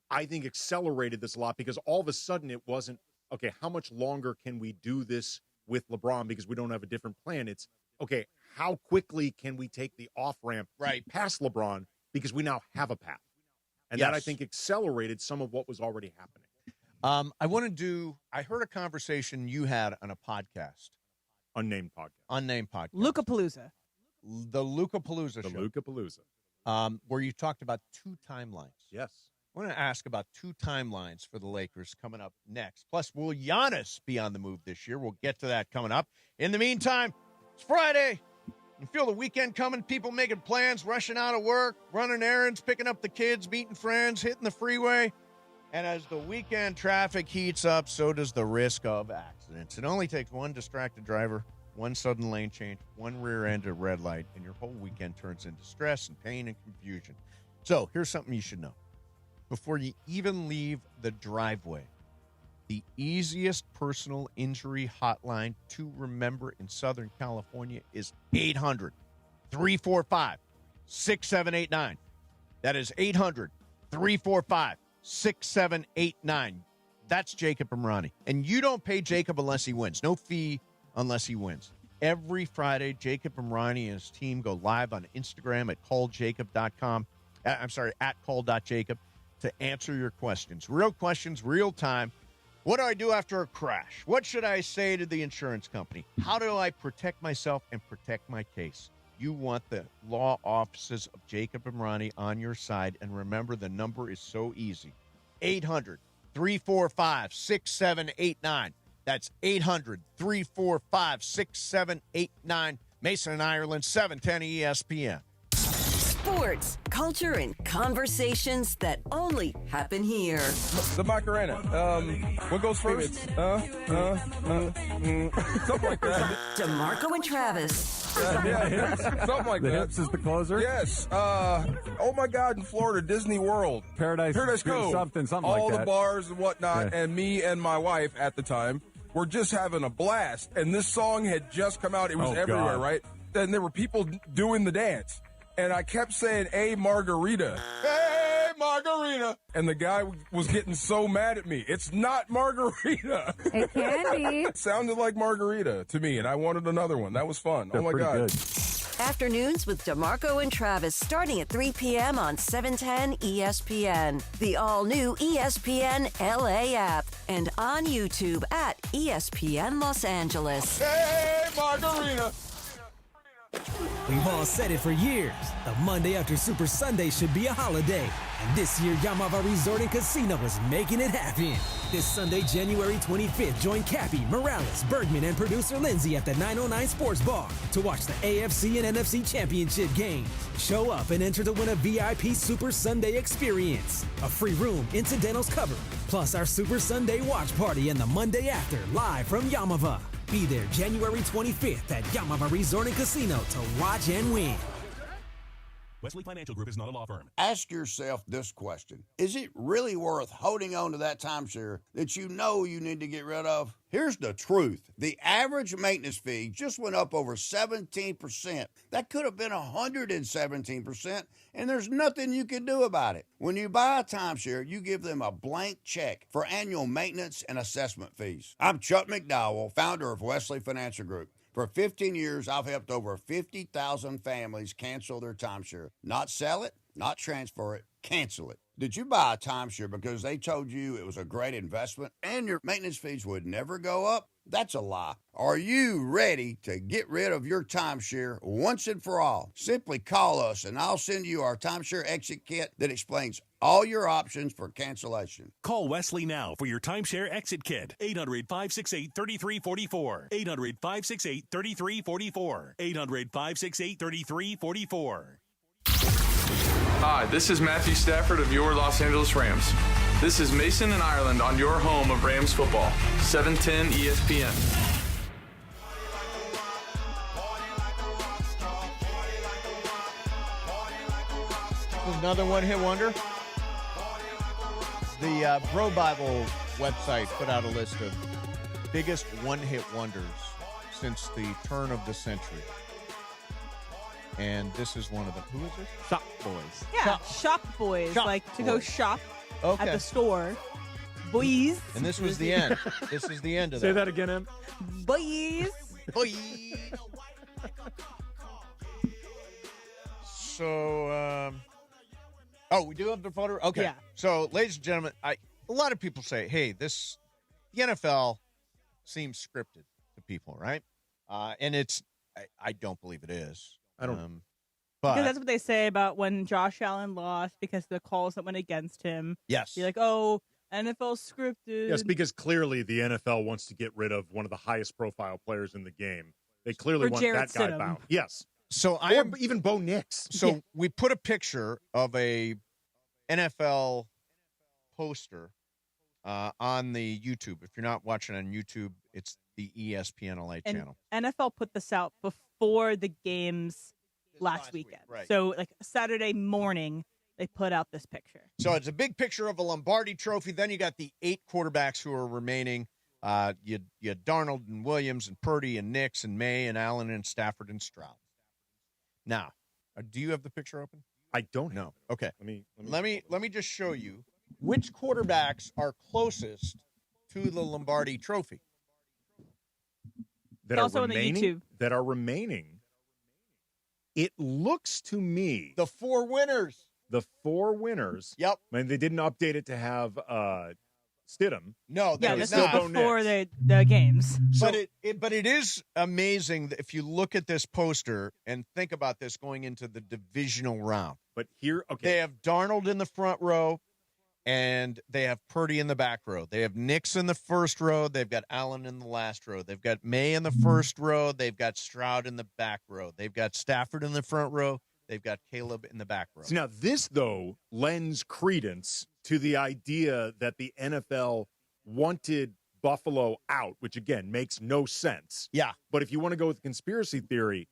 I think, accelerated this a lot because all of a sudden it wasn't, okay, how much longer can we do this with LeBron because we don't have a different plan? It's, okay, how quickly can we take the off-ramp past LeBron because we now have a path? And that, I think, accelerated some of what was already happening. I heard a conversation you had on a podcast. Unnamed podcast. Luka-palooza. The Luka-palooza show. The Luka-palooza. Where you talked about two timelines. Yes. I want to ask about two timelines for the Lakers coming up next. Plus, will Giannis be on the move this year? We'll get to that coming up. In the meantime, it's Friday. You feel the weekend coming, people making plans, rushing out of work, running errands, picking up the kids, meeting friends, hitting the freeway. And as the weekend traffic heats up, so does the risk of accidents. It only takes one distracted driver, one sudden lane change, one rear-ended red light, and your whole weekend turns into stress and pain and confusion. So here's something you should know. Before you even leave the driveway, the easiest personal injury hotline to remember in Southern California is 800-345-6789. That is 800-345-6789. That's Jacob Imrani. And you don't pay Jacob unless he wins. No fee unless he wins. Every Friday, Jacob Imrani and his team go live on Instagram at calljacob.com. at call.jacob to answer your questions. Real questions, real time. What do I do after a crash? What should I say to the insurance company? How do I protect myself and protect my case? You want the law offices of Jacob Imrani on your side. And remember, the number is so easy. 800-345-6789. That's 800-345-6789. Mason and Ireland, 710 ESPN. Sports, culture, and conversations that only happen here. The Macarena. What goes first? Something like that. DeMarco and Travis. Yeah, something like the that. Hips is the closer? Yes. Oh, my God, in Florida, Disney World. Paradise Cove. Something all like that. All the bars and whatnot, Yeah. and me and my wife at the time were just having a blast, and this song had just come out. It was everywhere, God. right? Then there were people doing the dance, and I kept saying, "Hey, margarita. Hey, margarita." And the guy was getting so mad at me. It's not margarita. It can be. It sounded like margarita to me, and I wanted another one. That was fun. Oh, my God. Afternoons with DeMarco and Travis starting at 3 p.m. on 710 ESPN. The all-new ESPN LA app and on YouTube at ESPN Los Angeles. Hey, margarita! We've all said it for years. The Monday after Super Sunday should be a holiday. And this year, Yamava Resort and Casino is making it happen. This Sunday, January 25th, join Cappy, Morales, Bergman, and producer Lindsay at the 909 Sports Bar to watch the AFC and NFC Championship games. Show up and enter to win a VIP Super Sunday experience. A free room, incidentals covered, plus our Super Sunday watch party and the Monday after, live from Yamava. Be there January 25th at Yamava Resort and Casino to watch and win. Wesley Financial Group is not a law firm. Ask yourself this question. Is it really worth holding on to that timeshare that you know you need to get rid of? Here's the truth. The average maintenance fee just went up over 17%. That could have been 117%, and there's nothing you can do about it. When you buy a timeshare, you give them a blank check for annual maintenance and assessment fees. I'm Chuck McDowell, founder of Wesley Financial Group. For 15 years, I've helped over 50,000 families cancel their timeshare. Not sell it, not transfer it, cancel it. Did you buy a timeshare because they told you it was a great investment and your maintenance fees would never go up? That's a lie. Are you ready to get rid of your timeshare once and for all? Simply call us and I'll send you our timeshare exit kit that explains all your options for cancellation. Call Wesley now for your timeshare exit kit. 800-568-3344. 800-568-3344. 800-568-3344. Hi, this is Matthew Stafford of your Los Angeles Rams. This is Mason and Ireland on your home of Rams football. 710 ESPN. Another one-hit wonder. The Bro Bible website put out a list of biggest one-hit wonders since the turn of the century. And this is one of them. Who is this? Shop Boys. Yeah, shop boys. Shop like to go boys. shop Okay. at the store. Boys. And this was the end. This is the end of that. Say that again, Em. Boys. Boy. So, we do have the photo? Okay. Yeah. So, ladies and gentlemen, a lot of people say, hey, the NFL seems scripted to people, right? And I don't believe it is. I don't. But Because that's what they say about when Josh Allen lost because of the calls that went against him. Yes. Be like, oh, NFL scripted. Yes, because clearly the NFL wants to get rid of one of the highest profile players in the game. They clearly want Jarrett that guy Stidham. bound. Yes. So even Bo Nix. So we put a picture of a NFL poster on the YouTube. If you're not watching on YouTube, it's the ESPN LA And channel. NFL put this out before the games last weekend. right. So, like Saturday morning, they put out this picture. So it's a big picture of a Lombardi trophy. Then you got the 8 quarterbacks who are remaining. You had Darnold and Williams and Purdy and Nix and May and Allen and Stafford and Stroud. Now, do you have the picture open? I don't know. Okay. Let me just show you which quarterbacks are closest to the Lombardi trophy. That also are on the remaining. YouTube. That are remaining. It looks to me the 4 winners. The 4 winners. Yep. I mean, they didn't update it to have Stidham. No, Yeah, they this did is not. before the games. But it is amazing that if you look at this poster and think about this going into the divisional round. But here, okay, they have Darnold in the front row, and they have Purdy in the back row. They have Nix in the first row. They've got Allen in the last row. They've got May in the first row. They've got Stroud in the back row. They've got Stafford in the front row. They've got Caleb in the back row. So now this, though, lends credence to the idea that the NFL wanted Buffalo out, which, again, makes no sense. Yeah. But if you want to go with the conspiracy theory,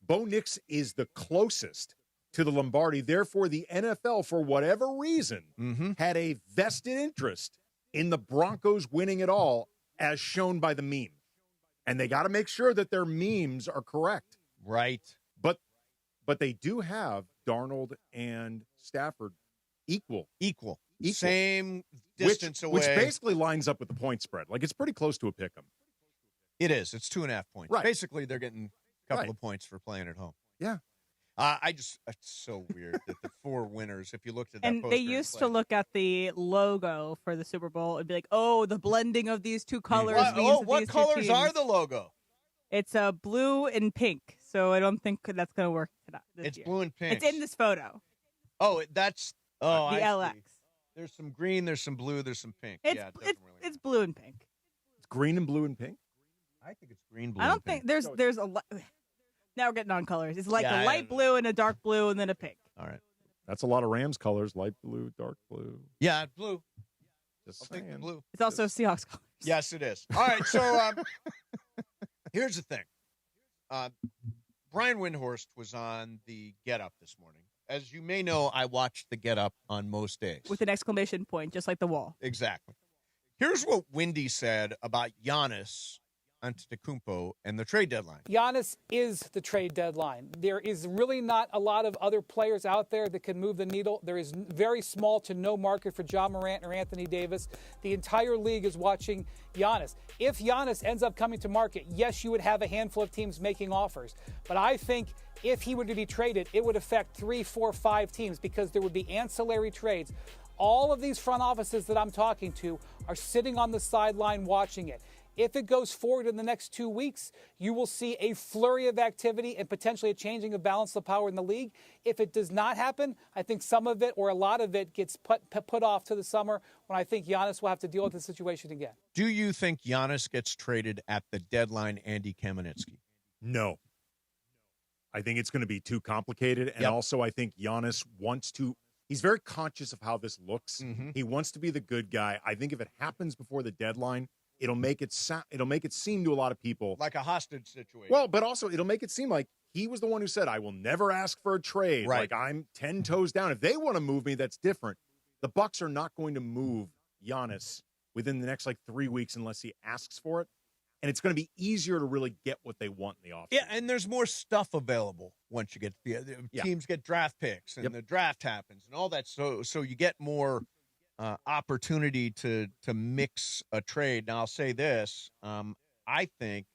Bo Nix is the closest to the Lombardi. Therefore, the NFL, for whatever reason, had a vested interest in the Broncos winning it all as shown by the meme. And they got to make sure that their memes are correct. Right. But they do have Darnold and Stafford equal. Same distance away. Which basically lines up with the point spread. Like, it's pretty close to a pick 'em. It is. It's 2.5 points. Right. Basically, they're getting a couple of points for playing at home. Yeah. It's so weird that the 4 winners, if you looked at that And poster, they used to look at the logo for the Super Bowl and be like, oh, the blending of these two colors means that what these two colors teams- are the logo? It's blue and pink, so I don't think that's going to work this year. Blue and pink. It's in this photo. Oh, that's the I LX. see. There's some green, there's some blue, there's some pink. It's blue and pink. It's green and blue and pink? I think it's green, blue, I don't and pink. think there's a lot. Now we're getting on colors. It's like Yeah, a light blue and a dark blue and then a pink. All right. That's a lot of Rams colors. Light blue, dark blue. Yeah, blue. Just I'll take the blue. It's also Seahawks colors. Yes, it is. All right, so here's the thing. Brian Windhorst was on the Get Up this morning. As you may know, I watch the Get Up on most days. With an exclamation point, just like the wall. Exactly. Here's what Windy said about Giannis Antetokounmpo and the trade deadline. Giannis is the trade deadline. There is really not a lot of other players out there that can move the needle. There is very small to no market for John Morant or Anthony Davis. The entire league is watching Giannis. If Giannis ends up coming to market, yes, you would have a handful of teams making offers. But I think if he were to be traded, it would affect 3, 4, 5 teams because there would be ancillary trades. All of these front offices that I'm talking to are sitting on the sideline watching it. If it goes forward in the next 2 weeks, you will see a flurry of activity and potentially a changing of balance of power in the league. If it does not happen, I think some of it or a lot of it gets put off to the summer when I think Giannis will have to deal with the situation again. Do you think Giannis gets traded at the deadline, Andy Kamenetsky? No. I think it's going to be too complicated. And also, I think Giannis wants to – he's very conscious of how this looks. Mm-hmm. He wants to be the good guy. I think if it happens before the deadline – it'll make it seem to a lot of people like a hostage situation. Well, but also it'll make it seem like he was the one who said, I will never ask for a trade. Right. Like I'm 10 toes down. If they want to move me, that's different. The Bucks are not going to move Giannis within the next 3 weeks unless he asks for it. And it's going to be easier to really get what they want in the offseason. Yeah, and there's more stuff available once you get teams get draft picks and the draft happens and all that. So you get more opportunity to mix a trade. Now, I'll say this. I think,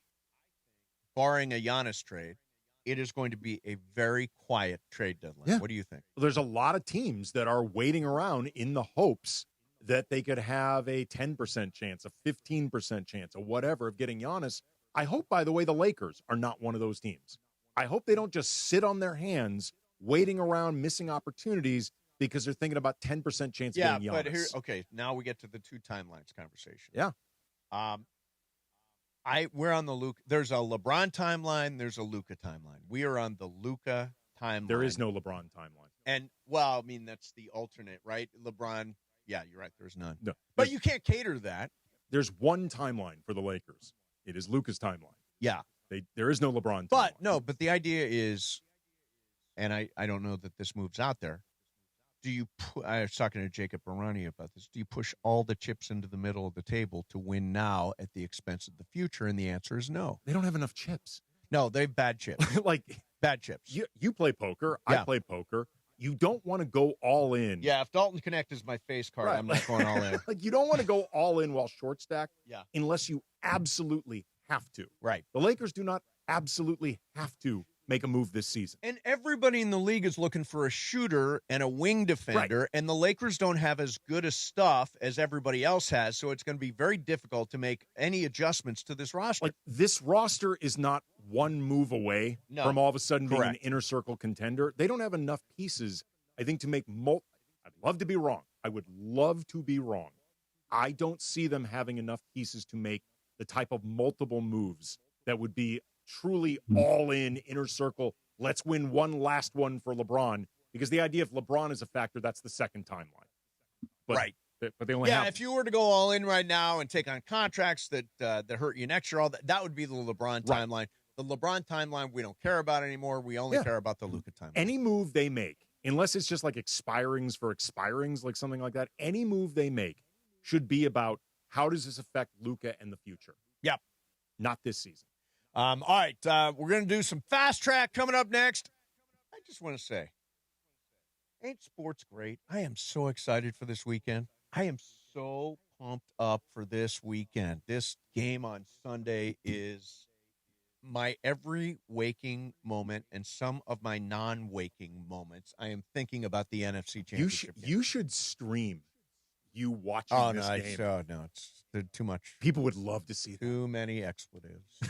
barring a Giannis trade, it is going to be a very quiet trade deadline. Yeah. What do you think? There's a lot of teams that are waiting around in the hopes that they could have a 10% chance, a 15% chance, or whatever of getting Giannis. I hope, by the way, the Lakers are not one of those teams. I hope they don't just sit on their hands waiting around, missing opportunities because they're thinking about 10% chance of getting Giannis. But now we get to the 2 timelines conversation. Yeah. We're on the Luka. There's a LeBron timeline. There's a Luka timeline. We are on the Luka timeline. There is no LeBron timeline. And, well, I mean, that's the alternate, right? LeBron, yeah, you're right. There's none. No. But you can't cater to that. There's one timeline for the Lakers. It is Luka's timeline. Yeah. There is no LeBron timeline. But the idea is, and I don't know that this moves out there, I was talking to Jacob Arani about this. Do you push all the chips into the middle of the table to win now at the expense of the future? And the answer is no. They don't have enough chips. No, they have bad chips. Bad chips. You play poker. Yeah. I play poker. You don't want to go all in. Yeah, if Dalton Connect is my face card, I'm not going all in. You don't want to go all in while short stack unless you absolutely have to. Right. The Lakers do not absolutely have to make a move this season. And everybody in the league is looking for a shooter and a wing defender, and the Lakers don't have as good a stuff as everybody else has, so it's going to be very difficult to make any adjustments to this roster. This roster is not one move away from all of a sudden being an inner circle contender. They don't have enough pieces, I think, to make I'd love to be wrong. I would love to be wrong. I don't see them having enough pieces to make the type of multiple moves that would be truly all in inner circle. Let's win one last one for LeBron, because the idea if LeBron is a factor, that's the second timeline. But they only have. If you were to go all in right now and take on contracts that hurt you next year, that would be the LeBron timeline. The LeBron timeline we don't care about anymore. We only care about the Luka timeline. Any move they make, unless it's just like expirings for expirings, like something like that, any move they make should be about how does this affect Luka and the future? Yep. Not this season. All right, we're going to do some fast track coming up next. I just want to say, ain't sports great? I am so excited for this weekend. I am so pumped up for this weekend. This game on Sunday is my every waking moment and some of my non-waking moments. I am thinking about the NFC Championship game. You should stream you watching this game. No, it's too much. People would love to see that. Too many expletives.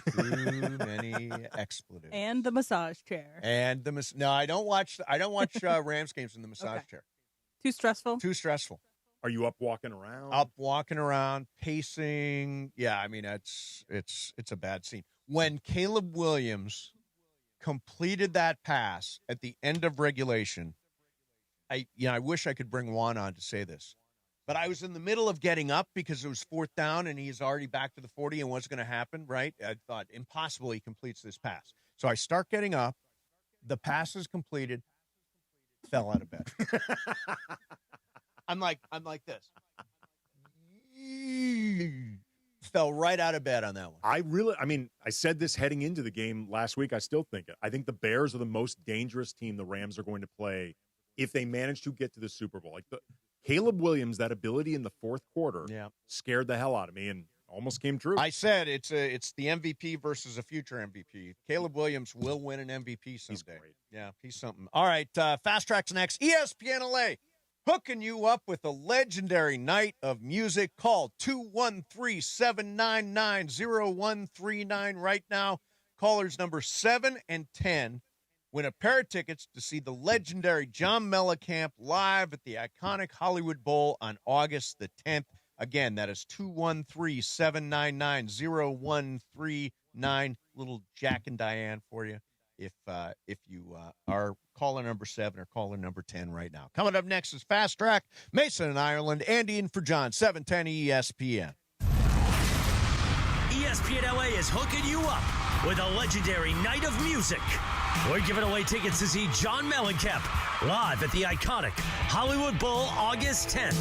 And the massage chair. No, I don't watch Rams games in the massage chair. Too stressful? Too stressful. Are you up walking around? Up walking around, pacing. Yeah, I mean, it's a bad scene. When Caleb Williams completed that pass at the end of regulation, I wish I could bring Juan on to say this, but I was in the middle of getting up because it was 4th down and he's already back to the 40 and what's going to happen, right? I thought, impossible he completes this pass. So I start getting up. The pass is completed. Fell out of bed. I'm like this. Fell right out of bed on that one. I said this heading into the game last week. I still think it. I think the Bears are the most dangerous team the Rams are going to play if they manage to get to the Super Bowl. Like Caleb Williams, that ability in the 4th quarter scared the hell out of me and almost came true. I said it's the MVP versus a future MVP. Caleb Williams will win an MVP someday. He's great. Yeah, he's something. All right, Fast Track's next. ESPN LA. Hooking you up with a legendary night of music. Call 213-799-0139 right now. Callers number 7 and 10 win a pair of tickets to see the legendary John Mellencamp live at the iconic Hollywood Bowl on August the 10th. Again, that is 213-799-0139. Little Jack and Diane for you if you are caller number 7 or caller number 10 right now. Coming up next is Fast Track. Mason in Ireland, Andy in for John, 710 ESPN. ESPN LA is hooking you up with a legendary night of music. We're giving away tickets to see John Mellencamp live at the iconic Hollywood Bowl August 10th.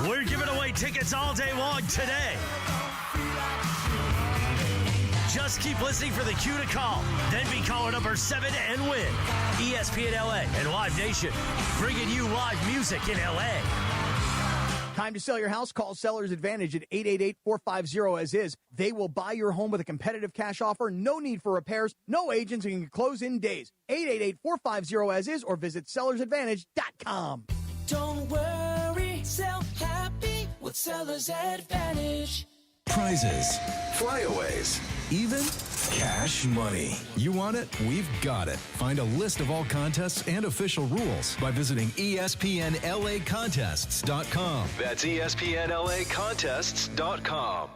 We're giving away tickets all day long today. Just keep listening for the cue to call. Then be caller number 7 and win. ESPN LA and Live Nation, bringing you live music in LA. Time to sell your house? Call Sellers Advantage at 888-450-AS-IS. They will buy your home with a competitive cash offer. No need for repairs. No agents, and can close in days. 888-450-AS-IS or visit sellersadvantage.com. Don't worry, sell happy with Sellers Advantage. Prizes, flyaways, even cash money. You want it? We've got it. Find a list of all contests and official rules by visiting ESPNLAcontests.com. That's ESPNLAcontests.com.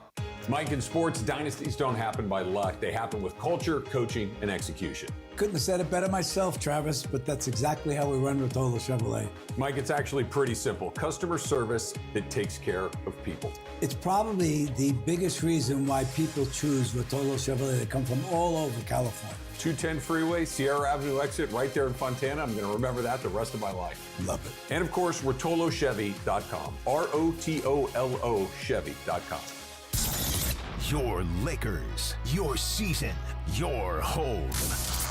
Mike, in sports, dynasties don't happen by luck. They happen with culture, coaching, and execution. Couldn't have said it better myself, Travis, but that's exactly how we run Rotolo Chevrolet. Mike, it's actually pretty simple. Customer service that takes care of people. It's probably the biggest reason why people choose Rotolo Chevrolet. They come from all over California. 210 freeway, Sierra Avenue exit, right there in Fontana. I'm going to remember that the rest of my life. Love it. And, of course, RotoloChevy.com. ROTOLO Chevy.com. Your Lakers, your season, your home.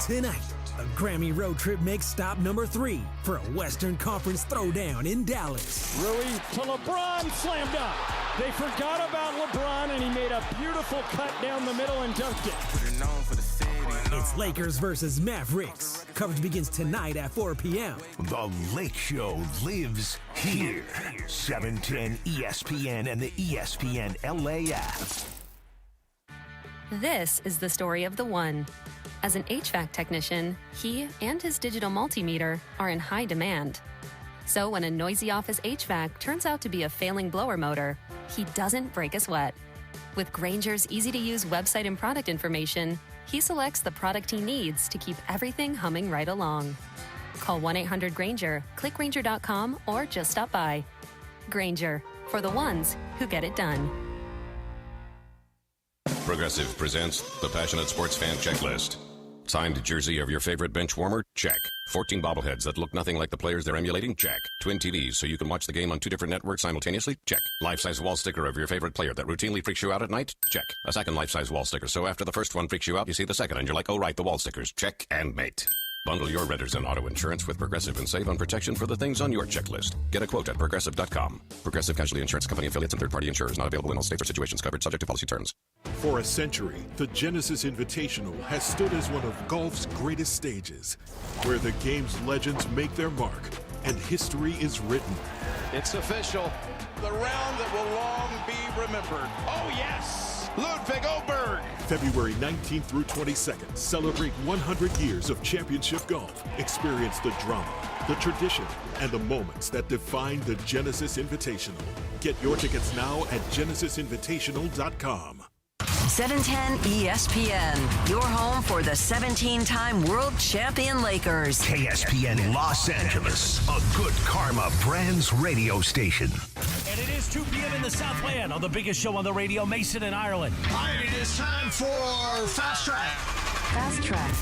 Tonight, a Grammy road trip makes stop number 3 for a Western Conference throwdown in Dallas. Rui to LeBron, slam dunk. They forgot about LeBron, and he made a beautiful cut down the middle and dunked it. It's Lakers versus Mavericks. Coverage begins tonight at 4 p.m. The Lake Show lives here. 710 ESPN and the ESPN LA app. This is the story of the one. As an HVAC technician, he and his digital multimeter are in high demand. So when a noisy office HVAC turns out to be a failing blower motor, he doesn't break a sweat. With Grainger's easy-to-use website and product information, he selects the product he needs to keep everything humming right along. Call 1-800-GRAINGER, click Grainger.com, or just stop by. Grainger, for the ones who get it done. Progressive presents the Passionate Sports Fan Checklist. Signed jersey of your favorite bench warmer? Check. 14 bobbleheads that look nothing like the players they're emulating? Check. Twin TVs so you can watch the game on 2 different networks simultaneously? Check. Life-size wall sticker of your favorite player that routinely freaks you out at night? Check. A second life-size wall sticker so after the first one freaks you out, you see the second and you're like, oh right, the wall stickers. Check and mate. Bundle your renters and auto insurance with Progressive and save on protection for the things on your checklist. Get a quote at Progressive.com. Progressive Casualty Insurance Company affiliates and third-party insurers not available in all states or situations covered subject to policy terms. For a century, the Genesis Invitational has stood as one of golf's greatest stages, where the game's legends make their mark and history is written. It's official. The round that will long be remembered. Oh, yes! Ludwig Oberg. February 19th through 22nd, celebrate 100 years of championship golf. Experience the drama, the tradition, and the moments that define the Genesis Invitational. Get your tickets now at genesisinvitational.com. 710 ESPN, your home for the 17-time world champion Lakers. KSPN Los Angeles, a good karma brands radio station. And it is 2 p.m. in the Southland on the biggest show on the radio, Mason in Ireland. All right, it is time for Fast Track. Fast Track.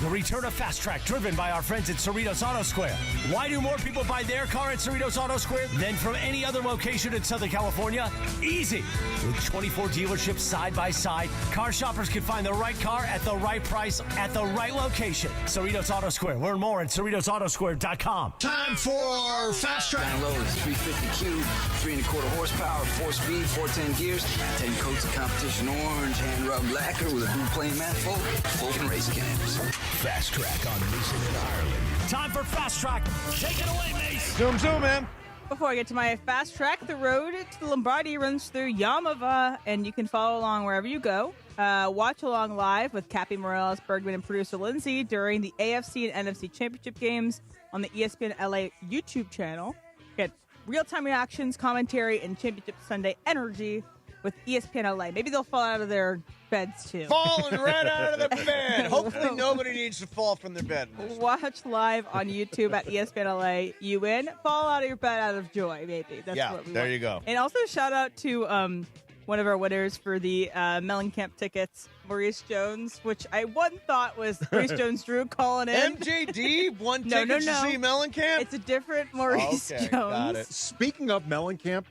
The return of Fast Track, driven by our friends at Cerritos Auto Square. Why do more people buy their car at Cerritos Auto Square than from any other location in Southern California? Easy. With 24 dealerships side by side, car shoppers can find the right car at the right price at the right location. Cerritos Auto Square. Learn more at CerritosAutoSquare.com. Time for Fast Track. Down low is 350Q, 3.25 horsepower, 4-speed, 410 gears, 10 coats of competition orange, hand rubbed lacquer with a blue plain manifold, open race cams. Fast Track on Mason in Ireland. Time for Fast Track. Take it away, Mace. Zoom, man. Before I get to my Fast Track, the road to the Lombardi runs through Yamava, and you can follow along wherever you go. Watch along live with Cappy Morales, Bergman, and producer Lindsay during the AFC and NFC Championship games on the ESPN LA YouTube channel. Get real-time reactions, commentary, and Championship Sunday energy with ESPN LA. Maybe they'll fall out of their beds, too. Falling right out of the bed. Hopefully nobody needs to fall from their bed. Watch live on YouTube at ESPN LA. You win. Fall out of your bed out of joy, maybe. That's what we there want. you go. And also shout out to one of our winners for the Mellencamp tickets, Maurice Jones, which I thought was Maurice Jones-Drew calling in. MJD won tickets to see Mellencamp? It's a different Maurice Jones. Got it. Speaking of Mellencamp,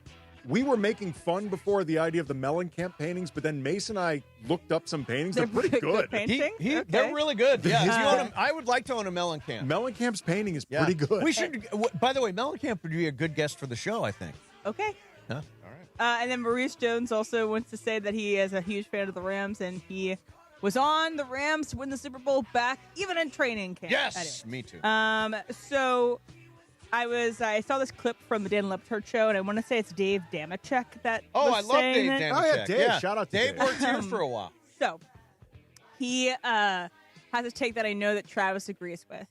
we were making fun before the idea of the Mellencamp paintings, but then Mason and I looked up some paintings. They're pretty good. They're really good. Yeah, I would like to own a Mellencamp. Mellencamp's painting is pretty good. We should. By the way, Mellencamp would be a good guest for the show, I think. Okay. Huh? All right. And then Maurice Jones also wants to say that he is a huge fan of the Rams, and he was on the Rams to win the Super Bowl back, even in training camp. Yes, me too. So I saw this clip from the Dan Leptard show, and I want to say it's Dave Damachek that I was love saying Dave it. Damachek. Oh, yeah, Dave. Shout out to Dave. Dave worked here for a while. So he has a take that I know that Travis agrees with.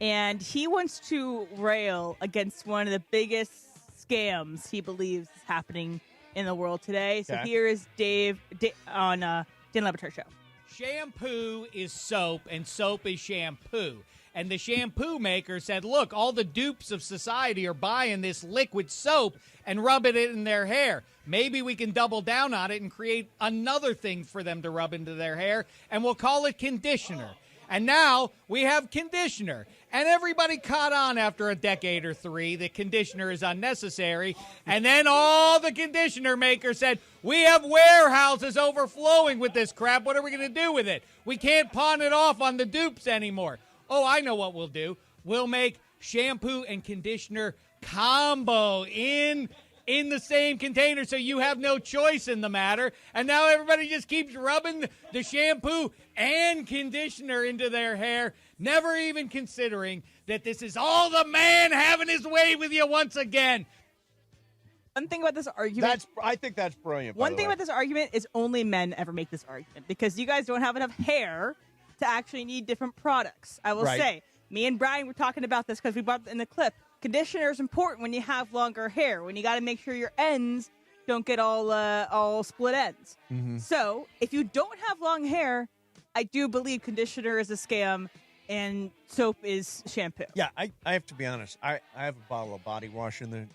And he wants to rail against one of the biggest scams he believes is happening in the world today. So here is Dave on Dan Leptard show. Shampoo is soap, and soap is shampoo. And the shampoo maker said, look, all the dupes of society are buying this liquid soap and rubbing it in their hair. Maybe we can double down on it and create another thing for them to rub into their hair, and we'll call it conditioner. And now we have conditioner. And everybody caught on after a decade or three that conditioner is unnecessary. And then all the conditioner makers said, we have warehouses overflowing with this crap. What are we going to do with it? We can't pawn it off on the dupes anymore. Oh, I know what we'll do. We'll make shampoo and conditioner combo in the same container so you have no choice in the matter. And now everybody just keeps rubbing the shampoo and conditioner into their hair, never even considering that this is all the man having his way with you once again. One thing about this argument... I think that's brilliant. One thing about this argument is only men ever make this argument because you guys don't have enough hair to actually need different products. I will say, me and Brian were talking about this because we brought it in the clip. Conditioner is important when you have longer hair, when you got to make sure your ends don't get all split ends. Mm-hmm. So if you don't have long hair, I do believe conditioner is a scam and soap is shampoo. Yeah, I have to be honest. I have a bottle of body wash in the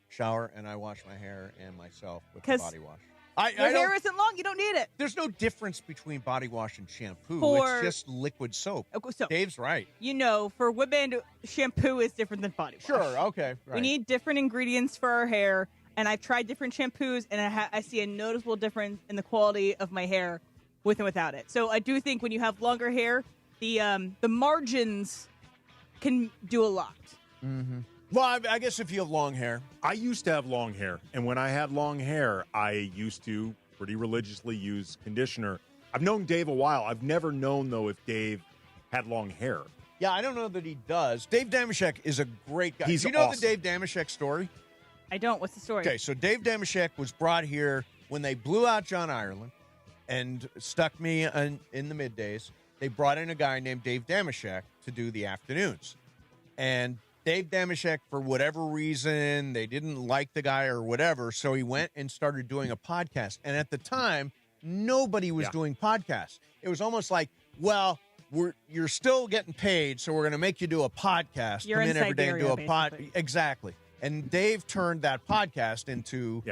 shower, and I wash my hair and myself with the body wash. Your hair isn't long. You don't need it. There's no difference between body wash and shampoo. For- It's just liquid soap. So, Dave's right. For women, shampoo is different than body wash. Sure, okay. Right. We need different ingredients for our hair, and I've tried different shampoos, and I see a noticeable difference in the quality of my hair with and without it. So I do think when you have longer hair, the margins can do a lot. Mm-hmm. Well, I guess if you have long hair. I used to have long hair, and when I had long hair, I used to pretty religiously use conditioner. I've known Dave a while. I've never known, though, if Dave had long hair. Yeah, I don't know that he does. Dave Damashek is a great guy. He's Do you know awesome. the Dave Damashek story? I don't. What's the story? Okay, so Dave Damashek was brought here when they blew out John Ireland and stuck me in the middays. They brought in a guy named Dave Damashek to do the afternoons. And Dave Damashek, for whatever reason, they didn't like the guy or whatever, so he went and started doing a podcast. And at the time, nobody was doing podcasts. It was almost like, well, you're still getting paid, so we're going to make you do a podcast. You're Come in in every day and do a Siberia, pod. basically. Exactly. And Dave turned that podcast into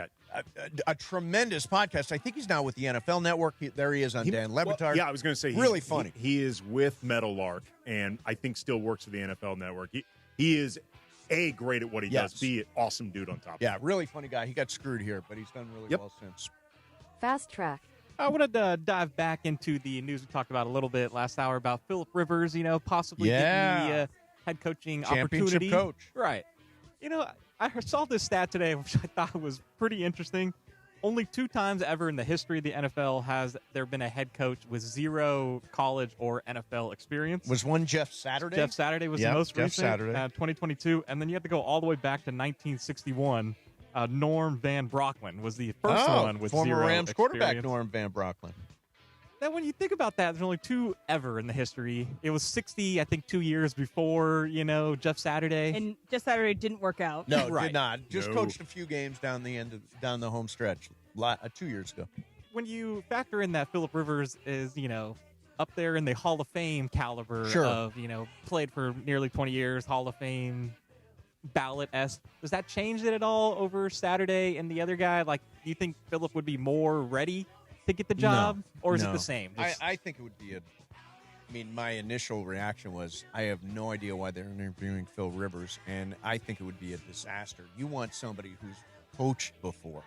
a tremendous podcast. I think he's now with the NFL Network. There he is on Dan Le Batard. I was going to say, really funny. He is with Meadowlark, and I think still works for the NFL Network. He is great at what he does. B, an awesome dude on top. Yeah, really funny guy. He got screwed here, but he's done really well since. Fast Track. I wanted to dive back into the news we talked about a little bit last hour about Phillip Rivers, possibly getting the head coaching Championship opportunity. coach. Right. I saw this stat today, which I thought was pretty interesting. Only 2 times ever in the history of the NFL has there been a head coach with 0 college or NFL experience. Was one Jeff Saturday? Jeff Saturday was the most recent, 2022. And then you have to go all the way back to 1961. Norm Van Brocklin was the first one with former 0 Rams experience. quarterback Norm Van Brocklin. Now, when you think about that, there's only 2 ever in the history. It was 60, I think, 2 years before, Jeff Saturday. And Jeff Saturday didn't work out. No, did not. Just coached a few games down the home stretch 2 years ago. When you factor in that Phillip Rivers is, up there in the Hall of Fame caliber of, played for nearly 20 years, Hall of Fame ballot-esque, does that change it at all over Saturday and the other guy? Like, do you think Phillip would be more ready to get the job, or is it the same? I think it would be my initial reaction was, I have no idea why they're interviewing Phil Rivers, and I think it would be a disaster. You want somebody who's coached before.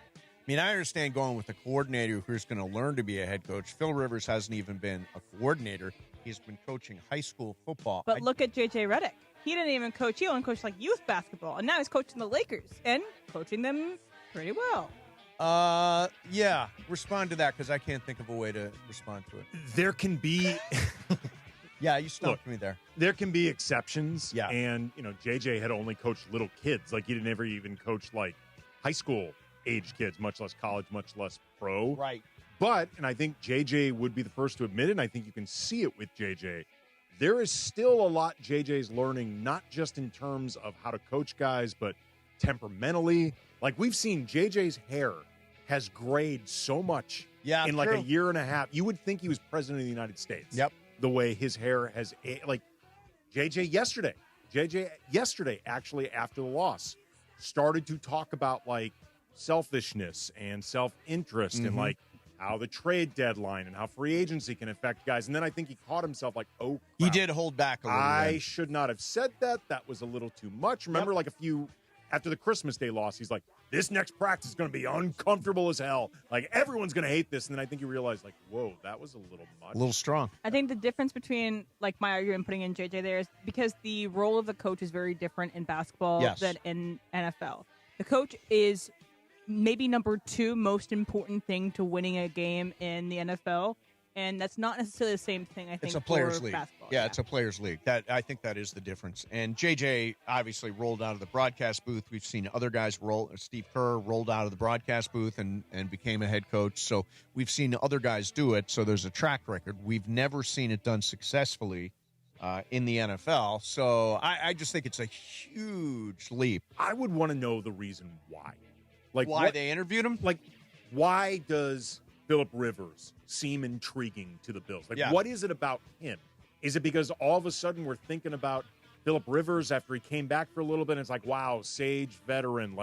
I understand going with a coordinator who's going to learn to be a head coach. Phil Rivers hasn't even been a coordinator. He's been coaching high school football. But look at J.J. Redick. He didn't even coach. He only coached youth basketball, and now he's coaching the Lakers and coaching them pretty well. Yeah. Respond to that, because I can't think of a way to respond to it. There can be... Yeah, you stumped me there. There can be exceptions. Yeah. And, JJ had only coached little kids. He didn't ever even coach, high school age kids, much less college, much less pro. Right. But, and I think JJ would be the first to admit it, and I think you can see it with JJ, there is still a lot JJ's learning, not just in terms of how to coach guys, but temperamentally. We've seen JJ's hair has grayed so much in true. a year and a half. You would think he was president of the United States. Yep. The way his hair has, JJ yesterday, actually after the loss, started to talk about selfishness and self-interest and how the trade deadline and how free agency can affect guys. And then I think he caught himself oh, crap. He did hold back a little I should not have said that. That was a little too much. Remember, after the Christmas Day loss, he's like, this next practice is going to be uncomfortable as hell. Everyone's going to hate this. And then I think he realized, whoa, that was a little much. A little strong. I think the difference between, my argument putting in JJ there is because the role of the coach is very different in basketball than in NFL. The coach is maybe number 2 most important thing to winning a game in the NFL. And that's not necessarily the same thing, I think, it's a players' for league. basketball. Yeah, it's a players' league. I think that is the difference. And JJ obviously rolled out of the broadcast booth. We've seen other guys Steve Kerr rolled out of the broadcast booth and became a head coach. So we've seen other guys do it. So there's a track record. We've never seen it done successfully in the NFL. So I just think it's a huge leap. I would want to know the reason why. Why they interviewed him? Why does Phillip Rivers seem intriguing to the Bills? What is it about him? Is it because all of a sudden we're thinking about Phillip Rivers after he came back for a little bit and it's wow, sage veteran.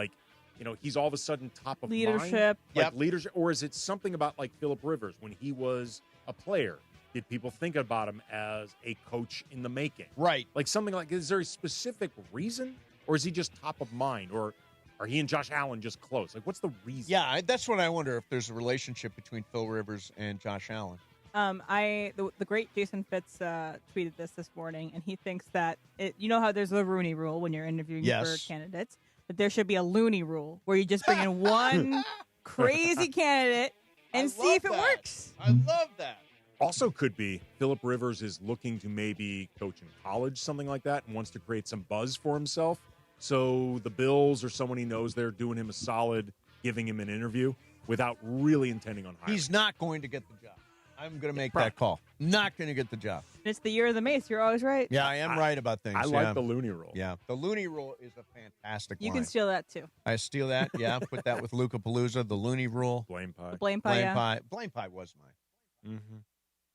he's all of a sudden top of leadership. mind? Like leadership, or is it something about like Phillip Rivers when he was a player? Did people think about him as a coach in the making? Right. Like something like, is there a specific reason, or is he just top of mind, or are he and Josh Allen just close? Like, what's the reason? Yeah, that's what I wonder, if there's a relationship between Phil Rivers and Josh Allen. The great Jason Fitz tweeted this morning, and he thinks that how there's the Rooney Rule when you're interviewing for candidates, that there should be a Looney Rule where you just bring in one crazy candidate and see if it works. I love that. Also could be Phillip Rivers is looking to maybe coach in college, something like that, and wants to create some buzz for himself. So the Bills or someone he knows, they're doing him a solid, giving him an interview without really intending on hiring. He's not going to get the job. I'm going to make that call. Not going to get the job. It's the year of the mace. You're always right. Yeah, I am right about things. I like the Looney Rule. Yeah, the Looney Rule is a fantastic You line. can steal that, too. I steal that, yeah. Put that with Luca Palooza, the Looney Rule. Blame pie. The blame pie, yeah. Blame pie was mine. Mm-hmm.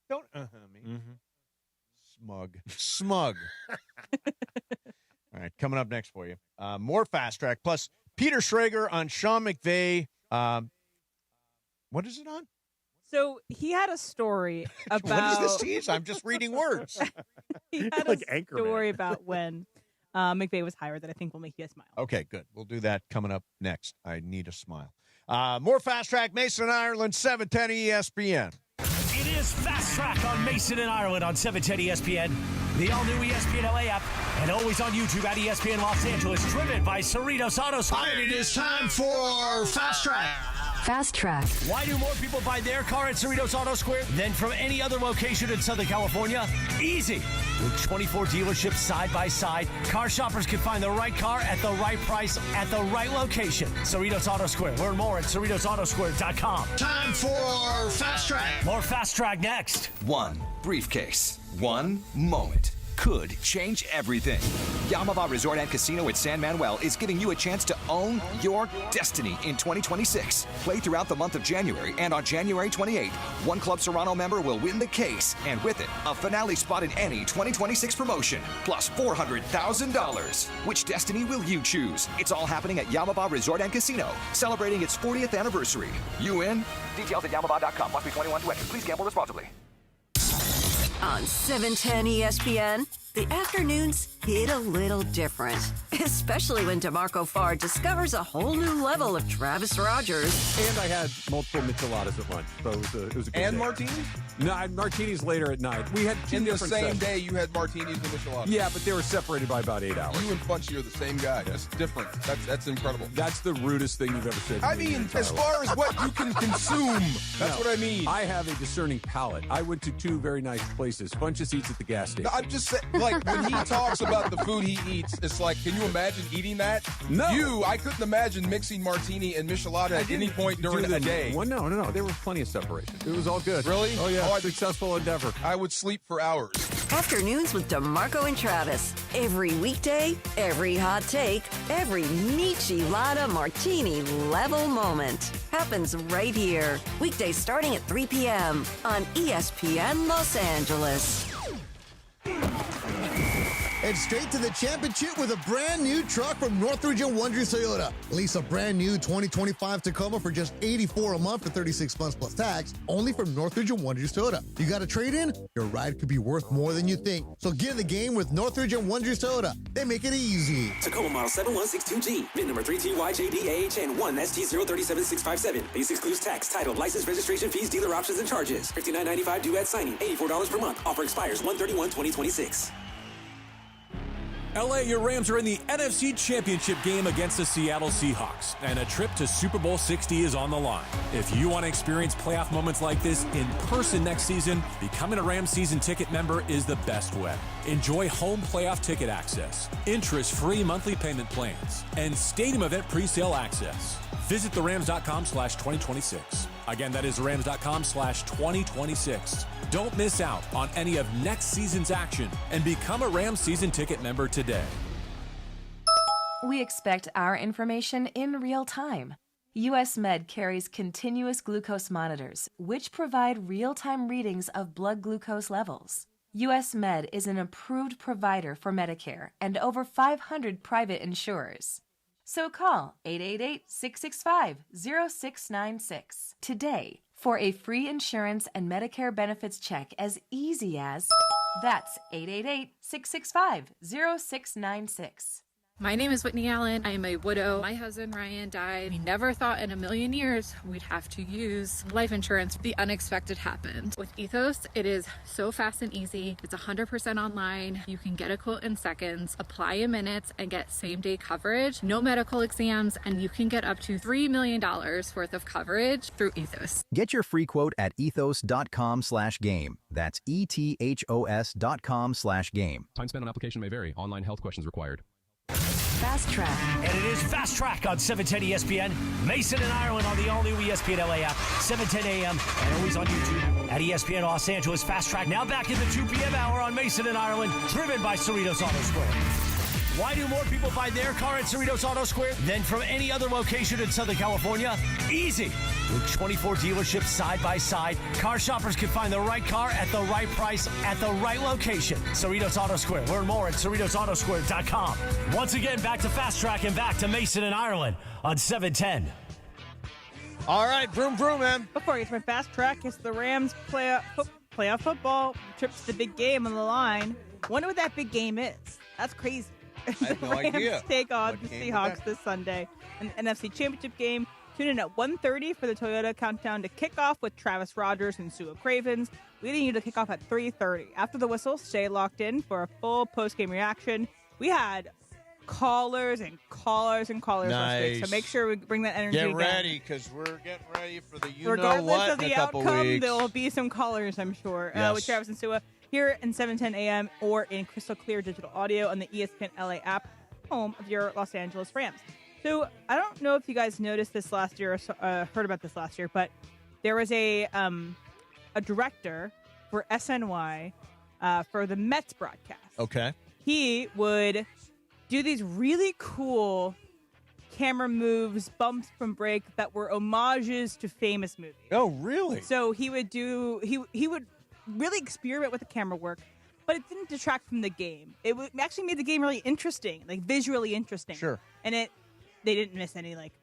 Don't me. Mm-hmm. Smug. All right, coming up next for you. More Fast Track, plus Peter Schrager on Sean McVey. What is it on? So he had a story about... What is this tease? I'm just reading words. He had a story about when McVey was hired that I think will make you smile. Okay, good. We'll do that coming up next. I need a smile. More Fast Track, Mason and Ireland, 710 ESPN. It is Fast Track on Mason and Ireland on 710 ESPN, the all-new ESPN LA app, and always on YouTube at ESPN Los Angeles, driven by Cerritos Auto Square. And it is time for Fast Track. Fast Track. Why do more people buy their car at Cerritos Auto Square than from any other location in Southern California? Easy. With 24 dealerships side by side, car shoppers can find the right car at the right price at the right location. Cerritos Auto Square. Learn more at CerritosAutoSquare.com. Time for Fast Track. More Fast Track next. One briefcase, one moment could change everything. Yamava Resort and Casino at San Manuel is giving you a chance to own your destiny in 2026. Play throughout the month of January, and on January 28th, one Club Serrano member will win the case, and with it, a finale spot in any 2026 promotion, plus $400,000. Which destiny will you choose? It's all happening at Yamava Resort and Casino, celebrating its 40th anniversary. You in? Details at yamava.com. Must be 21 to enter. Please gamble responsibly. On 710 ESPN, the afternoons hit a little different, especially when DeMarco Farr discovers a whole new level of Travis Rogers. And I had multiple micheladas at lunch, so it was a good And day. martinis? No, martinis later at night. We had two In the different same sessions. day, you had martinis and micheladas. Yeah, but they were separated by about 8 hours. You and Punchy are the same guy. That's different. That's incredible. That's the rudest thing you've ever said to I me in your mean, entire as life. far as what you can consume. That's No, what I mean. I have a discerning palate. I went to two very nice places. Funches eats at the gas station. No, I'm just saying, like, when he talks about the food he eats, it's like, can you imagine eating that? No. I couldn't imagine mixing martini and michelada at any point during a day. Well, no. There was plenty of separation. It was all good. Really? Oh, yeah. Oh, Successful endeavor. I would sleep for hours. Afternoons with DeMarco and Travis. Every weekday, every hot take, every michelada martini level moment happens right here. Weekdays starting at 3 p.m. on ESPN Los Angeles. And straight to the championship with a brand new truck from Northridge and Wonders Toyota. Lease a brand new 2025 Tacoma for just $84 a month for 36 months plus tax, only from Northridge and Wonders Toyota. You got a trade-in? Your ride could be worth more than you think. So get in the game with Northridge and Wonders Toyota. They make it easy. Tacoma model 7162G, VIN number 3TYJDAHN 1ST037657. Base excludes tax, title, license, registration fees, dealer options, and charges. $59.95 due at signing. $84 per month. Offer expires 1/31/2026. LA, your Rams are in the NFC Championship game against the Seattle Seahawks, and a trip to Super Bowl 60 is on the line. If you want to experience playoff moments like this in person next season, becoming a Rams season ticket member is the best way. Enjoy home playoff ticket access, interest-free monthly payment plans, and stadium event presale access. Visit therams.com/2026. Again, that is therams.com/2026. Don't miss out on any of next season's action and become a Rams season ticket member today. We expect our information in real time. US Med carries continuous glucose monitors, which provide real-time readings of blood glucose levels. US Med is an approved provider for Medicare and over 500 private insurers. So call 888-665-0696 today for a free insurance and Medicare benefits check as easy as... That's 888-665-0696. My name is Whitney Allen. I am a widow. My husband, Ryan, died. We never thought in a million years we'd have to use life insurance. The unexpected happened. With Ethos, it is so fast and easy. It's 100% online. You can get a quote in seconds, apply in minutes, and get same-day coverage. No medical exams, and you can get up to $3 million worth of coverage through Ethos. Get your free quote at ethos.com/game. That's ETHOS.com/game. Time spent on application may vary. Online health questions required. Fast Track. And it is Fast Track on 710 ESPN. Mason and Ireland on the all-new ESPN LA app, 7:10 a.m. and always on YouTube at ESPN Los Angeles. Fast Track now back in the 2 p.m. hour on Mason and Ireland, driven by Cerritos Auto Square. Why do more people buy their car at Cerritos Auto Square than from any other location in Southern California? Easy. With 24 dealerships side by side, car shoppers can find the right car at the right price at the right location. Cerritos Auto Square. Learn more at CerritosAutosquare.com. Once again, back to Fast Track and back to Mason and Ireland on 710. All right, vroom, vroom, man. Before I get to my Fast Track, it's the Rams playoff football. Trip to the big game on the line. Wonder what that big game is. That's crazy. I have no Rams idea. take on What the game is Seahawks that? this Sunday. An NFC Championship game. Tune in at 1:30 for the Toyota Countdown to kickoff with Travis Rogers and Sua Cravens, leading you to kickoff at 3:30. After the whistle, stay locked in for a full post-game reaction. We had callers and callers and callers last week, so make sure we bring that energy Get again. ready, because we're getting ready for the Regardless of in the a couple outcome, weeks. there will be some callers, I'm sure, Yes. with Travis and Sua here in 710 a.m. or in crystal clear digital audio on the ESPN LA app, home of your Los Angeles Rams. So I don't know if you guys noticed this last year or heard about this last year, but there was a director for SNY for the Mets broadcast. Okay. He would do these really cool camera moves, bumps from break that were homages to famous movies. Oh, really? So he would he would really experiment with the camera work, but it didn't detract from the game. It actually made the game really interesting, like visually interesting. Sure. And they didn't miss any like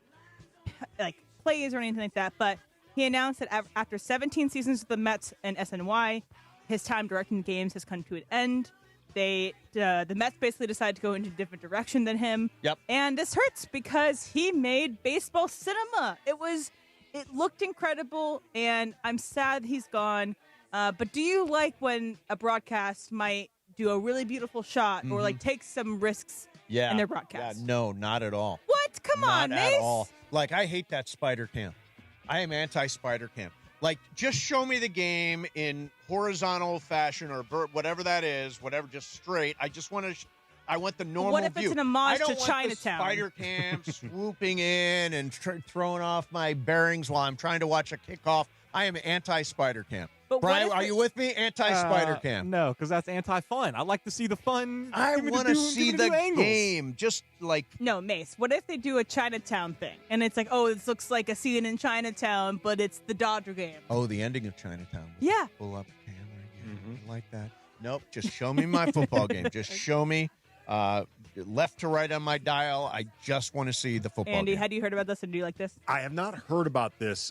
plays or anything like that. But he announced that after 17 seasons with the Mets and SNY, his time directing games has come to an end. The Mets basically decided to go into a different direction than him. Yep. And this hurts because he made baseball cinema. It looked incredible, and I'm sad he's gone. But do you like when a broadcast might do a really beautiful shot or like take some risks in their broadcast? Yeah, no, not at all. What? Come on, Not Mace. at all. Like, I hate that spider cam. I am anti-spider cam. Like, just show me the game in horizontal fashion or whatever that is, whatever, just straight. I just want to. I want the normal What if view. it's an homage I don't to want Chinatown? The spider cam swooping in and throwing off my bearings while I'm trying to watch a kickoff. I am anti-spider cam. But Brian, are you with me? Anti-spider cam. No, because that's anti-fun. I like to see the fun. I want to see the game. Just like No, Mace. What if they do a Chinatown thing and it's like, oh, this looks like a scene in Chinatown, but it's the Dodger game? Oh, the ending of Chinatown. Yeah. Pull up camera again. I like that. Nope. Just show me my football game. Just show me left to right on my dial. I just want to see the football Andy, game. had you heard about this, and do you like this? I have not heard about this.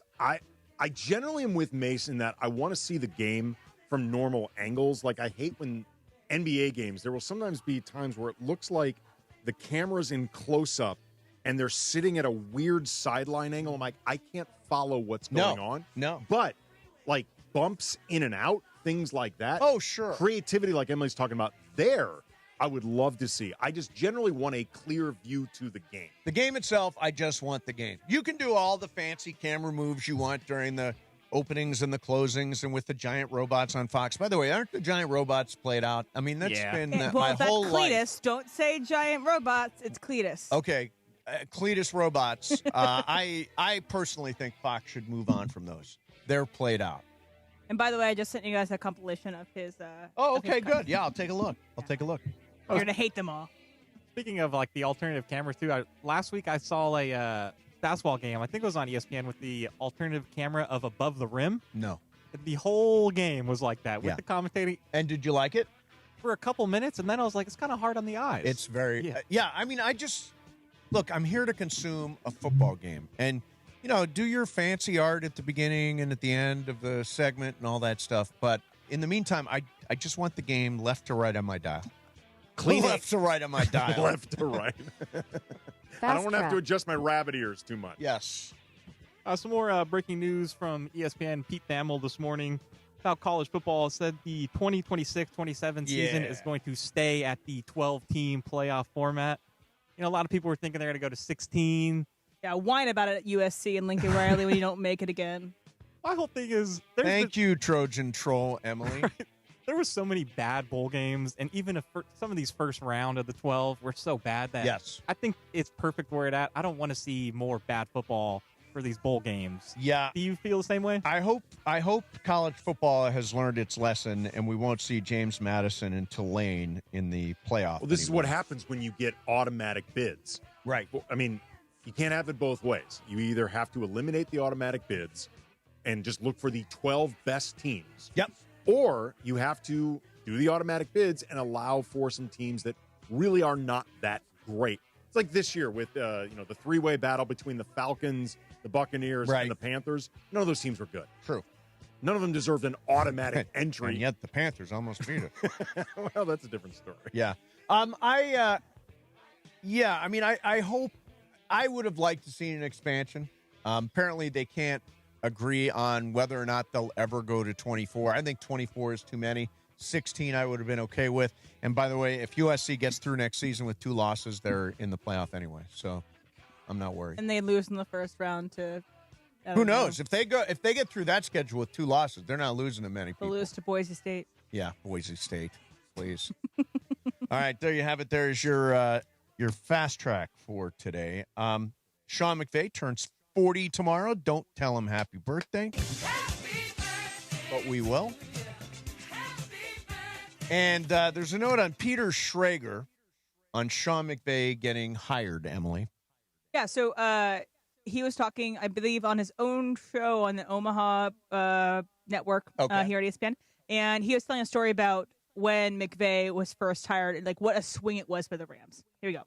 I generally am with Mace in that I want to see the game from normal angles. Like, I hate when NBA games, there will sometimes be times where it looks like the camera's in close-up and they're sitting at a weird sideline angle. I'm like, I can't follow what's going on. No. But, like, bumps in and out, things like that. Oh, sure. Creativity, like Emily's talking about, there, I would love to see. I just generally want a clear view to the game. The game itself, I just want the game. You can do all the fancy camera moves you want during the openings and the closings and with the giant robots on Fox. By the way, aren't the giant robots played out? I mean, that's been my whole life. Cletus. Don't say giant robots. It's Cletus. Okay, Cletus robots. I personally think Fox should move on from those. They're played out. And by the way, I just sent you guys a compilation of his. Oh, of his okay, good. comments. Yeah, I'll take a look. You're gonna hate them all. Speaking of like the alternative cameras too, last week I saw a basketball game. I think it was on ESPN with the alternative camera of above the rim. No, the whole game was like that with the commentating. And did you like it? For a couple minutes, and then I was like, it's kind of hard on the eyes. It's very. Yeah, I mean, look, I'm here to consume a football game. And, do your fancy art at the beginning and at the end of the segment and all that stuff. But in the meantime, I just want the game left to right on my dial. Left to right on my dial. Left to right. I don't want to have to adjust my rabbit ears too much. Yes. Some more breaking news from ESPN. Pete Thamel this morning about college football said the 2026-27 season is going to stay at the 12-team playoff format. A lot of people were thinking they're going to go to 16. Yeah, whine about it at USC and Lincoln Riley when you don't make it again. My whole thing is... Thank you, Trojan Troll, Emily. There were so many bad bowl games, and even some of these first round of the 12 were so bad that I think it's perfect where it's at. I don't want to see more bad football for these bowl games. Yeah. Do you feel the same way? I hope college football has learned its lesson, and we won't see James Madison and Tulane in the playoff. Well, this is what happens when you get automatic bids. Right. I mean, you can't have it both ways. You either have to eliminate the automatic bids and just look for the 12 best teams. Yep. Or you have to do the automatic bids and allow for some teams that really are not that great. It's like this year with the three-way battle between the Falcons, the Buccaneers, and the Panthers. None of those teams were good. True. None of them deserved an automatic entry. And yet the Panthers almost beat it. Well, that's a different story. Yeah. I hope I would have liked to see an expansion. Apparently they can't agree on whether or not they'll ever go to 24. I think 24 is too many. 16 I would have been okay with. And by the way, if USC gets through next season with 2 losses, they're in the playoff anyway. So I'm not worried. And they lose in the first round to who knows? If they get through that schedule with 2 losses, they're not losing to many people. They'll lose to Boise State. Yeah, Boise State, please. All right, there you have it. There's your fast track for today. Sean McVey turns 40 tomorrow. Don't tell him happy birthday. But we will. And there's a note on Peter Schrager on Sean McVey getting hired, Emily. Yeah, so he was talking, I believe, on his own show on the Omaha network here at ESPN. And he was telling a story about when McVey was first hired and, like, what a swing it was for the Rams. Here we go.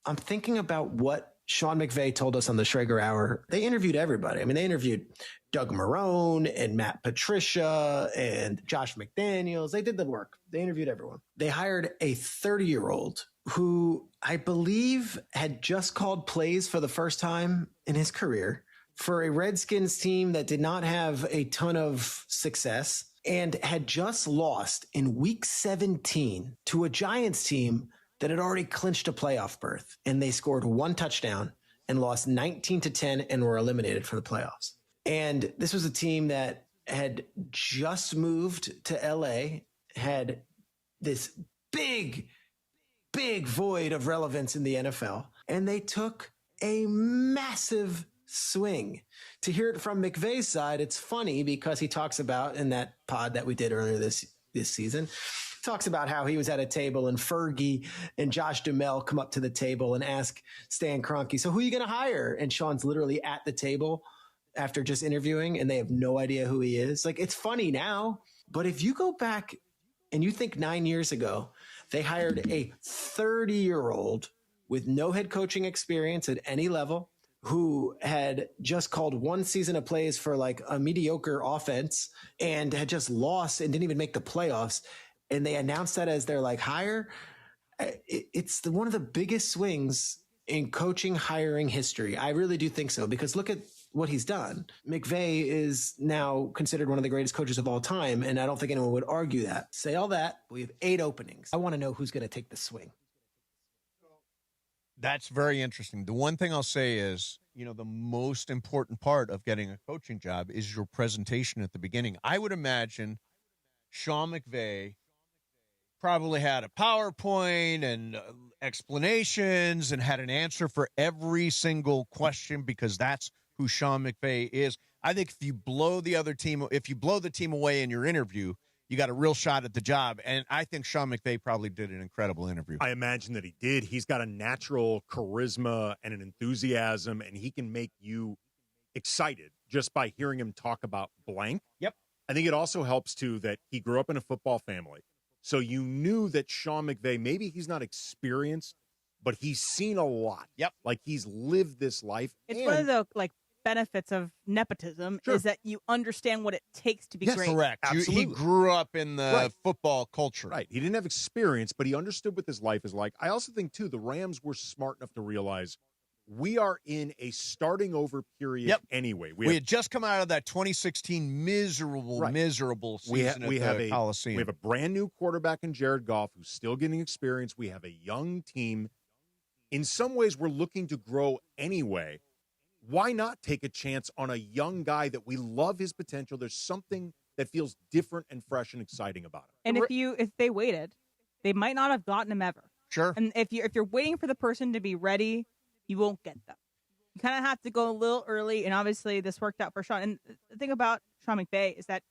I'm thinking about what Sean McVey told us on the Schrager Hour. They interviewed everybody. I mean, they interviewed Doug Marrone and Matt Patricia and Josh McDaniels. They did the work. They interviewed everyone. They hired a 30-year-old who I believe had just called plays for the first time in his career for a Redskins team that did not have a ton of success and had just lost in week 17 to a Giants team that had already clinched a playoff berth, and they scored 1 touchdown and lost 19-10 and were eliminated from the playoffs. And this was a team that had just moved to LA, had this big void of relevance in the NFL, and they took a massive swing. To hear it from McVay's side, it's funny because he talks about in that pod that we did earlier this season, talks about how he was at a table and Fergie and Josh Duhamel come up to the table and ask Stan Kroenke, so who are you going to hire? And Sean's literally at the table after just interviewing and they have no idea who he is. Like, it's funny now, but if you go back and you think 9 years ago, they hired a 30-year-old with no head coaching experience at any level, who had just called 1 season of plays for like a mediocre offense and had just lost and didn't even make the playoffs. And they announced that as their like hire. It's one of the biggest swings in coaching hiring history. I really do think so, because look at what he's done. McVay is now considered one of the greatest coaches of all time, and I don't think anyone would argue that. Say all that, we have 8 openings. I want to know who's going to take the swing. That's very interesting. The one thing I'll say is, the most important part of getting a coaching job is your presentation at the beginning. I would imagine Sean McVay probably had a PowerPoint and explanations and had an answer for every single question, because that's who Sean McVay is. I think if you blow the team away in your interview, you got a real shot at the job. And I think Sean McVay probably did an incredible interview. I imagine that he did. He's got a natural charisma and an enthusiasm, and he can make you excited just by hearing him talk about blank. Yep. I think it also helps, too, that he grew up in a football family. So you knew that Sean McVay, maybe he's not experienced but he's seen a lot. Yep. Like he's lived this life. It's one of the benefits of nepotism is that you understand what it takes to be great. Correct. He grew up in the football culture. Right. He didn't have experience, but he understood what this life is like. I also think, too, the Rams were smart enough to realize we are in a starting over period anyway. We had just come out of that 2016 miserable season at the Coliseum. We have a brand new quarterback in Jared Goff who's still getting experience. We have a young team. In some ways, we're looking to grow anyway. Why not take a chance on a young guy that we love his potential? There's something that feels different and fresh and exciting about him. And if they waited, they might not have gotten him ever. Sure. And if you're waiting for the person to be ready, you won't get them. You kind of have to go a little early, and obviously this worked out for Sean. And the thing about Sean McVay is that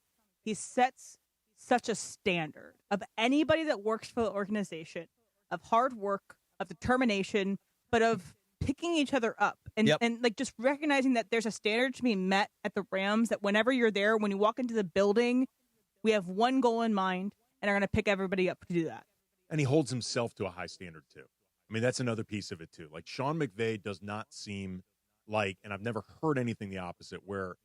he sets such a standard of anybody that works for the organization, of hard work, of determination, but of picking each other up and just recognizing that there's a standard to be met at the Rams, that whenever you're there, when you walk into the building, we have one goal in mind and are going to pick everybody up to do that. And he holds himself to a high standard, too. I mean, that's another piece of it, too. Like, Sean McVay does not seem like, and I've never heard anything the opposite, where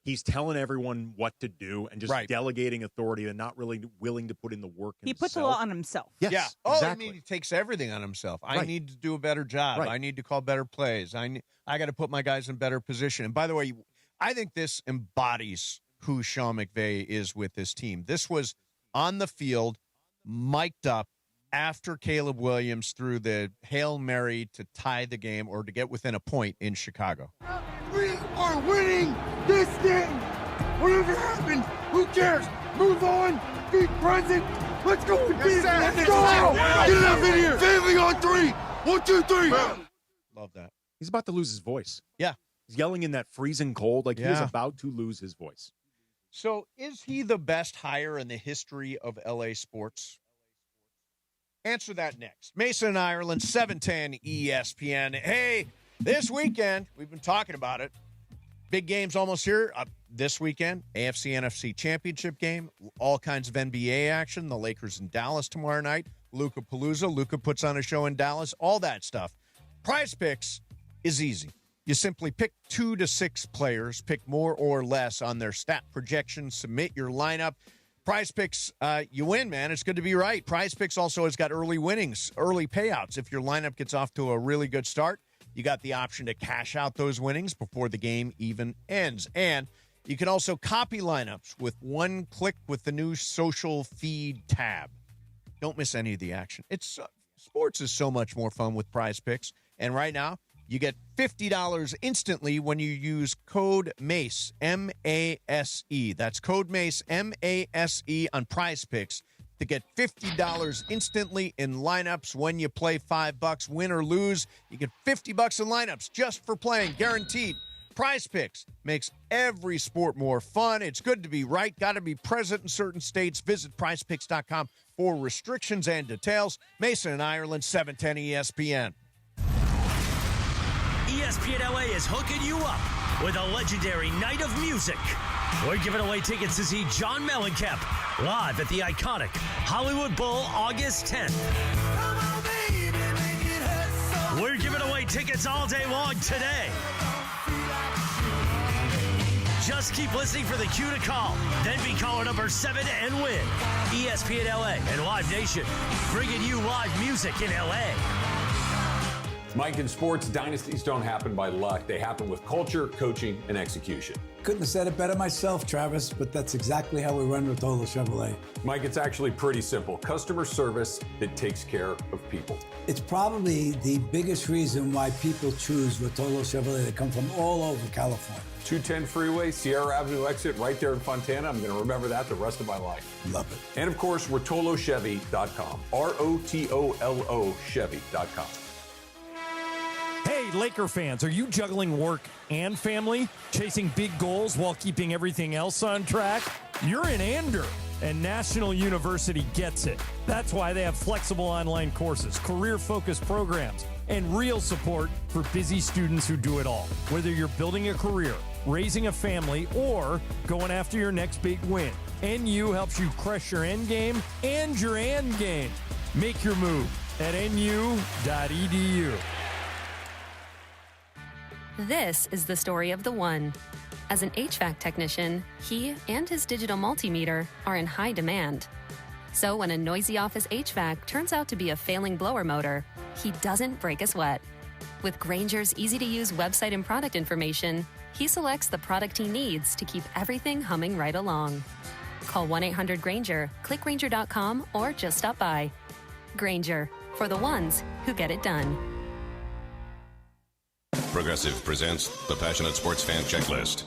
he's telling everyone what to do and just delegating authority and not really willing to put in the work himself. He puts a lot on himself. Yes, yeah, Oh, exactly. I mean, he takes everything on himself. I need to do a better job. I need to call better plays. I got to put my guys in better position. And by the way, I think this embodies who Sean McVay is with this team. This was on the field, mic'd up, after Caleb Williams threw the Hail Mary to tie the game or to get within a point in Chicago. We are winning this game. Whatever happens, who cares? Move on. Be present. Let's go. Let's go. Get it up in here. Family on 3. 1, 2, 3. Love that. He's about to lose his voice. Yeah. He's yelling in that freezing cold like he is about to lose his voice. So is he the best hire in the history of LA sports? Answer that next. Mason, Ireland, 710 ESPN. Hey, this weekend, we've been talking about it. Big games almost here. This weekend, AFC, NFC championship game. All kinds of NBA action. The Lakers in Dallas tomorrow night. Luka Palooza. Luka puts on a show in Dallas. All that stuff. Prize Picks is easy. You simply pick 2 to 6 players. Pick more or less on their stat projections. Submit your lineup. Prize Picks, you win, man. It's good to be right. Prize Picks also has got early winnings, early payouts. If your lineup gets off to a really good start, you got the option to cash out those winnings before the game even ends. And you can also copy lineups with one click with the new social feed tab. Don't miss any of the action. Sports is so much more fun with Prize Picks. And right now, you get $50 instantly when you use code MACE, M-A-S-E. That's code MACE, M-A-S-E on Prize Picks to get $50 instantly in lineups when you play $5. Win or lose, you get $50 in lineups just for playing, guaranteed. Prize Picks makes every sport more fun. It's good to be right. Got to be present in certain states. Visit prizepicks.com for restrictions and details. Mason and Ireland, 710 ESPN. ESPN LA is hooking you up with a legendary night of music. We're giving away tickets to see John Mellencamp live at the iconic Hollywood Bowl August 10th. We're giving away tickets all day long today. Just keep listening for the cue to call. Then be caller number 7 and win. ESPN LA and Live Nation, bringing you live music in LA. Mike, in sports, dynasties don't happen by luck. They happen with culture, coaching, and execution. Couldn't have said it better myself, Travis, but that's exactly how we run Rotolo Chevrolet. Mike, it's actually pretty simple. Customer service that takes care of people. It's probably the biggest reason why people choose Rotolo Chevrolet. They come from all over California. 210 freeway, Sierra Avenue exit, right there in Fontana. I'm going to remember that the rest of my life. Love it. And of course, RotoloChevy.com. ROTOLO Chevy.com. Hey, Laker fans, are you juggling work and family, chasing big goals while keeping everything else on track? You're in Ander, and National University gets it. That's why they have flexible online courses, career-focused programs, and real support for busy students who do it all. Whether you're building a career, raising a family, or going after your next big win, NU helps you crush your end game and your end game. Make your move. at nu.edu. This is the story of the one. As an HVAC technician, he and his digital multimeter are in high demand. So when a noisy office HVAC turns out to be a failing blower motor, he doesn't break a sweat. With Grainger's easy-to-use website and product information, he selects the product he needs to keep everything humming right along. Call 1-800-GRAINGER, click Grainger.com, or just stop by. Grainger, for the ones who get it done. Progressive presents the Passionate Sports Fan Checklist.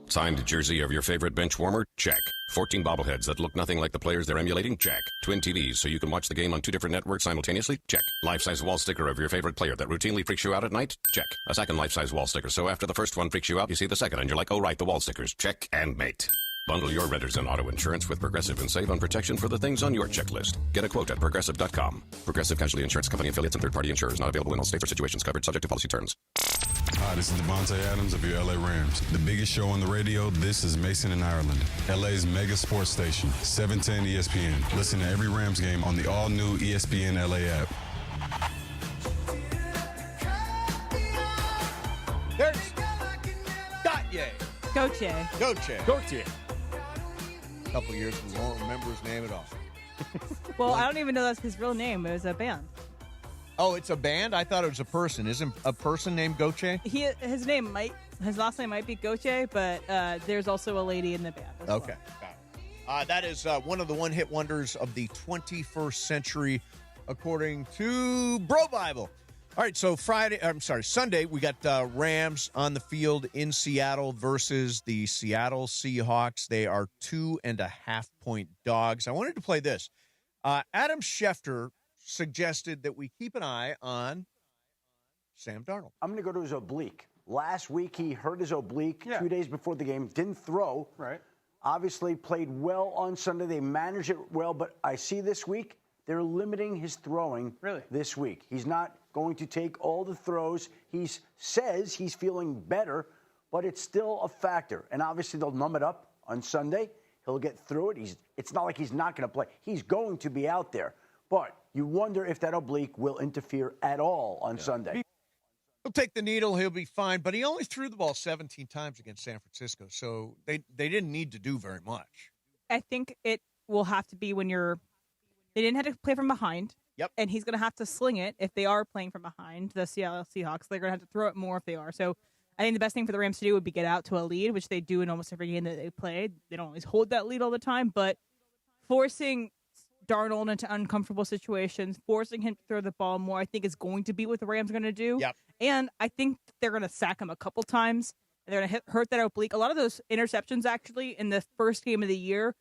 Signed jersey of your favorite bench warmer? Check. 14 bobbleheads that look nothing like the players they're emulating? Check. Twin TVs so you can watch the game on 2 different networks simultaneously? Check. Life-size wall sticker of your favorite player that routinely freaks you out at night? Check. A second life-size wall sticker so after the first one freaks you out, you see the second and you're like, oh right, the wall stickers. Check and mate. Bundle your renters and auto insurance with Progressive and save on protection for the things on your checklist. Get a quote at Progressive.com. Progressive Casualty Insurance Company affiliates and third-party insurers. Not available in all states or situations. Covered subject to policy terms. Hi, this is Devontae Adams of your LA Rams. The biggest show on the radio, this is Mason in Ireland. LA's mega sports station, 710 ESPN. Listen to every Rams game on the all-new ESPN LA app. There's Gauthier. Gauthier. A couple years we won't remember his name at all. Well, I don't even know that's his real name. It was a band. Oh, it's a band? I thought it was a person. Isn't a person named Gauthier? His last name might be Gauthier, but there's also a lady in the band. Okay, got it. That is one of the one-hit wonders of the 21st century, according to Bro Bible. All right, so Sunday, we got Rams on the field in Seattle versus the Seattle Seahawks. They are 2.5-point dogs. I wanted to play this. Adam Schefter suggested that we keep an eye on Sam Darnold. I'm going to go to his oblique. Last week, he hurt his oblique 2 days before the game. Didn't throw. Right. Obviously, played well on Sunday. They managed it well, but I see this week, they're limiting his throwing this week. He's not going to take all the throws. He says he's feeling better, but it's still a factor. And obviously, they'll numb it up on Sunday. He'll get through it. It's not like he's not going to play. He's going to be out there. But you wonder if that oblique will interfere at all on Sunday. He'll take the needle. He'll be fine. But he only threw the ball 17 times against San Francisco, so they didn't need to do very much. I think it will have to be when they didn't have to play from behind. Yep. And he's going to have to sling it if they are playing from behind, the Seattle Seahawks. They're going to have to throw it more if they are. So I think the best thing for the Rams to do would be get out to a lead, which they do in almost every game that they play. They don't always hold that lead all the time, but forcing Darnold into uncomfortable situations, forcing him to throw the ball more, I think is going to be what the Rams are going to do. Yep. And I think they're going to sack him a couple times. And they're going to hurt that oblique. A lot of those interceptions, actually, in the first game of the year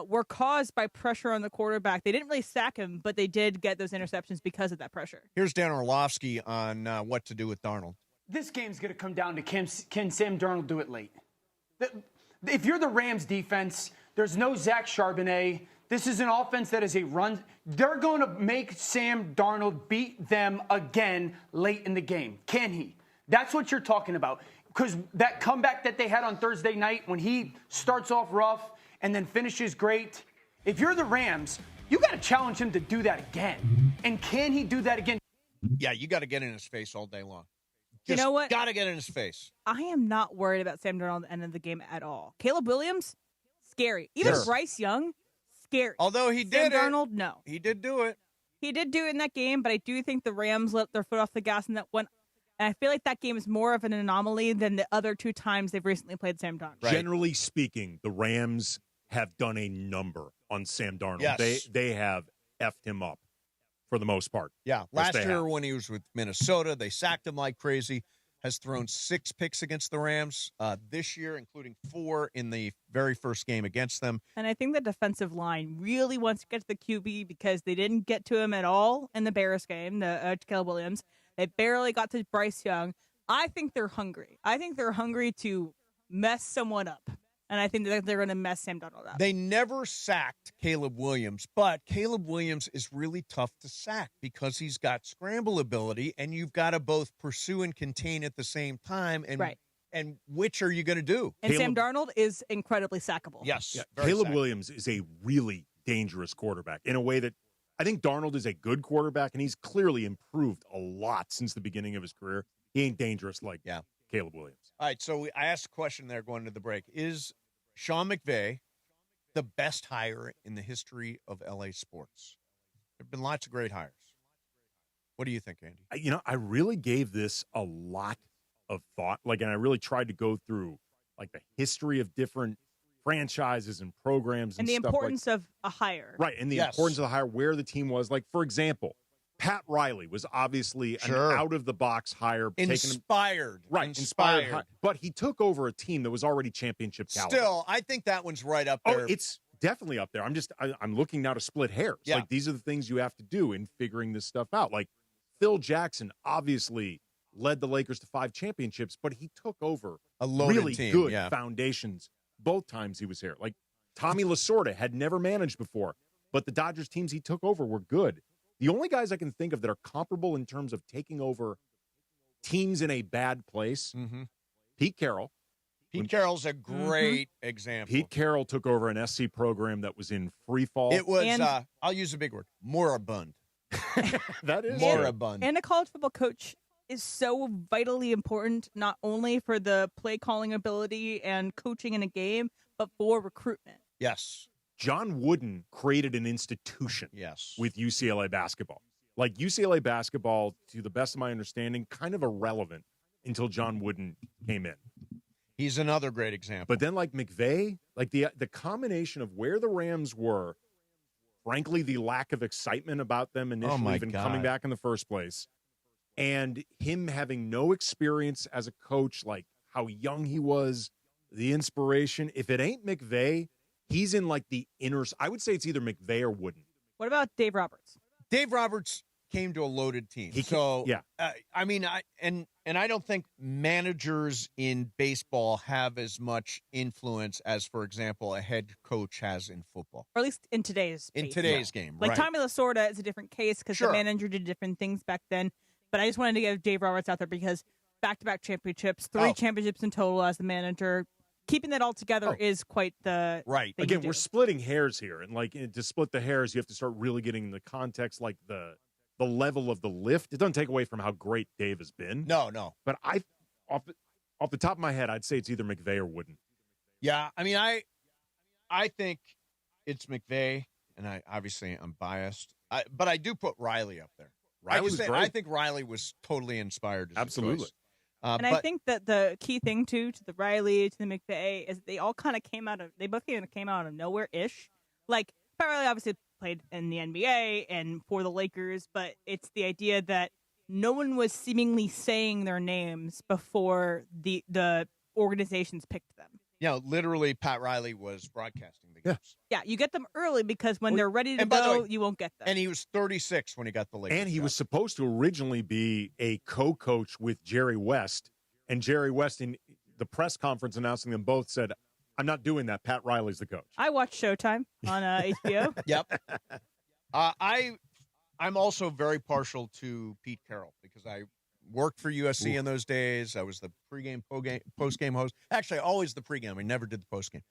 were caused by pressure on the quarterback. They didn't really sack him, but they did get those interceptions because of that pressure. Here's Dan Orlovsky on what to do with Darnold. This game's going to come down to can Sam Darnold do it late? If you're the Rams defense, there's no Zach Charbonnet. This is an offense that is a run. They're going to make Sam Darnold beat them again late in the game. Can he? That's what you're talking about. Because that comeback that they had on Thursday night when he starts off rough and then finishes great, if you're the Rams, you got to challenge him to do that again. And can he do that again? Yeah, you got to get in his face all day long. You know what? Got to get in his face. I am not worried about Sam Darnold at the end of the game at all. Caleb Williams, scary. Even Bryce Young, scary. Although he did Sam Darnold, no. He did do it. He did do it in that game, but I do think the Rams let their foot off the gas in that one. And I feel like that game is more of an anomaly than the other 2 times they've recently played Sam Darnold. Right. Generally speaking, the Rams have done a number on Sam Darnold. Yes. They have effed him up for the most part. Yeah, last year when he was with Minnesota, they sacked him like crazy. Has thrown 6 picks against the Rams this year, including 4 in the very first game against them. And I think the defensive line really wants to get to the QB because they didn't get to him at all in the Bears game, the Caleb Williams. They barely got to Bryce Young. I think they're hungry. I think they're hungry to mess someone up. And I think that they're going to mess Sam Darnold up. They never sacked Caleb Williams, but Caleb Williams is really tough to sack because he's got scramble ability, and you've got to both pursue and contain at the same time. And and which are you going to do? And Sam Darnold is incredibly sackable. Yes. Yeah, Caleb Williams is a really dangerous quarterback in a way that I think Darnold is a good quarterback, and he's clearly improved a lot since the beginning of his career. He ain't dangerous like Caleb Williams. All right, so I asked a question there going into the break. Is Sean McVay the best hire in the history of LA sports? There have been lots of great hires. What do you think, Andy? I really gave this a lot of thought, and I really tried to go through the history of different franchises and programs and the stuff importance of a hire. Right, and the importance of the hire, where the team was. For example, Pat Riley was obviously an out-of-the-box hire. Inspired. Inspired hire. But he took over a team that was already championship caliber. Still, I think that one's right up there. Oh, it's definitely up there. I'm looking now to split hairs. Yeah. These are the things you have to do in figuring this stuff out. Phil Jackson obviously led the Lakers to 5 championships, but he took over a loaded really team, good foundations both times he was here. Tommy Lasorda had never managed before, but the Dodgers teams he took over were good. The only guys I can think of that are comparable in terms of taking over teams in a bad place, Pete Carroll. Pete Carroll's a great example. Pete Carroll took over an SC program that was in free fall. It was, I'll use a big word, moribund. That is moribund. And a college football coach is so vitally important, not only for the play calling ability and coaching in a game, but for recruitment. Yes. John Wooden created an institution with UCLA basketball. UCLA basketball, to the best of my understanding, kind of irrelevant until John Wooden came in. He's another great example. But then McVay, the combination of where the Rams were, frankly, the lack of excitement about them initially even coming back in the first place, and him having no experience as a coach, how young he was, the inspiration. If it ain't McVay, he's in the inner. I would say it's either McVay or Wooden. What about Dave Roberts? Dave Roberts came to a loaded team. I don't think managers in baseball have as much influence as, for example, a head coach has in football. Or at least in today's game. Right. Tommy Lasorda is a different case because the manager did different things back then. But I just wanted to give Dave Roberts out there because back-to-back championships, 3 championships in total as the manager. Keeping that all together is quite the right. Thing Again, we're splitting hairs here, and to split the hairs, you have to start really getting the context, the level of the lift. It doesn't take away from how great Dave has been. No. But off the top of my head, I'd say it's either McVay or Wooden. Yeah, I think it's McVay, and I'm biased, but I do put Riley up there. I think Riley was totally inspired. Absolutely. I think that the key thing to the Riley, to the McVay, is they all kind of they both came out of nowhere-ish. Pat Riley obviously played in the NBA and for the Lakers, but it's the idea that no one was seemingly saying their names before the organizations picked them. Literally, Pat Riley was broadcasting the games. Yeah, you get them early because when they're ready to go, you won't get them. And he was 36 when he got the Lakers. And he was supposed to originally be a co-coach with Jerry West, and Jerry West in the press conference announcing them both said, "I'm not doing that. Pat Riley's the coach." I watched Showtime on HBO. Yep. I'm also very partial to Pete Carroll because I worked for USC in those days. I was the pregame, postgame host. Actually, always the pregame. I never did the postgame.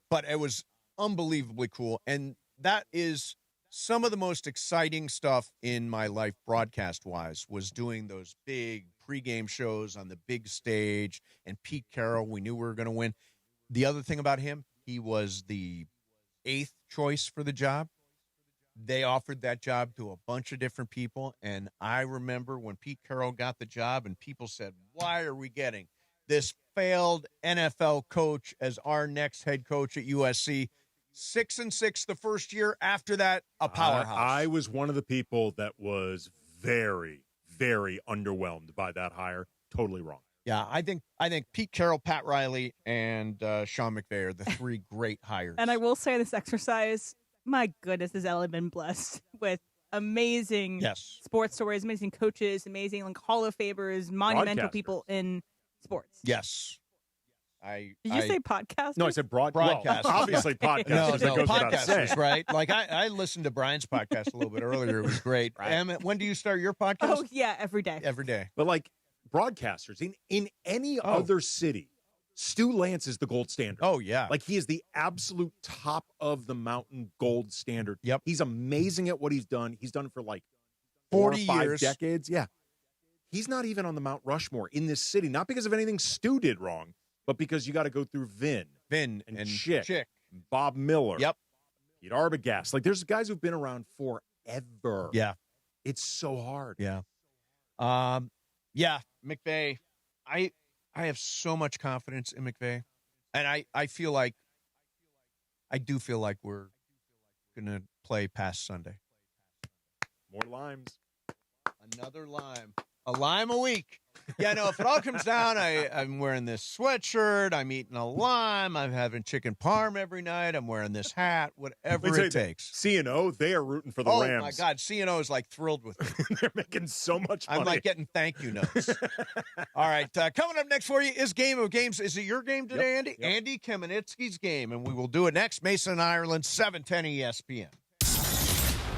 But it was unbelievably cool. And that is some of the most exciting stuff in my life broadcast-wise was doing those big pregame shows on the big stage. And Pete Carroll, we knew we were going to win. The other thing about him, he was the 8th choice for the job. They offered that job to a bunch of different people, and I remember when Pete Carroll got the job and people said, why are we getting this failed NFL coach as our next head coach at USC? 6-6 the first year. After that, a powerhouse. I was one of the people that was very, very underwhelmed by that hire. Totally wrong. Yeah, I think Pete Carroll, Pat Riley, and Sean McVay are the 3 great hires. And I will say this exercise, my goodness, has LA been blessed with amazing sports stories, amazing coaches, amazing Hall of Famers, monumental people in sports. Yes. Did you say podcast? No, I said broadcast. Well, obviously podcasters. No, podcasters, right? I listened to Brian's podcast a little bit earlier. It was great. Right. Em, when do you start your podcast? Oh, yeah, every day. Every day. But broadcasters in any other city, Stu Lance is the gold standard. Oh, yeah. Like, he is the absolute top of the mountain gold standard. Yep. He's amazing at what he's done. He's done it for like 40 4 or 5 years. decades. Yeah. He's not even on the Mount Rushmore in this city, not because of anything Stu did wrong, but because you got to go through Vin and Chick, and Bob Miller. Yep. Pete Arbogast. Like, there's guys who've been around forever. Yeah. It's so hard. Yeah. McVey. I have so much confidence in McVey. And I do feel like we're going to play past Sunday. More limes. Another lime. A lime a week. Yeah, no, if it all comes down, I'm wearing this sweatshirt. I'm eating a lime. I'm having chicken parm every night. I'm wearing this hat, whatever it takes. C&O, they are rooting for the Rams. Oh, my God. C&O is like thrilled with me. They're making so much money. I'm like getting thank you notes. All right. Coming up next for you is Game of Games. Is it your game today, Andy? Yep. Andy Kamenetsky's game, and we will do it next. Mason, Ireland, 710 ESPN.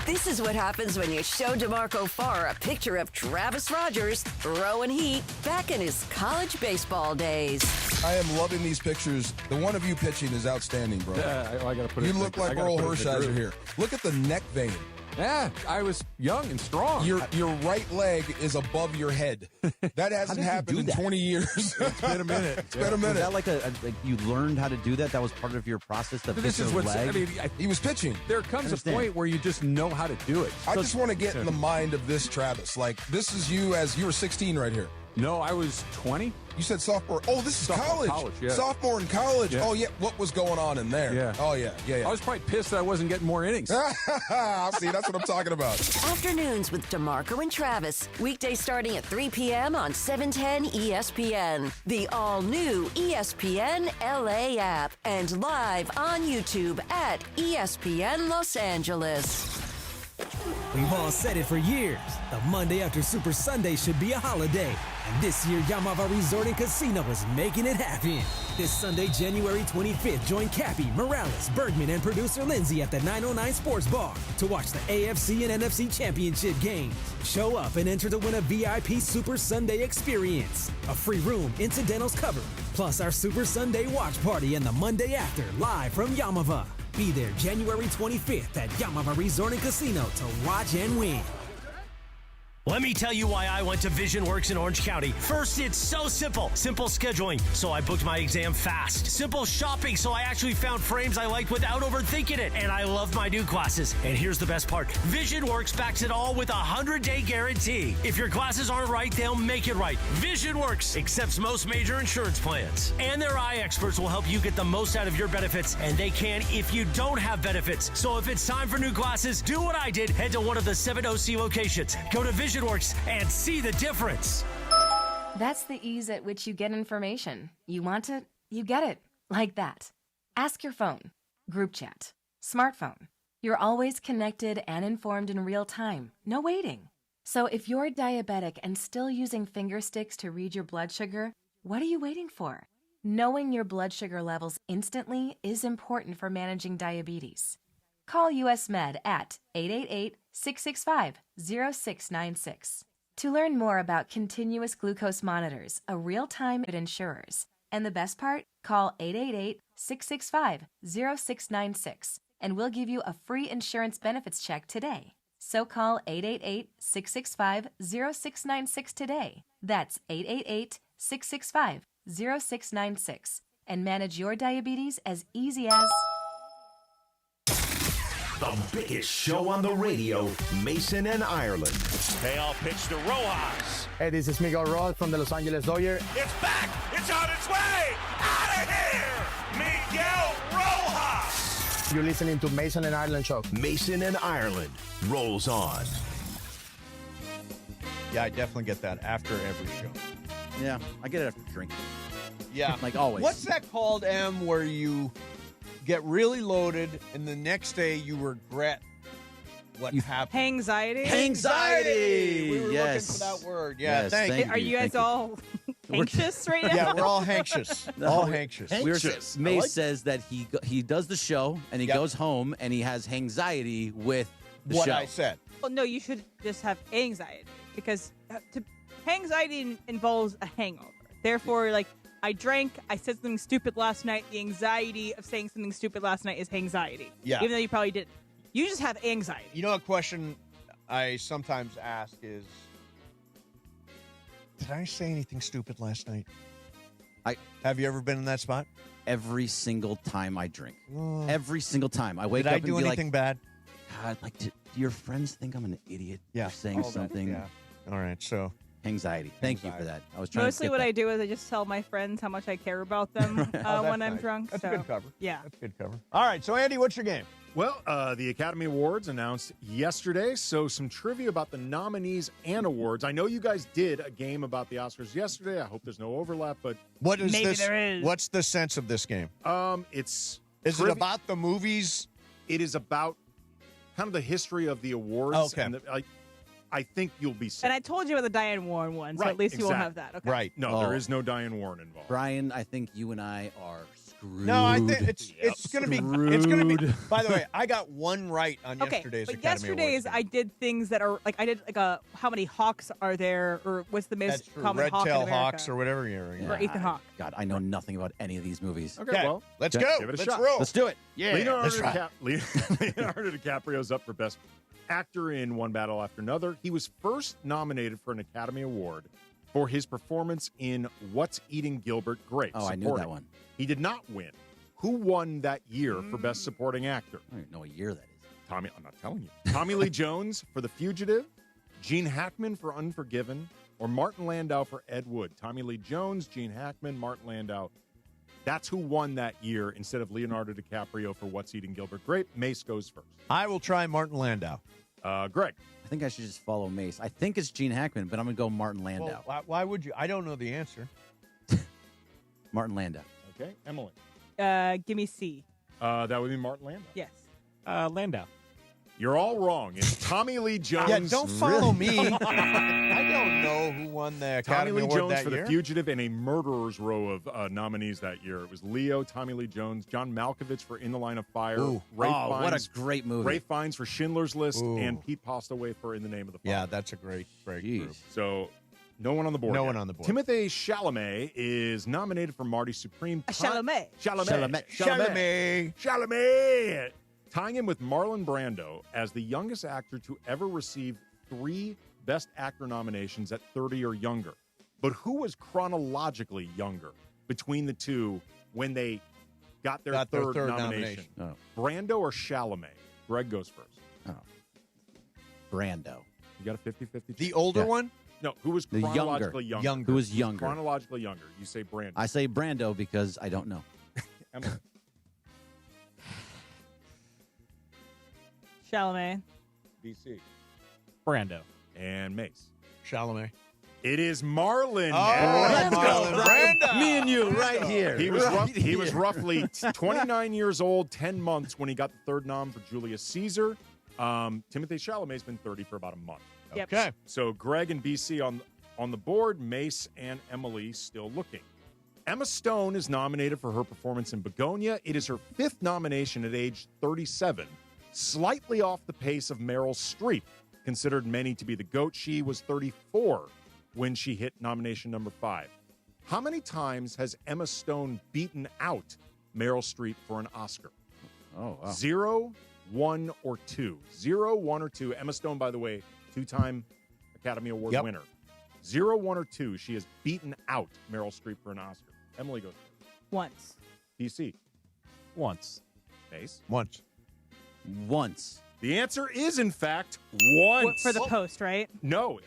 This is what happens when you show DeMarco Farr a picture of Travis Rogers throwing heat back in his college baseball days. I am loving these pictures. The one of you pitching is outstanding, bro. Yeah, I got to put it. You look like Earl Hershiser here. Look at the neck vein. Yeah, I was young and strong. Your right leg is above your head. That hasn't happened in 20 years. It's been a minute. It's been a minute. Was that like you learned how to do that? That was part of your process. This is what's. I mean, he was pitching. There comes a point where you just know how to do it. I just want to get in the mind of this Travis. Like, this is you as you were 16 right here. No, I was 20. You said sophomore. Oh, this is college. Yeah. Sophomore in college. Yeah. Oh, yeah. What was going on in there? Yeah. Oh, yeah. I was probably pissed that I wasn't getting more innings. See, that's what I'm talking about. Afternoons with DeMarco and Travis. Weekdays starting at 3 p.m. on 710 ESPN. The all-new ESPN LA app. And live on YouTube at ESPN Los Angeles. We've all said it for years. The Monday after Super Sunday should be a holiday. And this year, Yamava Resort and Casino is making it happen. This Sunday, January 25th, join Cappy, Morales, Bergman, and producer Lindsay at the 909 Sports Bar to watch the AFC and NFC Championship games. Show up and enter to win a VIP Super Sunday experience. A free room, incidentals covered, plus our Super Sunday watch party and the Monday after, live from Yamava. Be there January 25th at Yamava Resort and Casino to watch and win. Let me tell you why I went to Vision Works in Orange County. First, it's so simple. Simple scheduling, so I booked my exam fast. Simple shopping, so I actually found frames I liked without overthinking it. And I love my new glasses. And here's the best part. Vision Works backs it all with a 100-day guarantee. If your glasses aren't right, they'll make it right. Vision Works accepts most major insurance plans. And their eye experts will help you get the most out of your benefits. And they can if you don't have benefits. So if it's time for new glasses, do what I did. Head to one of the 7 OC locations. Go to Vision Works and see the difference. That's the ease at which you get information. You want it, you get it. Like that. Ask your phone. Group chat. Smartphone. You're always connected and informed in real time. No waiting. So if you're diabetic and still using finger sticks to read your blood sugar, what are you waiting for? Knowing your blood sugar levels instantly is important for managing diabetes. Call US Med at 888-665-0696 to learn more about continuous glucose monitors, a real-time with insurers. And the best part? Call 888-665-0696 and we'll give you a free insurance benefits check today. So call 888-665-0696 today. That's 888-665-0696 and manage your diabetes as easy as... The biggest show on the radio, Mason and Ireland. Payoff pitch to Rojas. Hey, this is Miguel Rojas from the Los Angeles Dodgers. It's back. It's on its way. Out of here. Miguel Rojas. You're listening to Mason and Ireland Show. Mason and Ireland rolls on. Yeah, I definitely get that after every show. Yeah, I get it after drinking. Yeah. Like always. What's that called, M, where you get really loaded and the next day you regret what happened? Anxiety. Anxiety. We were Yes. looking for that word. Yeah, Yes, thank you. Are you guys all anxious right now? Yeah, we're all anxious. All anxious. Mace says that he does the show and he goes home and he has anxiety with the what show. I said. Well, no, you should just have anxiety because anxiety involves a hangover. Therefore, like I drank. I said something stupid last night. The anxiety of saying something stupid last night is anxiety. Yeah. Even though you probably didn't. You just have anxiety. You know, a question I sometimes ask is, did I say anything stupid last night? Have you ever been in that spot? Every single time I drink. Every single time. I wake Did up I and do be anything bad? God, do your friends think I'm an idiot for saying something? Yeah. All right, so. Anxiety. Thank you for that. I was trying Mostly to what I do is I just tell my friends how much I care about them when I'm nice. drunk. That's so. a good cover. Yeah. That's a good cover. All right, so Andy, what's your game? Well, the Academy Awards announced yesterday, so some trivia about the nominees and awards. I know you guys did a game about the Oscars yesterday. I hope there's no overlap, but What is Maybe this? there is. What's the sense of this game? Is Is it about the movies? It is about kind of the history of the awards. Okay. And I think you'll be safe. And I told you about the Diane Warren one, so Right, at least you won't have exactly. that. Okay. Right. No, there is no Diane Warren involved. Brian, I think you and I are screwed. No, I think it's going to be. It's going to be. By the way, I got one right on Okay, yesterday's but Academy yesterday's Awards. I did things that are like I did like a how many hawks are there or what's the most That's true. common Red hawk in tail America? hawks or whatever you're. Or Ethan Hawke. God, I know nothing about any of these movies. Okay, well, let's go. Give it a Let's shot. roll. Let's do it. Yeah, Leonardo, that's right. Leonardo DiCaprio's up for Best Actor in One Battle After Another. He was first nominated for an Academy Award for his performance in What's Eating Gilbert Grape. Oh, I knew supporting. that one. He did not win. Who won that year for Best Supporting Actor? I don't even know what year that is. Tommy, I'm not telling you. Tommy Lee Jones for The Fugitive, Gene Hackman for Unforgiven, or Martin Landau for Ed Wood. Tommy Lee Jones, Gene Hackman, Martin Landau. That's who won that year instead of Leonardo DiCaprio for What's Eating Gilbert Grape. Mace goes first. I will try Martin Landau. Greg. I think I should just follow Mace. I think it's Gene Hackman, but I'm going to go Martin Landau. Well, why would you? I don't know the answer. Martin Landau. Okay, Emily. Give me C. That would be Martin Landau. Yes. Landau. You're all wrong. It's Tommy Lee Jones. Yeah, don't follow me. I don't know who won the Tommy Academy Lee Award Jones that for year. The Fugitive and a murderer's row of nominees that year. It was Leo, Tommy Lee Jones, John Malkovich for In the Line of Fire, Ooh. Ray Oh, what Fiennes, a great movie. Ray Fiennes for Schindler's List, Ooh. and Pete Postlewaite for In the Name of the Father. Yeah, that's a great group. So, no one on the board. No yet. one on the board. Timothée Chalamet is nominated for Marty Supreme. Chalamet. Chalamet. Tying him with Marlon Brando as the youngest actor to ever receive 3 Best Actor nominations at 30 or younger. But who was chronologically younger between the two when they got their third nomination? Oh. Brando or Chalamet? Greg goes first. Oh. Brando. You got a 50-50? The older Yeah. one? No, who was The chronologically Younger. Who was younger? Chronologically younger. You say Brando. I say Brando because I don't know. Emily. Chalamet. BC. Brando. And Mace. Chalamet. It is Marlon. Let's go, Brando. Me and you right here. He was Right he was here. roughly 29 years old, 10 months when he got the third nom for Julius Caesar. Timothée Chalamet's been 30 for about a month. Yep. Okay. So Greg and BC on the board, Mace and Emily still looking. Emma Stone is nominated for her performance in Begonia. It is her 5th nomination at age 37, slightly off the pace of Meryl Streep, considered many to be the GOAT. She was 34 when she hit nomination number 5. How many times has Emma Stone beaten out Meryl Streep for an Oscar? Oh, wow. 0, 1, or 2. 0, 1, or 2. Emma Stone, by the way, 2-time Academy Award winner. 0, 1, or 2. She has beaten out Meryl Streep for an Oscar. Emily goes first. Once. DC. Once. Mace. Once. Once. The answer is, in fact, once. For the post, right? No,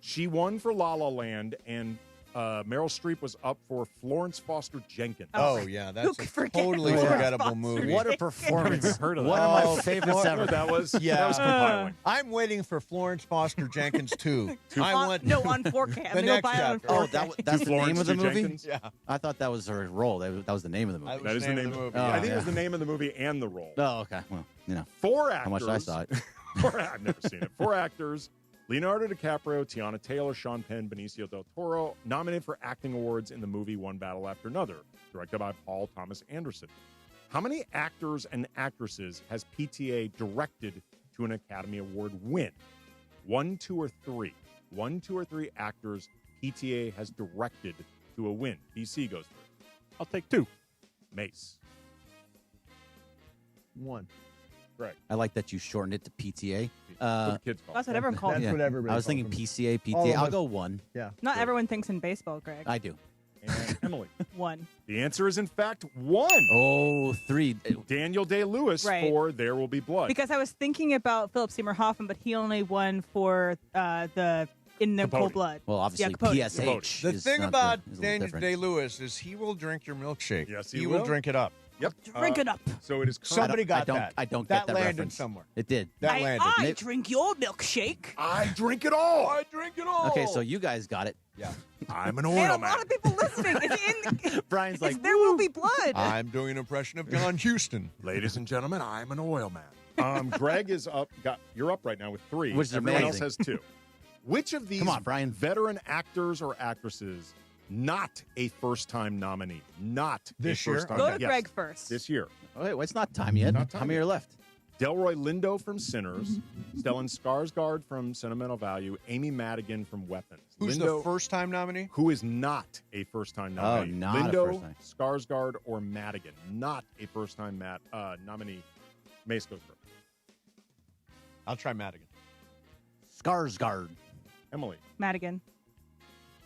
she won for La La Land, and Meryl Streep was up for Florence Foster Jenkins. Oh, yeah. That's Who a could forget totally Florence forgettable Foster movie. What a performance. Heard of One that. of my favorites ever. That was Yeah. compiling. I'm waiting for Florence Foster Jenkins 2. I want on 4K. the next chapter. Oh, that's the name of the movie? Jenkins? Yeah. I thought that was her role. That was the name of the movie. That is the name of the movie. Oh, I think it yeah. was the name of the movie and the role. Oh, okay. Well, you know. 4 actors. How much I saw it. I've never seen it. 4 actors. Leonardo DiCaprio, Tiana Taylor, Sean Penn, Benicio del Toro, nominated for acting awards in the movie One Battle After Another, directed by Paul Thomas Anderson. How many actors and actresses has PTA directed to an Academy Award win? 1, 2, or 3? 1, 2, or 3 actors PTA has directed to a win. BC goes first. I'll take 2. Mace. 1. Greg. I like that you shortened it to PTA. Kids call. That's what everyone calls That's it. what everybody I was calls thinking them. PCA, All PTA. of I'll us. go 1. Yeah. Not everyone thinks in baseball, Greg. I do. And Emily. 1. The answer is, in fact, 1. Oh, 3. Daniel Day-Lewis Right. for There Will Be Blood. Because I was thinking about Philip Seymour Hoffman, but he only won for the In the Capote. Cold Blood. Well, obviously, Capote. PSH. The is thing not about is a little Daniel different. Day-Lewis is he will drink your milkshake. Yes, he he will will. drink it up. Yep. Drink it up. So it is Somebody got I don't, that. I don't That get that landed reference. somewhere. It did. That landed. I drink your milkshake. I drink it all. I drink it all. Okay, so you guys got it. Yeah. I'm an And oil a man. lot of people listening. It's in. Brian's like, There will be blood. I'm doing an impression of John Houston. Ladies and gentlemen, I'm an oil man. Greg is up. You're up right now with 3. Which is Everyone amazing. else has 2. Which of these Come on, Brian. veteran actors or actresses not a first-time nominee? Not This a year? first-time. Go to yes, Greg first. This year. Oh, wait, well, it's not time yet. Not time How many yet. are left? Delroy Lindo from Sinners, Stellan Skarsgård from Sentimental Value, Amy Madigan from Weapons. Who's Lindo, the first-time nominee? who is not a first-time nominee? Oh, not a Lindo, first-time. Skarsgård, or Madigan. Not a first-time nominee. Mace goes first. I'll try Madigan. Skarsgård. Emily. Madigan.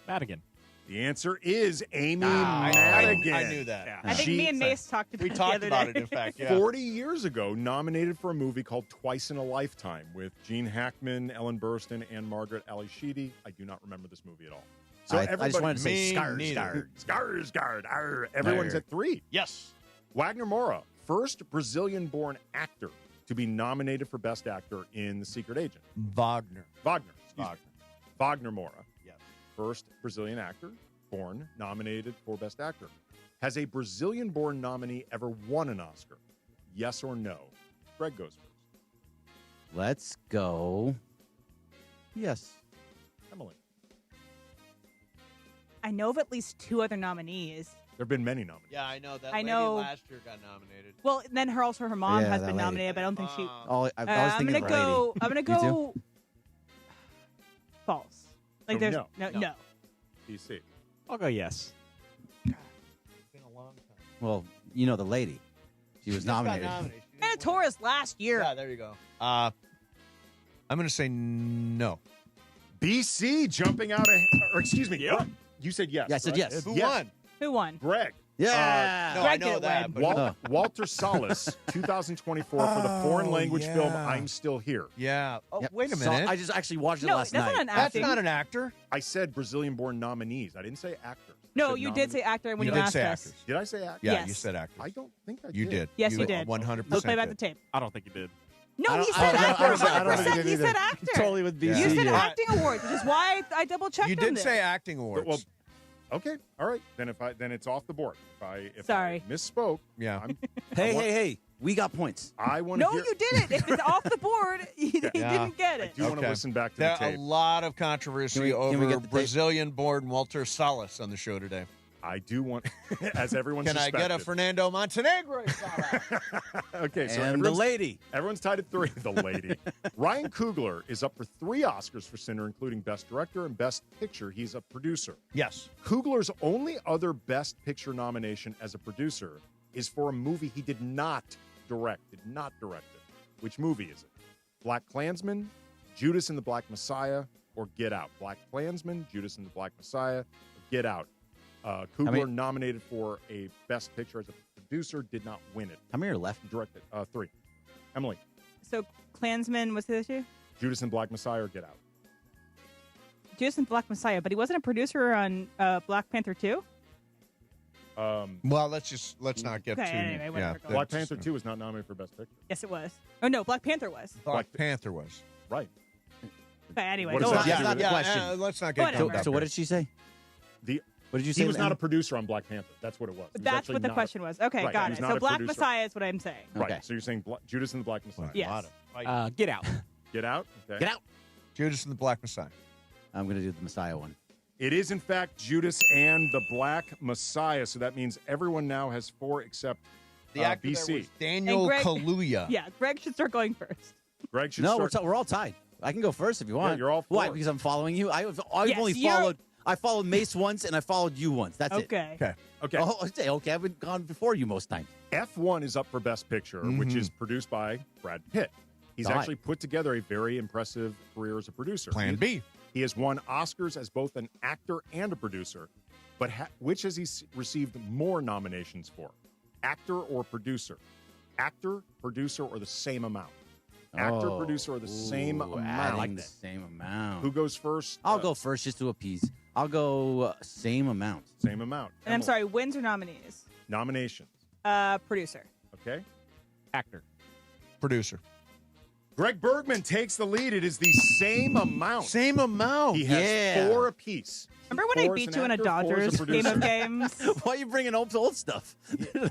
Madigan. The answer is Amy I Madigan. knew that. I think She- me and Mace talked about We it the talked other about day. it, in fact. Yeah. 40 years ago, nominated for a movie called Twice in a Lifetime with Gene Hackman, Ellen Burstyn, and Margaret Ali Sheedy. I do not remember this movie at all. So I just wanted to say Me Skarsgård. neither. Skarsgård. Arr. Everyone's at 3. Yes. Wagner Moura, first Brazilian-born actor to be nominated for Best Actor in The Secret Agent. Wagner. Excuse me. Wagner Moura, Yes. first Brazilian actor born nominated for Best Actor. Has a Brazilian-born nominee ever won an Oscar? Yes or no? Greg goes first. Let's go. Yes. Emily. I know of at least 2 other nominees. There have been many nominees. Yeah, I know that. I lady know- last year got nominated. Well, then her mom Yeah, has that been lady. nominated, but I don't think she. Oh, I was I'm thinking gonna of go. Brady. I'm gonna You go. False. Like So there's no. no. DC. I'll go yes. It's been a long time. Well, you know the lady. She was Just got nominated. nominated. She Anna didn't win. Torres last year. Yeah, there you go. I'm going to say no. BC jumping out of, or excuse me, you said yes. Yeah, I said right? yes. Who Yes. won? Who won? Greg. Yeah. No, Greg I know didn't that. win. But Walter Salas, 2024, for the foreign language film I'm Still Here. yeah. Oh, Yep. wait a So, minute. I just actually watched it No, last that's night. not an That's acting. not an actor. I said Brazilian-born nominees. I didn't say actors. I No, said you did say actor when you, did asked say us. actors. Did I say actors? Yeah, Yes. you said actors. I don't think I You did. Yes, you did. 100%. Let's play back the tape. I don't think you did. No, he I said don't- actor. I don't think 100%. He either. said actor. Totally with BC. Yeah. You said yeah. acting awards, which is why I double checked. You on did this. say acting awards. Well, okay, all right. Then it's off the board. If Sorry. I misspoke, yeah. Hey. We got points. I want to No, hear. you didn't. If it's off the board, he didn't get I it. do want to Okay. listen back to There the a tape. lot of controversy Can we over get the tape? Brazilian-born Walter Salas on the show today. I do want, as everyone Can I get a suspected. Fernando Montenegro? Okay, so And the lady. Everyone's tied at 3. The lady. Ryan Coogler is up for 3 Oscars for Sinner, including Best Director and Best Picture. He's a producer. Yes. Coogler's only other Best Picture nomination as a producer is for a movie he did not direct. It. Which movie is it? Black Klansman, Judas and the Black Messiah, or Get Out? Black Klansman, Judas and the Black Messiah, or Get Out. Coogler nominated for a Best Picture as a producer, did not win it. How many are left? Directed 3. Emily, So, Klansman, what's the issue? Judas and Black Messiah, or Get Out? Judas and Black Messiah, but he wasn't a producer on Black Panther 2? Well, let's not get Okay, too. anyway, whatever, go Black Panther 2 was not nominated for Best Picture. Yes, it was. Oh, no, Black Panther was. Black Panther was. Right. Okay, anyway. What does go that on. have to do not with the it? question. Let's not get Whatever. gummed up So what here. did she say? What did you say? He was not Emily? a producer on Black Panther. That's what it was. He was That's actually what the not a- question was. Okay, Right, got he it. was not So a Black producer. Messiah is what I'm saying. Right. Okay. So you're saying Judas and the Black Messiah. Yes. Get out. Get Out? Okay. Get out. Judas and the Black Messiah. I'm going to do the Messiah one. It is, in fact, Judas and the Black Messiah. So that means everyone now has 4 except The actor BC. there was Daniel And Greg- Kaluuya. Yeah, Greg should start going first. Greg should No, start. we're all tied. I can go first if you want. you're all Why? four. Because I'm following you. I've Yes, only you're- followed. I followed Mace once, and I followed you once. That's it. Okay. Okay. Oh, I'd say okay. I've been gone before you most times. F1 is up for Best Picture, which is produced by Brad Pitt. He's actually put together a very impressive career as a producer. Plan B. He has won Oscars as both an actor and a producer, but which has he received more nominations for? Actor or producer? Actor, producer, or the same amount? Actor, producer, or the same amount? I like the same amount. Who goes first? I'll go first just to appease. I'll go same amount. Same amount. And I'm sorry, wins or nominees? Nominations. Producer. Okay. Actor. Producer. Greg Bergman takes the lead. It is the same amount. Same amount. He has 4 apiece. Remember when I Four as beat an you in a actor, 4 as Dodgers game producer. of games? Why are you bringing old stuff?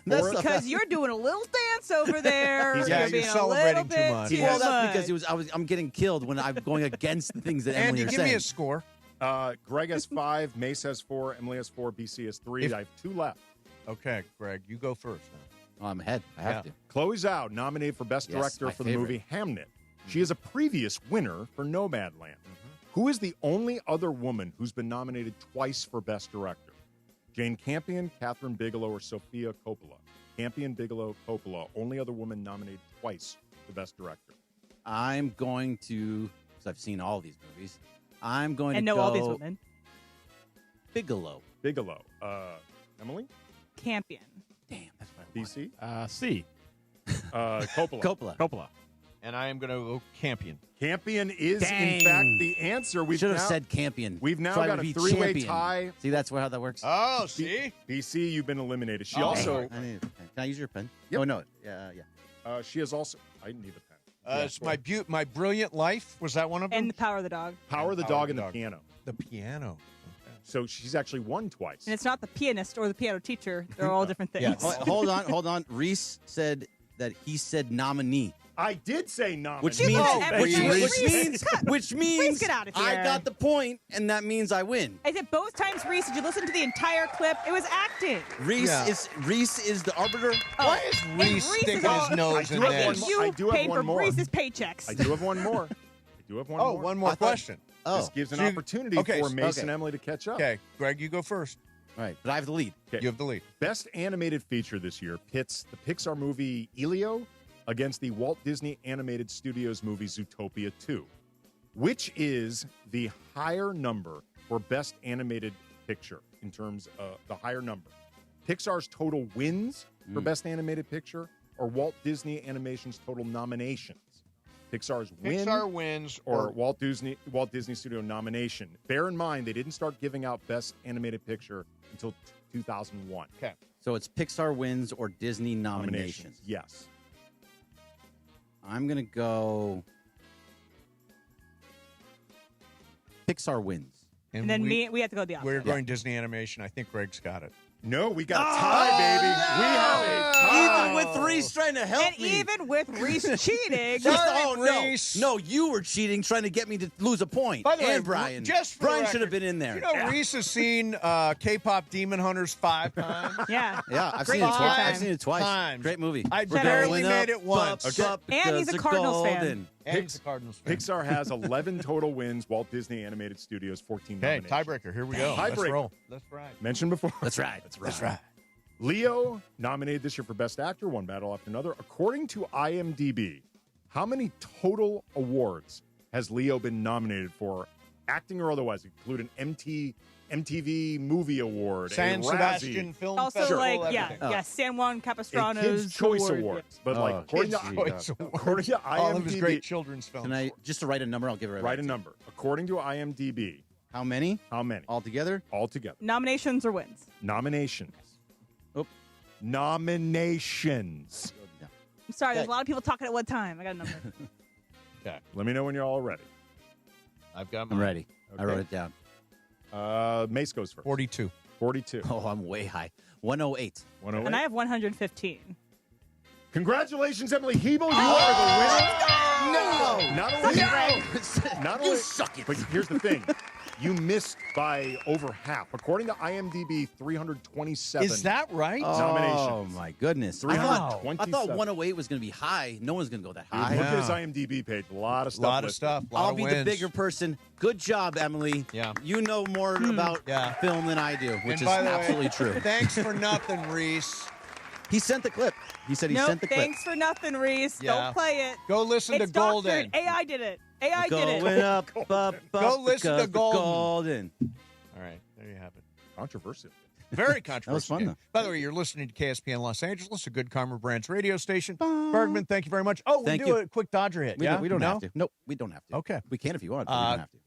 Because you're doing a little dance over there. He's You're you're being celebrating a little too bit much. Too Well, much. that's because I'm getting killed when I'm going against the things that Emily Andy, are give saying. me a score. Greg has 5, Mace has 4, Emily has 4, BC has 3. I have 2 left. Okay, Greg, you go first now. Oh, I'm ahead. I have to. Chloe Zhao, nominated for Best Yes, Director my for the favorite. movie Hamnet. She is a previous winner for Nomadland. Who is the only other woman who's been nominated twice for Best Director? Jane Campion, Catherine Bigelow, or Sofia Coppola? Campion, Bigelow, Coppola. Only other woman nominated twice for Best Director. I'm going to, because I've seen all these movies, I'm going And to know go all these women. Bigelow. Emily? Campion. Damn, that's what I wanted. BC? C. Coppola. Coppola. And I am going to go Campion. Campion is, Dang. in fact, the answer. We Should have said Campion. We've now So I got would a be 3-way champion. tie. See, that's how that works. Oh, see? BC, you've been eliminated. She Oh, also. I need a pen. Can I use your pen? Yep. Oh, no. Yeah. She has also. I need a pen. It's my Brilliant Life. Was that one of them? And The Power of the Dog. Power of the Dog and the Piano. The piano. So she's actually won twice. And it's not the pianist or the piano teacher. They're all different things. Yes. Hold on. Reese said that he said nominee. I did say nominee. Which You means, said everything. which means Reese, get out of I here. got the point, and that means I win. I said both times, Reese. Did you listen to the entire clip? It was acting. Reese is the arbiter. Why is Reese sticking his nose in I there? do have You I do have pay one for more. Reese's paychecks. I do have one more. Oh, one more question. This gives an opportunity for Mace and Emily to catch up. Okay, Greg, you go first. All right, but I have the lead. Okay. You have the lead. Best animated feature this year pits the Pixar movie Elio against the Walt Disney Animated Studios movie Zootopia 2. Which is the higher number for Best Animated Picture in terms of the higher number? Pixar's total wins for Best Animated Picture or Walt Disney Animation's total nominations? Pixar's Pixar wins or Walt Disney Studio nomination. Bear in mind, they didn't start giving out Best Animated Picture until 2001. Okay. So it's Pixar wins or Disney nominations. Yes. I'm going to go Pixar wins. And then we have to go the opposite. We're going Disney animation. I think Greg's got it. No, we got a tie, baby. We have a tie. Even with Reese trying to help And me. even with Reese cheating. No, you were cheating, trying to get me to lose a point. By the way, and Brian. just for Brian the should have record, been in there. You know, Reese has seen K-pop Demon Hunters 5 times. Yeah. Yeah, I've Great seen it movie. twice. I've seen it twice. Times. Great movie. I We're barely going made up, it once. up, And he's because a Cardinals fan. golden. And he's a Cardinals fan. Pixar has 11 total wins. Walt Disney Animated Studios 14 Okay, nominations. tiebreaker. Here we go. Let's Tiebreaker. roll. That's right. Mentioned before. That's right. That's right. Leo, nominated this year for Best Actor, one battle after another. According to IMDb, how many total awards has Leo been nominated for, acting or otherwise, include an MTV Movie Award, San a Sebastian Razzie, Film Also, Festival. like, everything. San Juan a Capistrano's Kids' Choice Award. Awards. But like, according to IMDb, All of his great children's films. Can I, just to write a number, I'll give it right write back a to you. number. According to IMDb, How many? how many? Altogether? Altogether. Nominations or wins? Nominations. Oh. Nominations. I'm sorry, there's Okay. a lot of people talking at one time. I got a number. Okay. Let me know when you're all ready. I've got I'm mine. ready. I wrote it down. Mace goes first. 42. 42. Oh, I'm way high. 108. 108. And I have 115. Congratulations, Emily Hebel. You are the winner. No! Not only, No! not You only, suck it. but here's the thing. You missed by over half. According to IMDb, 327. Is that right? Nominations. Oh, my goodness. I thought 108 was going to be high. No one's going to go that high. Look at his IMDb page. A lot of stuff. I'll be the bigger person. Good job, Emily. Yeah. You know more about film than I do, which is absolutely true. Thanks for nothing, Reese. He sent the clip. He said he sent the clip. Thanks for nothing, Reese. Yeah. Don't play it. Go listen to Golden. Doctored. AI did it. AI did it. Going up, Go listen to Golden. All right, there you have it. Controversial. Very controversial. That was fun, though. By the way, you're listening to KSPN Los Angeles, a Good Karma Brands radio station. Bergman, thank you very much. Oh, we'll do a quick Dodger hit. We don't have to. Nope, we don't have to. Okay. We can if you want, but we don't have to.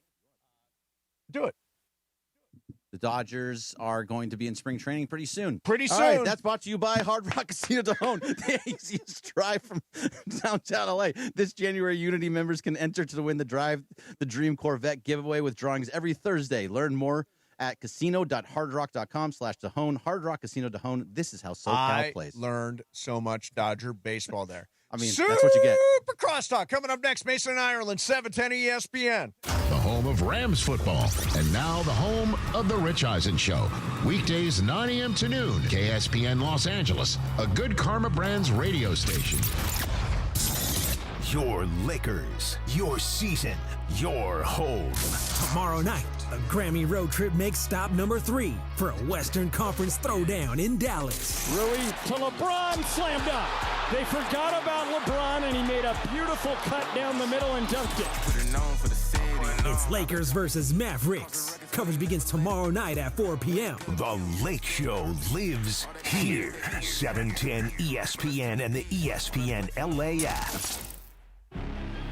Do it. The Dodgers are going to be in spring training pretty soon. Pretty soon. All right, that's brought to you by Hard Rock Casino Dajone, the easiest drive from downtown LA. This January, Unity members can enter to win the Drive the Dream Corvette giveaway with drawings every Thursday. Learn more at casino.hardrock.com/Dajone. Hard Rock Casino Dajone. This is how SoCal plays. I learned so much Dodger baseball there. I mean, that's what you get. Super Crosstalk coming up next. Mason and Ireland, 710 ESPN. The home of Rams football. And now the home of The Rich Eisen Show. Weekdays 9 a.m. to noon. KSPN Los Angeles. A Good Karma Brands radio station. Your Lakers, your season, your home. Tomorrow night, the Grammy road trip makes stop number 3 for a Western Conference throwdown in Dallas. Rui to LeBron, slam dunk. They forgot about LeBron, and he made a beautiful cut down the middle and dunked it. It's Lakers versus Mavericks. Coverage begins tomorrow night at 4 p.m. The Lake Show lives here. 710 ESPN and the ESPN LA app.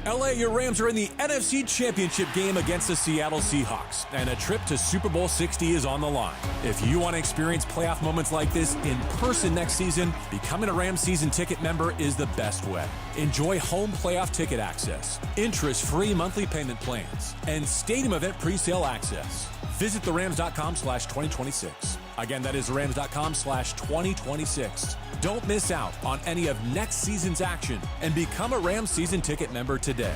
LA, your Rams are in the NFC Championship game against the Seattle Seahawks, and a trip to Super Bowl 60 is on the line. If you want to experience playoff moments like this in person next season, becoming a Rams season ticket member is the best way. Enjoy home playoff ticket access, interest-free monthly payment plans, and stadium event pre-sale access. Visit therams.com/2026. Again, that is therams.com/2026. Don't miss out on any of next season's action and become a Rams season ticket member today.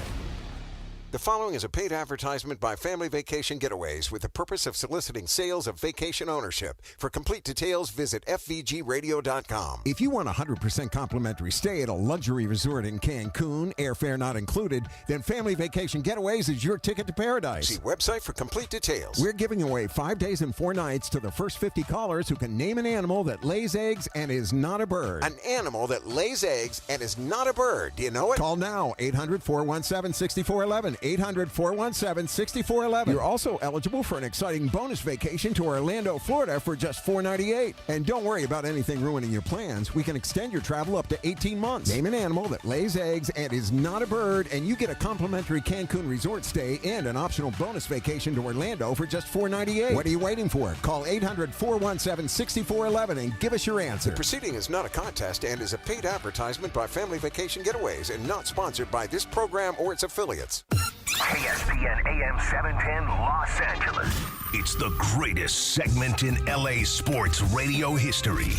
The following is a paid advertisement by Family Vacation Getaways with the purpose of soliciting sales of vacation ownership. For complete details, visit FVGradio.com. If you want a 100% complimentary stay at a luxury resort in Cancun, airfare not included, then Family Vacation Getaways is your ticket to paradise. See website for complete details. We're giving away 5 days and 4 nights to the first 50 callers who can name an animal that lays eggs and is not a bird. An animal that lays eggs and is not a bird. Do you know it? Call now, 800-417-6411. 800-417-6411. You're also eligible for an exciting bonus vacation to Orlando, Florida for just $498. And don't worry about anything ruining your plans. We can extend your travel up to 18 months. Name an animal that lays eggs and is not a bird, and you get a complimentary Cancun resort stay and an optional bonus vacation to Orlando for just $498. What are you waiting for? Call 800-417-6411 and give us your answer. The proceeding is not a contest and is a paid advertisement by Family Vacation Getaways and not sponsored by this program or its affiliates. KSPN AM 710 Los Angeles. It's the greatest segment in LA sports radio history.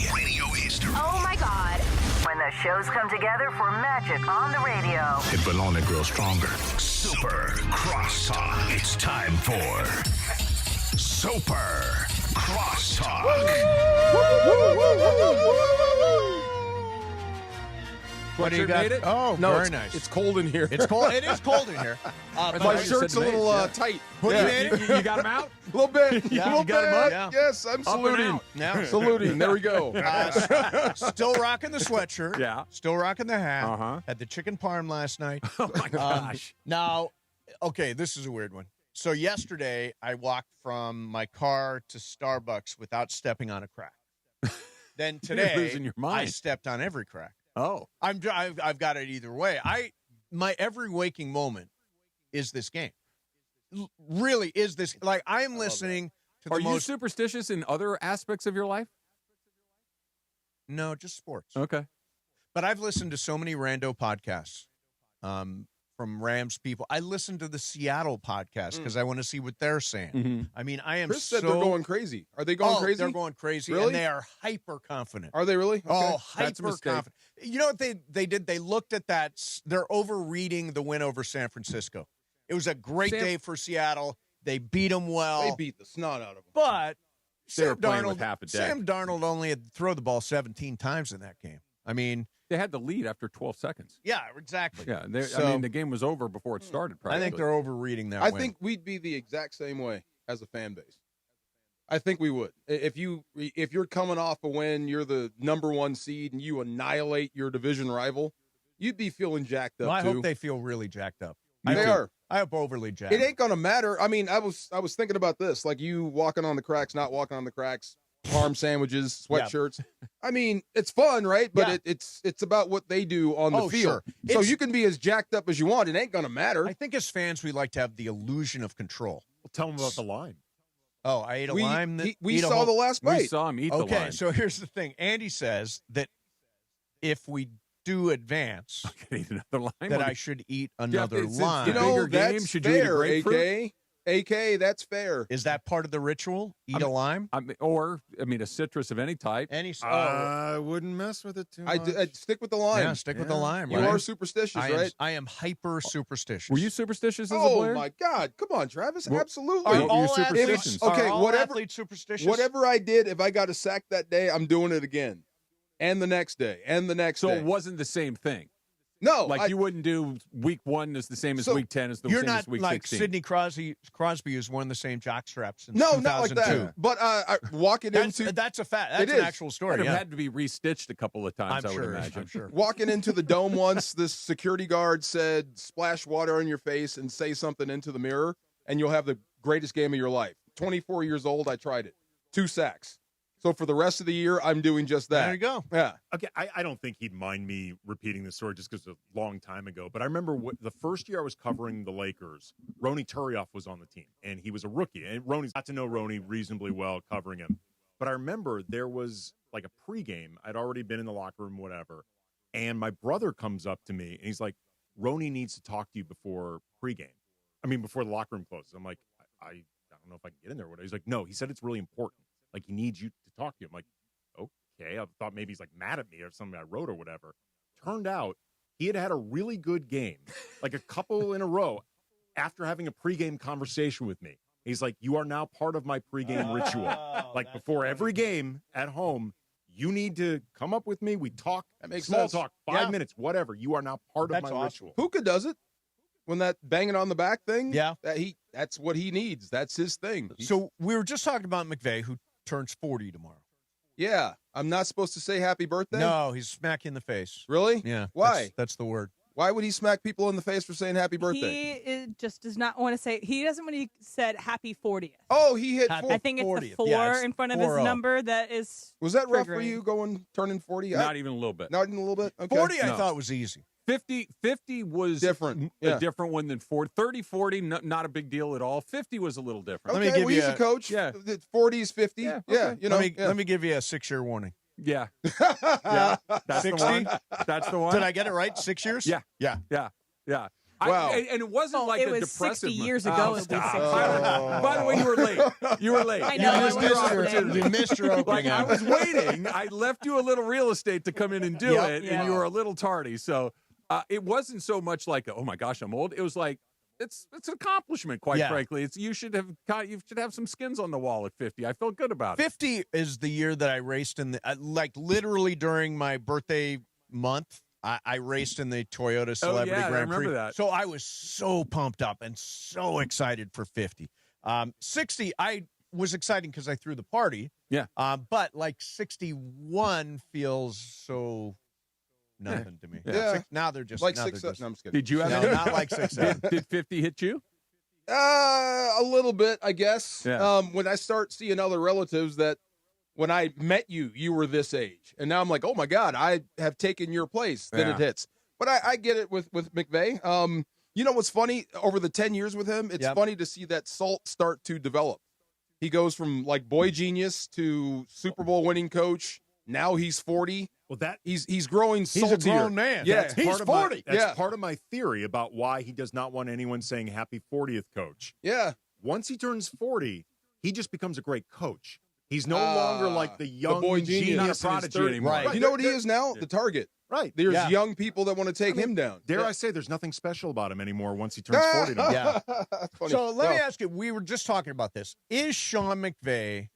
Oh my God. When the shows come together for magic on the radio. It will only grow stronger. Super Crosstalk. It's time for Super Crosstalk. What do you got? Oh, No, very it's, nice. It's cold in here. It's cold. It is cold in here. My shirt's a little tight. You got him out? A little bit. Yeah. A little You got him bit. up? Yeah. Yes, I'm Up and saluting. out. Yeah. Saluting. There we go. Still rocking the sweatshirt. Yeah. Still rocking the hat. Had the chicken parm last night. Oh, my gosh. Now, okay, this is a weird one. So yesterday, I walked from my car to Starbucks without stepping on a crack. Then today, You're losing your mind. I stepped on every crack. Oh. I've got it either way. My every waking moment is this game. Really is this. Like, I'm listening to the Are you most. superstitious in other aspects of your life? No, just sports. Okay. But I've listened to so many rando podcasts from Rams people. I listen to the Seattle podcast because I want to see what they're saying. Mm-hmm. I mean, I am Chris said they're going crazy. Are they going crazy? They're going crazy, Really? and they are hyper confident. Are they really? Okay. Oh, That's a hyper mistake. confident. You know what they did? They looked at that. They're overreading the win over San Francisco. It was a great day for Seattle. They beat him well. They beat the snot out of him. But They were playing with half a deck. Sam Darnold only had to throw the ball 17 times in that game. I mean, they had the lead after 12 seconds. Yeah, exactly. Yeah, So- I mean, the game was over before it started. Probably. I think they're overreading that I win. think we'd be the exact same way as a fan base. I think we would. If you're coming off a win, you're the number 1 seed, and you annihilate your division rival, you'd be feeling jacked up, Well, I too. hope they feel really jacked up. They are. I hope overly jacked. It ain't going to matter. I mean, I was thinking about this, like you walking on the cracks, not walking on the cracks, farm sandwiches, sweatshirts. I mean, it's fun, right? But it's about what they do on the field. Sure. So you can be as jacked up as you want. It ain't going to matter. I think as fans, we like to have the illusion of control. Well, tell them about the lime. Oh, I ate a lime. We saw the last bite. We saw him eat the lime. Okay, so here's the thing. Andy says that if we do advance, eat another lime. that I should eat another it's lime. You know, Bigger game, that's should you eat a fair, grapefruit? AK, that's fair. Is that part of the ritual? Eat a lime? I mean, a citrus of any type. I wouldn't mess with it too much. I'd stick with the lime. Yeah, stick with the lime. You right? are superstitious, right? I am hyper superstitious. Were you superstitious as a Oh player? my God! Come on, Travis. Well, Absolutely. Are all superstitions? Okay, Are all whatever. athletes superstitious? Whatever I did, if I got a sack that day, I'm doing it again, and the next day, and the next So day. it wasn't the same thing. No, Like you wouldn't do week 1 is the same as So week 10 is the You're same not as week like 16. Sidney Crosby who's worn the same jock straps since No, 2002. not like that. But I walking into That's a fact. That's It an is. actual Would story. have Yeah. had to be restitched a couple of times, I'm I sure. would imagine. I'm sure. walking into the dome once. This security guard said, "Splash water on your face and say something into the mirror, and you'll have the greatest game of your life." 24 years old, I tried it. 2 sacks. So for the rest of the year, I'm doing just that. There you go. Yeah. Okay, I don't think he'd mind me repeating this story just because it's a long time ago. But I remember the first year I was covering the Lakers, Ronny Turioff was on the team, and he was a rookie. And Ronnie's got to know Ronnie reasonably well, covering him. But I remember there was like a pregame. I'd already been in the locker room, whatever. And my brother comes up to me, and he's like, Ronnie needs to talk to you before pregame. I mean, before the locker room closes. I'm like, I don't know if I can get in there. He's like, no, he said it's really important. Like, he needs you to talk to him. I'm like, okay. I thought maybe he's like mad at me or something I wrote or whatever. Turned out he had a really good game, like a couple in a row, after having a pregame conversation with me. He's like, you are now part of my pregame ritual. Like, before every game at home, you need to come up with me. We talk. That makes small sense. talk, 5 minutes, whatever. You are now part of my ritual. Puka does it. When that banging on the back thing, Yeah. that's what he needs. That's his thing. So we were just talking about McVey, who turns 40 tomorrow. Yeah, I'm not supposed to say happy birthday? No, he's smack you in the face. Really? Yeah. Why? That's the word. Why would he smack people in the face for saying happy birthday? Just does not want to say. He doesn't when he said happy 40th. Oh, he hit Happy 4. I think it's 40th. the 4 Yeah, it's in front of his 40. number that is. Was that rough for triggering. you turning 40? Not even a little bit. Not even a little bit? Okay. 40 I No. thought was easy. 50 was Different. a Yeah. different one than 40. 30, 40, not a big deal at all. 50 was a little different. Okay, Let me give he's you a coach. Yeah. 40s, 50. Yeah, Yeah, okay. you know. Let me give you a 6-year warning. Yeah. Yeah. That's 60? the one. That's the one. Did I get it right? 6 years? Yeah. Yeah. Yeah. Yeah. Wow. And it wasn't Oh, like it a was depressive 60 mo- years Oh, ago. It was stop. 6 By the way, you were late. You were late. I know, You I missed was your listening. opportunity. You missed your opening. Like, I was waiting. I left you a little real estate to come in and do Yep. it, Yeah. and you were a little tardy. So it wasn't so much like, oh my gosh, I'm old. It was like, it's an accomplishment, quite Yeah. frankly. You should have some skins on the wall at 50. I felt good about it. 50 is the year that I raced in the like literally during my birthday month. I raced in the Toyota Celebrity I Grand remember Prix. that. So I was so pumped up and so excited for 50. 60, I was exciting because I threw the party. Yeah. But like 61 feels so nothing to me. Yeah. Now they're just Like now 6. they're just- No, I'm just kidding. Did you have No, any? not like 6. Did 50 hit you? A little bit, I guess. Yeah. When I start seeing other relatives that when I met you, you were this age. And now I'm like, oh my God, I have taken your place. Then Yeah. it hits. But I get it with McVay. You know what's funny? Over the 10 years with him, it's Yep. funny to see that salt start to develop. He goes from like boy genius to Super Bowl winning coach. Now he's 40. Well, that He's growing He's saltier. a grown man. Yeah, That's He's part of 40. That's part of my theory about why he does not want anyone saying happy 40th, coach. yeah. Once he turns 40, he just becomes a great coach. He's no longer like the young boy genius. genius Not a in his prodigy 30s. anymore. You know what he is now? The target. Right. There's young people that want to take him down. Dare I say there's nothing special about him anymore once he turns 40 now. Yeah. Funny. So let me ask you, we were just talking about this. Is Sean McVay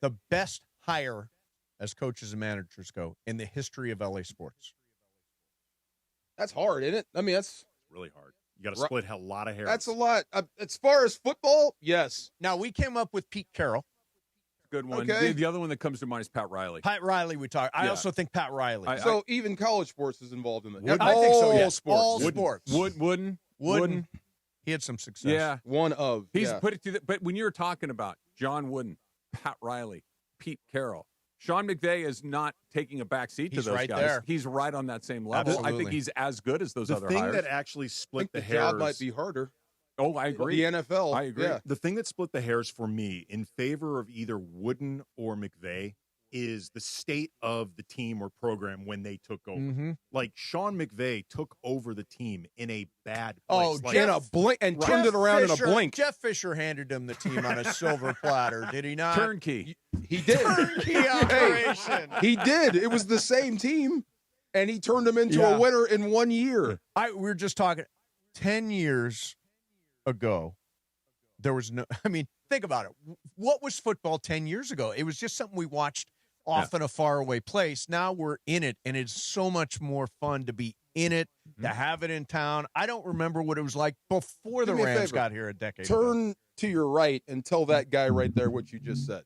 the best hire as coaches and managers go in the history of LA sports? That's hard, isn't it? I mean, that's really hard. You got to split a lot of hairs. That's a lot. As far as football, yes. Now, we came up with Pete Carroll. Good one. Okay. The other one that comes to mind is Pat Riley. Pat Riley, we talked. I Yeah. also think Pat Riley. So even college sports is involved in that. I think so, yeah. Sports. All sports. Wooden. He had some success. Yeah. One of. He's put it through the, but when you're talking about John Wooden, Pat Riley, Pete Carroll, Sean McVay is not taking a back seat to He's those right guys. there. He's right on that same level. I Absolutely. think he's as good as those the other thing hires. that actually split the the hairs. job might be harder. Oh, I agree. The NFL. I agree. Yeah. The thing that split the hairs for me in favor of either Wooden or McVay is the state of the team or program when they took over. Mm-hmm. Like Sean McVay took over the team in a bad Oh, place. In a blink and turned it around in a blink. Jeff Fisher handed him the team on a silver platter, did he not? Turnkey. He did. Turnkey operation. He did. It was the same team, and he turned them into a winner in 1 year. We were just talking 10 years ago. There was no, I mean, think about it. What was football 10 years ago? It was just something we watched off in a faraway place. Now we're in it, and it's so much more fun to be in it, to have it in town. I don't remember what it was like before the Do me a Rams favor. got here a decade ago. Turn to your right and tell that guy right there what you just said.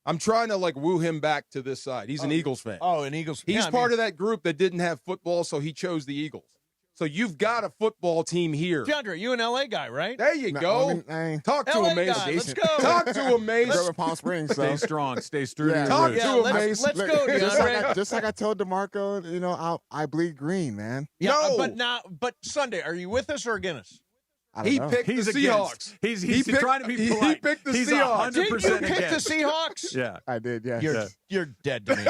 I'm trying to woo him back to this side. He's an Eagles fan. Oh, an Eagles fan. He's part of that group that didn't have football, so he chose the Eagles. So you've got a football team here. DeAndre, you an LA guy, right? There you go. Talk to him, Mace. Let's go. Talk to him, Mace. From Palm Springs. Stay strong. Stay true to your Talk roots. to him, Mace. Let's go, DeAndre. Just like I told DeMarco, I bleed green, man. Yeah, but Sunday, are you with us or against us? He picked He's the against. Seahawks. He's trying to be polite. He picked the He's Seahawks. 100% Did you pick against. the Seahawks? Yeah. I did, yes. You're dead to me.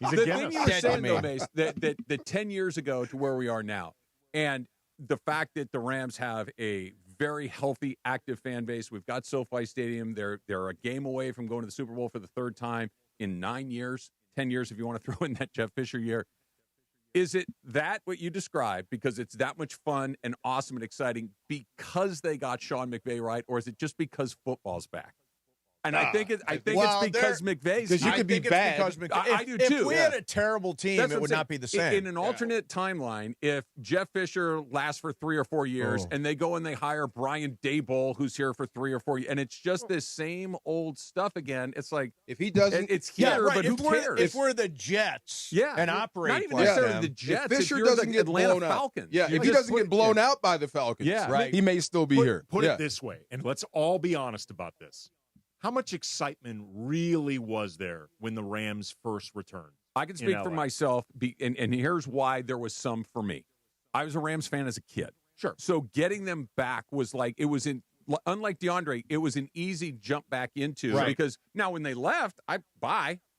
He's The against thing us. you were Dead to saying, me. though, Mace, that 10 years ago to where we are now, and the fact that the Rams have a very healthy, active fan base. We've got SoFi Stadium. They're a game away from going to the Super Bowl for the third time in 9 years, 10 years if you want to throw in that Jeff Fisher year. Is it that what you described because it's that much fun and awesome and exciting because they got Sean McVay right, or is it just because football's back? And I think it's because McVay's. Because you could be bad. I do too. If we had a terrible team, That's it what would I'm not be the saying. same. In an alternate timeline, if Jeff Fisher lasts for 3 or 4 years and they go and they hire Brian Daboll, who's here for 3 or 4 years, and it's just this same old stuff again, it's like if he doesn't, it's here, but who cares? If we're the Jets, and operate not even like necessarily them, the Jets. If Fisher if you're doesn't the get Atlanta blown Falcons, out, if he just doesn't get blown out by the Falcons, right, he may still be here. Put it this way, and let's all be honest about this. How much excitement really was there when the Rams first returned? I can speak for myself, and here's why there was some for me. I was a Rams fan as a kid. Sure. So getting them back was like, unlike DeAndre, it was an easy jump back into. Right. Because now when they left, I'm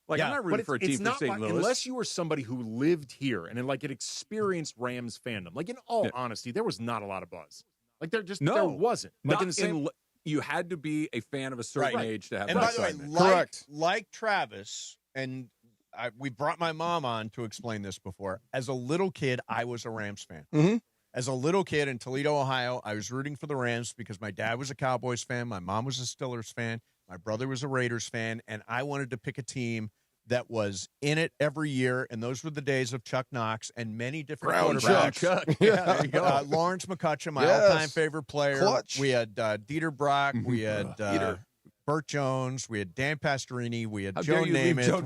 not rooting for a team for St. Louis. Unless you were somebody who lived here and had experienced Rams fandom. Like, in all honesty, there was not a lot of buzz. Like, there wasn't. Like, in the same... You had to be a fan of a certain age to have and that by the way, excitement. like Travis, and we brought my mom on to explain this before. As a little kid, I was a Rams fan. Mm-hmm. As a little kid in Toledo, Ohio, I was rooting for the Rams because my dad was a Cowboys fan, my mom was a Steelers fan, my brother was a Raiders fan, and I wanted to pick a team that was in it every year, and those were the days of Chuck Knox and many different quarterbacks. Chuck. Yeah, there you go. Lawrence McCutcheon, my all-time favorite player. Clutch. We had Dieter Brock. We had Burt Jones. We had Dan Pastorini. We had Joe Namath.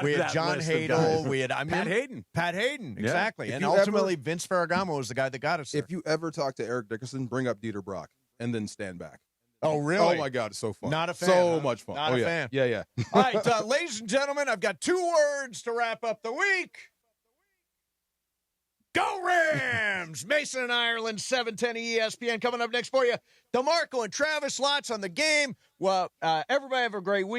We had John Hadel. We had Pat Hayden. Pat Hayden, Yeah. exactly. If And you ultimately, Vince Ferragamo was the guy that got us there. If you ever talk to Eric Dickerson, bring up Dieter Brock and then stand back. Oh, really? Oh, my God. It's so fun. Not a fan. So huh? much fun. Not a fan. Yeah. All right, ladies and gentlemen, I've got 2 words to wrap up the week. Go Rams! Mason and Ireland, 710 ESPN coming up next for you. DeMarco and Travis, lots on the game. Well, everybody have a great week.